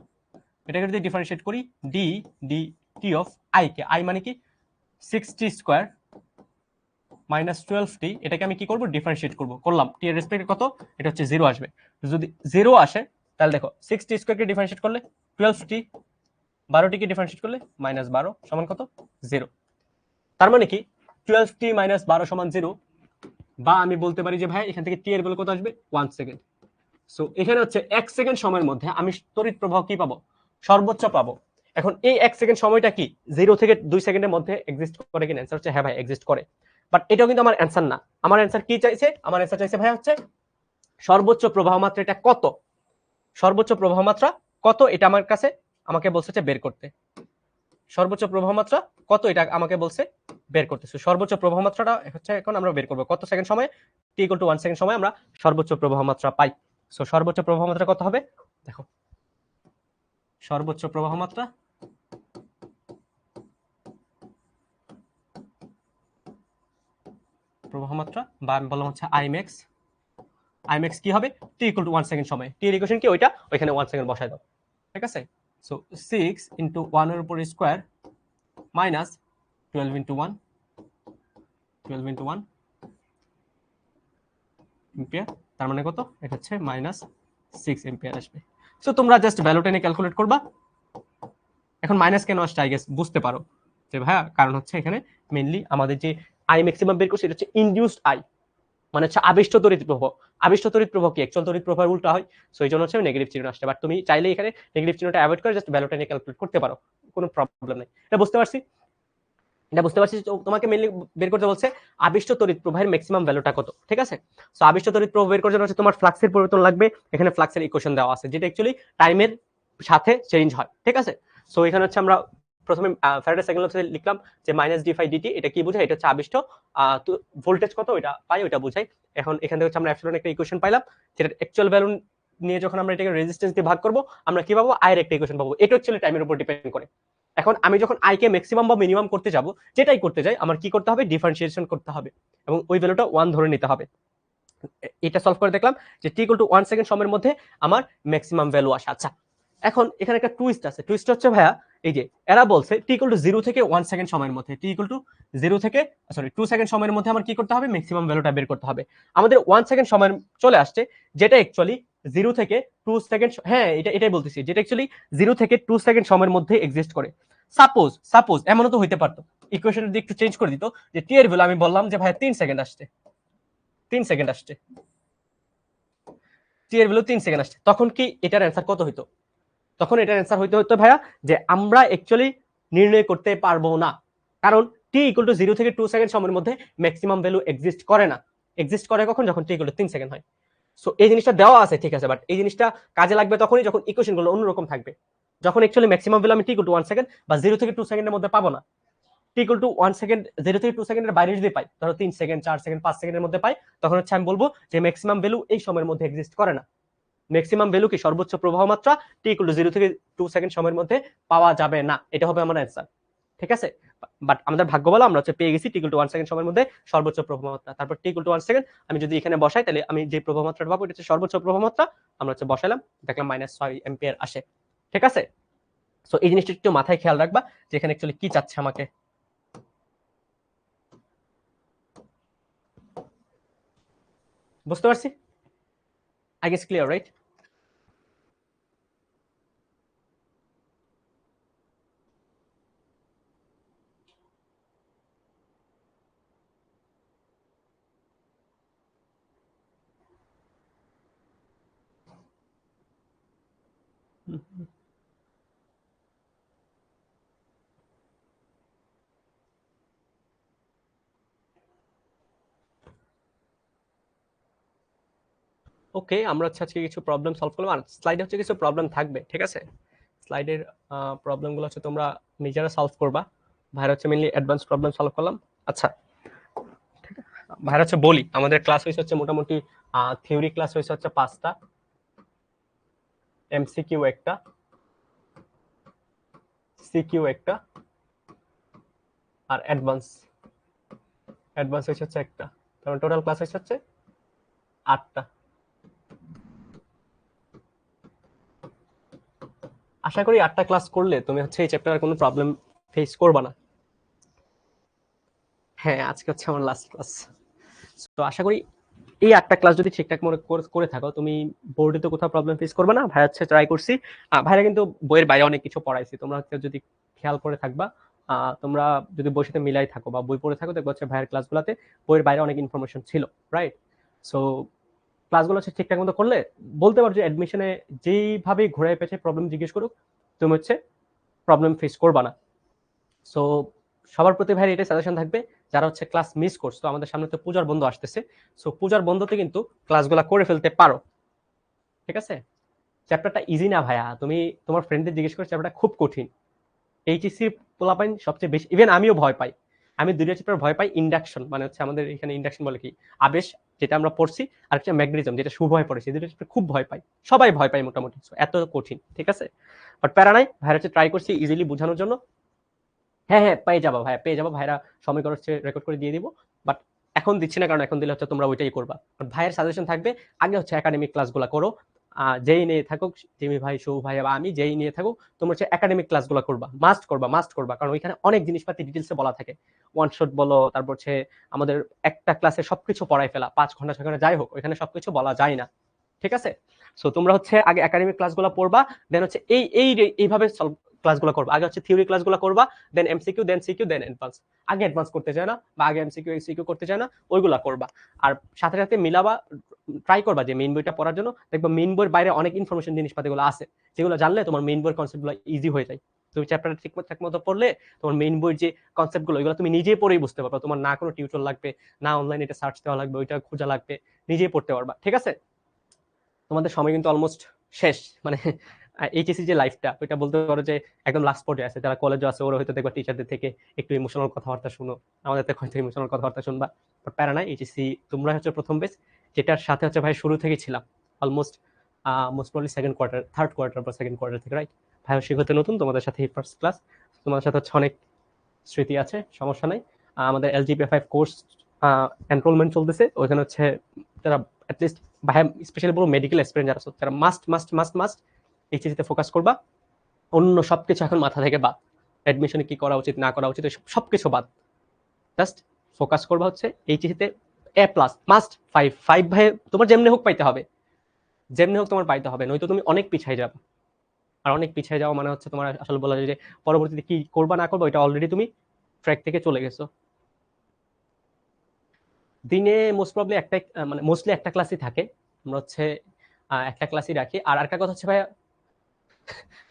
এটাকে যদি ডিফারেন্সিয়েট করি D D T of I K, I মানে কি 60 স্কয়ার মাইনাস 12 টি, এটাকে আমি কি করব, ডিফারেন্সিয়েট করব, করলাম টি এর রেসপেক্টে কত, এটা হচ্ছে 0 আসবে। যদি 0 আসে তাহলে দেখো 60 স্কয়ারকে ডিফারেন্সিয়েট করলে 12 টি, 12 টিকে ডিফারেন্সিয়েট করলে মাইনাস 12 সমান কত, 0। তার মানে কি 12 টি মাইনাস 12 সমান 0, বা আমি বলতে পারি যে ভাই এখান থেকে টি এর ভ্যালু কত আসবে, 1 সেকেন্ড। সো এখানে হচ্ছে 1 সেকেন্ড সময়ের মধ্যে আমি তড়িৎ প্রবাহ কি পাবো, সর্বোচ্চ পাবো। এখন এই 1 সেকেন্ড সময়টা কি 0 থেকে 2 সেকেন্ডের মধ্যে এক্সিস্ট করে কিনা, অ্যান্সার হচ্ছে হ্যাঁ ভাই এক্সিস্ট করে। বাট এটাও কিন্তু আমার অ্যান্সার না, আমার অ্যান্সার কি চাইছে, আমার অ্যান্সার চাইছে ভাই হচ্ছে সর্বোচ্চ প্রবাহ মাত্রা এটা কত, সর্বোচ্চ প্রবাহ মাত্রা কত, এটা আমার কাছে আমাকে বলছে যে বের করতে, সর্বোচ্চ প্রবাহ মাত্রা কত এটা আমাকে বলছে বের করতেছি। সর্বোচ্চ প্রবাহ মাত্রাটা হচ্ছে এখন আমরা বের করব কত সেকেন্ড সময়ে, t = 1 সেকেন্ড সময়ে আমরা সর্বোচ্চ প্রবাহ মাত্রা পাই। সো সর্বোচ্চ প্রবাহ মাত্রা কত হবে দেখো, সর্বোচ্চ প্রবাহ মাত্রা বা আমি বললাম হচ্ছে আইম্যাক্স কি হবে, t = 1 সেকেন্ড সময়ে, t এর ইকুয়েশন কি ওইটা, ওইখানে 1 সেকেন্ড বসায় দাও, ঠিক আছে। সো 6 × 1 এর উপর স্কয়ার মাইনাস 12 × 1 এম্পিয়ার, তার মানে কত, এটা হচ্ছে -6 এম্পিয়ার আসবে। সো তোমরা জাস্ট ভ্যালুটা নিয়ে ক্যালকুলেট করবা। এখন মাইনাস কেন আসছে আই গেস বুঝতে পারো যে ভাইয়া, কারণ হচ্ছে এখানে মেইনলি আমাদের যে আই ম্যাক্সিমাম বের করছি এটা হচ্ছে ইনডিউসড আই, মানে হচ্ছে আবিষ্ট তড়িৎ প্রবাহ। আবিষ্ট তড়িৎ প্রবাহ কি অ্যাকচুয়াল তড়িৎ প্রবাহের উল্টা হয়, সো এই জন্য হচ্ছে নেগেটিভ চিহ্ন আসছে। বাট তুমি চাইলে এখানে নেগেটিভ চিহ্নটা অ্যাভয়েড করে জাস্ট ভ্যালুটা নিয়ে ক্যালকুলেট করতে পারো, কোনো প্রবলেম নেই। এটা বুঝতে পারছি, তোমাকে মেইনলি বের করতে বলছে আবিষ্ট তড়িৎ প্রবাহের ম্যাক্সিমাম ভ্যালুটা কত, ঠিক আছে। সো আবিষ্ট তড়িৎ প্রবাহ বের করার জন্য হচ্ছে তোমার ফ্লাক্সের পরিবর্তন লাগবে, এখানে ফ্লাক্সের ইকুয়েশন দেওয়া আছে যেটা অ্যাকচুয়ালি টাইমের সাথে চেঞ্জ হয়, ঠিক আছে। সো এখানে হচ্ছে আমরা প্রথমে ফ্যারাডে সেকেন্ড লতে লিখলাম যে -d/dt, এটা কি বোঝায়, এটা হচ্ছে আবিষ্ট ভোল্টেজ কত ওইটা পাই, ওইটা বোঝাই। এখন এখান থেকে হচ্ছে আমরা এপসিলন একটা ইকুয়েশন পাইলাম, যেটা অ্যাকচুয়াল ভ্যালু নিয়ে যখন আমরা এটাকে রেজিস্ট্যান্স দিয়ে ভাগ করব আমরা কি পাবো, আয়ের একটা ইকুয়েশন পাবো। এটা অ্যাকচুয়ালি টাইমের উপর ডিপেন্ড করে। এখন আমি যখন আই কে ম্যাক্সিমাম বা মিনিমাম করতে যাব, যেটাই করতে যাই আমার কি করতে হবে, ডিফারেন্সিয়েশন করতে হবে এবং ওই ভ্যালুটা 1 ধরে নিতে হবে। এটা সলভ করে দেখলাম যে t = 1 সেকেন্ড সময়ের মধ্যে আমার ম্যাক্সিমাম ভ্যালু আসে। আচ্ছা, এখন এখানে একটা টুইস্ট আছে, টুইস্ট হচ্ছে ভাইয়া এই যে এরা বলছে t = 0 থেকে 1 সেকেন্ড সময়ের মধ্যে, t = 0 থেকে 2 সেকেন্ড সময়ের মধ্যে আমার কি করতে হবে, ম্যাক্সিমাম ভ্যালুটা বের করতে হবে। আমাদের 1 সেকেন্ড সময় চলে আসছে, যেটা অ্যাকচুয়ালি 0 থেকে 2 সেকেন্ড, হ্যাঁ এটাই বলতেছি, যেটা অ্যাকচুয়ালি 0 থেকে 2 সেকেন্ড সময়ের মধ্যে এক্সিস্ট করে। সাপোজ এমনও তো হইতে পারতো, ইকুয়েশনটা দিয়ে একটু চেঞ্জ করে দিত যে t এর ভ্যালু আমি বললাম যে ভাইয়া 3 সেকেন্ড আসছে, 3 সেকেন্ড আসছে, t এর ভ্যালু 3 সেকেন্ড আসছে, তখন কি এটার অ্যান্সার কত হইতো, তখন এটার অ্যান্সার হইতো ভাইয়া যে আমরা অ্যাকচুয়ালি নির্ণয় করতে পারবো না, কারণ t = 0 থেকে 2 সেকেন্ড সময়ের মধ্যে ম্যাক্সিমাম ভ্যালু এক্সিস্ট করে না। এক্সিস্ট করে কখন, যখন t = 3 সেকেন্ড হয়। সো এই জিনিসটা দেওয়া আছে, ঠিক আছে, বাট এই জিনিসটা কাজে লাগবে তখনই যখন ইকুয়েশন গুলো অন্যরকম থাকবে, যখন অ্যাকচুয়ালি ম্যাক্সিমাম ভ্যালু আমি t = 1 সেকেন্ড বা 0 থেকে 2 সেকেন্ডের মধ্যে পাবো না। t = 1 সেকেন্ড 0 থেকে 2 সেকেন্ডের বাইরে যদি পাই, ধরো 3 সেকেন্ড 4 সেকেন্ড 5 সেকেন্ডের মধ্যে পাই, তখন হচ্ছে আমি বলবো যে ম্যাক্সিমাম ভ্যালু এই সময়ের মধ্যে এক্সিস্ট করে না। ম্যাক্সিমাম ভ্যালু কি সর্বোচ্চ প্রবাহ মাত্রা t = 0 থেকে 2 সেকেন্ড সময়ের মধ্যে পাওয়া যাবে না, এটা হবে আমার অ্যান্সার, ঠিক আছে। বাট আমাদের ভাগ্য বলো আমরা হচ্ছে পেয়ে গেছি t = 1 সেকেন্ড সময়ের মধ্যে সর্বোচ্চ প্রবাহ মাত্রা। তারপর t = 1 সেকেন্ড আমি যদি এখানে বসাই, তাহলে আমি যে প্রবাহ মাত্রাটা পাবো এটা হচ্ছে সর্বোচ্চ প্রবাহ মাত্রা, আমরা হচ্ছে বসাইলাম, দেখলাম -6 এম্পিয়ার আসে, ঠিক আছে। সো এই জিনিসটা একটু মাথায় খেয়াল রাখবা যে এখানে অ্যাকচুয়ালি কি চাচ্ছে আমাকে। বুঝতে পারছি, আই গেস ক্লিয়ার, রাইট? ওকে, আমরা হচ্ছে আজকে কিছু প্রবলেম সলভ করলাম, আর স্লাইডে হচ্ছে কিছু প্রবলেম থাকবে, ঠিক আছে। স্লাইডের প্রবলেমগুলো হচ্ছে তোমরা নিজেরা সলভ করবা। ভাইরা হচ্ছে মেইনলি অ্যাডভান্স প্রবলেম সলভ করলাম। আচ্ছা, ভাইরা হচ্ছে বলি আমাদের ক্লাস হচ্ছে মোটামুটি থিওরি ক্লাস হচ্ছে 5টা, এমসিকিউ একটা, সিকিউ একটা, আর অ্যাডভান্স হচ্ছে একটা, তারপর টোটাল ক্লাস হচ্ছে 8টা। আশা করি 8টা ক্লাস করলে তুমি হচ্ছে এই চ্যাপ্টারের কোনো প্রবলেম ফেস করবা না। হ্যাঁ, আজকে হচ্ছে আমার লাস্ট ক্লাস। তো আশা করি এই 8টা ক্লাস যদি ঠিকঠাক মনে করে থাকো, তুমি বোর্ডে তো কোথাও প্রবলেম ফেস করবে না। ভাই হচ্ছে ট্রাই করছি, ভাইরা কিন্তু বইয়ের বাইরে অনেক কিছু পড়াইছি, তোমরা হচ্ছে যদি খেয়াল করে থাকবা, তোমরা যদি বইয়ের সাথে মিলাই থাকো বা বই পড়ে থাকো, দেখবো হচ্ছে ভাইয়ের ক্লাসগুলোতে বইয়ের বাইরে অনেক ইনফরমেশন ছিল, রাইট? সো ক্লাসগুলো হচ্ছে ঠিকঠাক মতো করলে বলতে পারো যে অ্যাডমিশনে যেইভাবে ঘোরায় পেছে প্রবলেম জিজ্ঞেস করুক, তুমি হচ্ছে প্রবলেম ফেস করবা না। সো সবার প্রতি ভাই এটাই সাজেশন থাকবে, যারা হচ্ছে ক্লাস মিস করছো, আমাদের সামনে তো পূজার বন্ধ আসতেছে, সো পূজার বন্ধতে কিন্তু ক্লাসগুলো করে ফেলতে পারো, ঠিক আছে। চ্যাপ্টারটা ইজি না ভাইয়া, তুমি তোমার ফ্রেন্ডদের জিজ্ঞেস করো, চ্যাপ্টারটা খুব কঠিন। এইচএসসি পোলাপাইন সবচেয়ে বেশি, ইভেন আমিও ভয় পাই। আমি দুইটা চ্যাপ্টার ভয় পাই। ইন্ডাকশন মানে হচ্ছে আমাদের এখানে ইন্ডাকশন বলে কি, আবেশ, যেটা আমরা পড়ছি, আর একটা ম্যাগনেটিজম যেটা শুভ ভয় পড়েছি, দুটো চ্যাপ্টার খুব ভয় পাই, সবাই ভয় পাই মোটামুটি। So, এত কঠিন, ঠিক আছে। বাট প্যারা নাই, ভাইরা হচ্ছে ট্রাই করছি ইজিলি বোঝানোর জন্য। হ্যাঁ হ্যাঁ, পেয়ে যাবো ভাইয়া, পেয়ে যাবো ভাইরা, সময় করে হচ্ছে রেকর্ড করে দিয়ে দিব। বাট এখন দিচ্ছি না, কারণ এখন দিলে হচ্ছে তোমরা ওইটাই করবা। But ভাইয়ের সাজেশন থাকবে, আগে হচ্ছে একাডেমিক ক্লাসগুলো করো। যেই নিয়ে থাকুক, জিমি ভাই, সৌ ভাই বা আমি, যেই নিয়ে থাকুক, তোমরা হচ্ছে একাডেমিক ক্লাসগুলো করবা, মাস্ট করবা, মাস্ট করবা, কারণ ওইখানে অনেক জিনিসপাতি ডিটেলসে বলা থাকে। ওয়ান শট বলো, তারপর হচ্ছে আমাদের একটা ক্লাসে সবকিছু পড়াই ফেলা, 5 ঘন্টা 6 ঘন্টা যাই হোক, ওইখানে সবকিছু বলা যায় না, ঠিক আছে। সো তোমরা হচ্ছে আগে একাডেমিক ক্লাসগুলো পড়বা, দেন হচ্ছে এইভাবে ক্লাসগুলো করবা। আগে হচ্ছে থিওরি ক্লাসগুলো করবা, দেন এমসিকিউ, দেন সিকিউ, দেন অ্যাডভান্স। আগে অ্যাডভান্স করতে চায় না, বা আগে এমসিকিউ সিকিউ করতে চায় না, ওইগুলা করবা। আর সাথে সাথে মিলাবা, ট্রাই করবা যে মেইন বইটা পড়ার জন্য। দেখবা মেইন বইয়ের বাইরে অনেক ইনফরমেশন জিনিসপাতিগুলো আছে, যেগুলো জানলে তোমার মেইন বইয়ের কনসেপ্টগুলো ইজি হয়ে যায়। তুমি চ্যাপ্টারটা ঠিক মতো পড়লে তোমার মেইন বইয়ের যে কনসেপ্টগুলো, এগুলো তুমি নিজেই পড়েই বুঝতে পারবা। তোমার না কোনো টিউটর লাগবে, না অনলাইনে এটা সার্চ দেওয়া লাগবে, ওইটা খোঁজা লাগবে, নিজেই পড়তে পারবা, ঠিক আছে। তোমাদের সময় কিন্তু অলমোস্ট শেষ, মানে এইচএসসি যে লাইফটা, ওইটা বলতে পারো যে একদম লাস্ট পর্যায়ে আছে। যারা কলেজে আছে ওরা হয়তো দেখবা টিচারদের থেকে একটু ইমোশনাল কথাবার্তা শুনো, আমাদের থেকে হয়তো ইমোশনাল কথাবার্তা শুনবা। বাট প্যারা নাই, এইচএসসি তোমরা হচ্ছে প্রথম বেচ, যেটার সাথে হচ্ছে ভাই শুরু থেকে ছিলাম almost, most probably second quarter, third quarter বা সেকেন্ড কোয়ার্টার থেকে, রাইট। ভাই শিখতে নতুন, তোমাদের সাথে ফার্স্ট ক্লাস, তোমাদের সাথে হচ্ছে অনেক স্মৃতি আছে, সমস্যা নাই। আমাদের LGPA5 কোর্স এনরোলমেন্ট চলতেছে, ওইখানে হচ্ছে যারা অ্যাটলিস্ট ভাই, স্পেশালি বলবো মেডিকেল এক্সপিরিয়েন্স যারা আছে, তারা মাস্ট মাস্ট মাস্ট মাস্ট এইচএসসিতে ফোকাস করবা। অন্য সবকিছু এখন মাথা থেকে বাদ, অ্যাডমিশনে কি করা উচিত না করা উচিত সবকিছু বাদ, জাস্ট ফোকাস করবা হচ্ছে এইচএসসিতে A+ মাস্ট, 5 ভাই তোমার যেমনি হোক পাইতে হবে, যেমনি হোক তোমার পাইতে হবে, নয়তো তুমি অনেক পিছাই যাবে। আর অনেক পিছিয়ে যাওয়া মানে হচ্ছে তোমার আসলে বলা যায় যে পরবর্তীতে কি করবা না করবা, এটা অলরেডি তুমি ট্র্যাক থেকে চলে গেছো। দিনে মোস্ট প্রবলি একটা, মানে মোস্টলি একটা ক্লাসই থাকে, আমরা হচ্ছে একটা ক্লাসই রাখি। আর একটা কথা হচ্ছে ভাইয়া,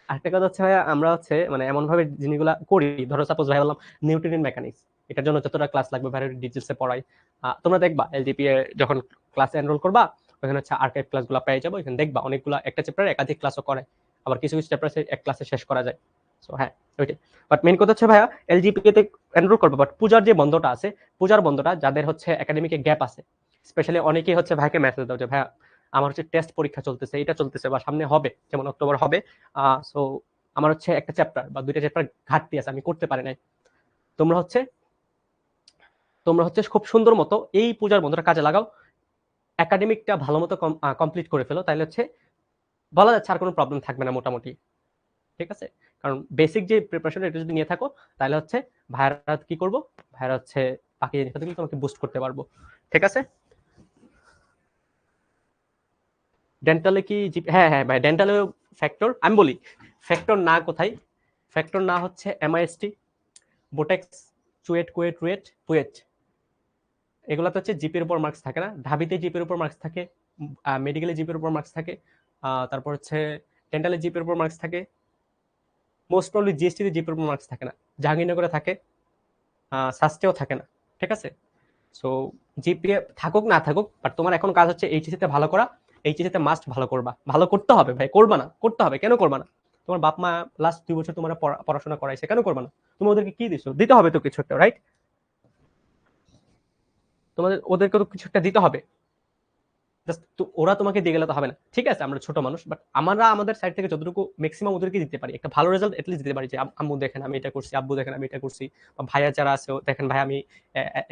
আরেকটা কথা হচ্ছে ভাইয়া, আমরা হচ্ছে মানে এমন ভাবে জিনিসগুলা করি, ধরো সাপোজ ভাই বললাম নিউটনের মেকানিক্স, এটার জন্য যতটা ক্লাস লাগবে ভাই ডিটেলসে পড়াই। তোমরা দেখবা LGPA যখন ক্লাসে এনরোল করবা, ওখানে হচ্ছে আর্কাইভ ক্লাসগুলো পেয়ে যাবো, এখানে দেখবা অনেকগুলো, একটা চ্যাপ্টারে একাধিক ক্লাসও করে, আবার কিছু কিছু চ্যাপ্টার এক ক্লাসে শেষ করা যায়। সো হ্যাঁ, ওইটাই। বাট মেইন কথা হচ্ছে ভাইয়া, LGPA তে এনরোল করবে, বাট পূজার যে বন্ধটা আছে, পূজার বন্ধটা যাদের হচ্ছে একাডেমিকে গ্যাপ আছে, স্পেশালি অনেকেই হচ্ছে ভাইকে মেসেজ দাও যে ভাইয়া আমার হচ্ছে টেস্ট পরীক্ষা চলতেছে, এটা চলতেছে বা সামনে হবে, যেমন অক্টোবর হবে। সো আমার হচ্ছে একটা চ্যাপ্টার বা দুইটা চ্যাপ্টার ঘাটতি আছে, আমি করতে পারি নাই। তোমরা হচ্ছে তোমরা হচ্ছে খুব সুন্দর মতো এই পূজার বন্ধটা কাজে লাগাও, একাডেমিকটা ভালো মতো কমপ্লিট করে ফেলো, তাহলে হচ্ছে বলা যাচ্ছে আর কোনো প্রবলেম থাকবে না মোটামুটি, ঠিক আছে। কারণ বেসিক যে প্রিপারেশন এটা যদি নিয়ে থাকো, তাহলে হচ্ছে ভাইরা কি করবো, ভাইরা হচ্ছে বাকি জিনিসগুলো তোমাকে বুস্ট করতে পারবো, ঠিক আছে। ডেন্টালে কি হ্যাঁ হ্যাঁ ভাই, ডেন্টালে ফ্যাক্টর আমি বলি, ফ্যাক্টর না কোথায়, ফ্যাক্টর না হচ্ছে MIST, বোটেক্স, চুয়েট, কুয়েট, রুয়েট, পুয়েট, এগুলোতে হচ্ছে জিপির উপর মার্কস থাকে না। ঢাবিতে জিপির উপর মার্কস থাকে, মেডিকেলে জিপির উপর মার্কস থাকে, তারপর হচ্ছে ডেন্টালে জিপির উপর মার্কস থাকে, মোস্ট প্রবলি জিএসটি তে জিপির উপর মার্কস থাকে না, জাহাঙ্গীরনগরে থাকে, সাস্টেও থাকে না, ঠিক আছে। সো জিপিএ থাকুক না থাকুক, বাট তোমার এখন কাজ হচ্ছে এইচএসসি তে ভালো করা, এইচএসসি তে মাস্ট ভালো করবা, ভালো করতে হবে ভাই, করবা না, করতে হবে, কেন করবা না। তোমার বাপ মা লাস্ট 2 বছর তোমার পড়াশোনা করাইছে, কেন করবা না। তুমি ওদেরকে কি দিছো, দিতে হবে তো কিছু একটা, রাইট। তোমাদের ওদেরকে তো কিছু একটা দিতে হবে, জাস্ট ওরা তোমাকে দিয়ে গেলে তো হবে না, ঠিক আছে। আমরা ছোট মানুষ, বাট আমরা আমাদের সাইড থেকে যতটুকু ম্যাক্সিমাম ওদেরকে দিতে পারি, একটা ভালো রেজাল্ট এটলিস্ট দিতে পারি, যে আম্মু দেখেন আমি এটা করছি, আব্বু দেখেন আমি এটা করছি, বা ভাইয়া যারা আছে দেখেন ভাই আমি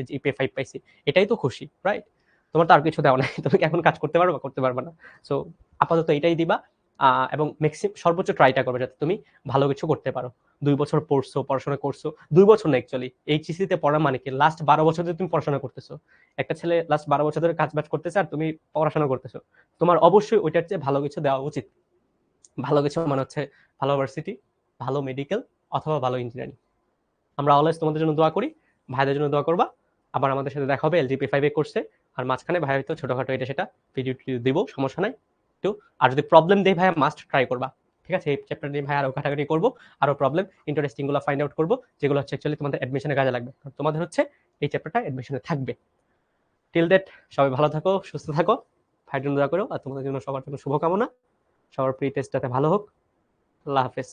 জিপিএ 5 পাইছি, এটাই তো খুশি, রাইট। তোমার তো আর কিছু দেওয়া নাই, তুমি কি এখন কাজ করতে পারবে, করতে পারবে না। সো আপাতত এটাই দিবা, এবং ম্যাক্সিমাম সর্বোচ্চ ট্রাইটা করবে যাতে তুমি ভালো কিছু করতে পারো। 2 বছর পড়ছো, পড়াশোনা করছো, 2 বছর না অ্যাকচুয়ালি, এইচএসসি তে পড়া মানে কি লাস্ট 12 বছর ধরে তুমি পড়াশোনা করতেছো। একটা ছেলে লাস্ট 12 বছর ধরে কাজ বাজ করতেছে আর তুমি পড়াশোনা করতেছো, তোমার অবশ্যই ওইটার চেয়ে ভালো কিছু দেওয়া উচিত। ভালো কিছু মানে হচ্ছে ভালো ভার্সিটি, ভালো মেডিকেল, অথবা ভালো ইঞ্জিনিয়ারিং। আমরা অলওয়েজ তোমাদের জন্য দোয়া করি, ভাইদের জন্য দোয়া করবা। আবার আমাদের সাথে দেখা হবে LGPA 5 কোর্সে। আর মাঝখানে ভাই হয়তো ছোটখাটো এটা সেটা ভিডিও দিব, সমস্যা নাই একটু। আর যদি প্রবলেম দেয় ভাই মাস্ট ট্রাই করবা, ঠিক আছে। এই চ্যাপ্টার নিয়ে ভাই আরো ঘাটাঘাটি করবো, আরো প্রবলেম ইন্টারেস্টিং গুলো ফাইন্ড আউট করবো, যেগুলো হচ্ছে অ্যাকচুয়ালি তোমাদের অ্যাডমিশনে কাজে লাগবে, কারণ তোমাদের হচ্ছে এই চ্যাপ্টারটা অ্যাডমিশনে থাকবে। টিল দ্যাট সবাই ভালো থাকো, সুস্থ থাকো, ভাইয়ের জন্য দোয়া করো, আর তোমাদের জন্য সবার জন্য শুভকামনা, সবার প্রি টেস্ট যাতে ভালো হোক। আল্লাহ হাফেজ।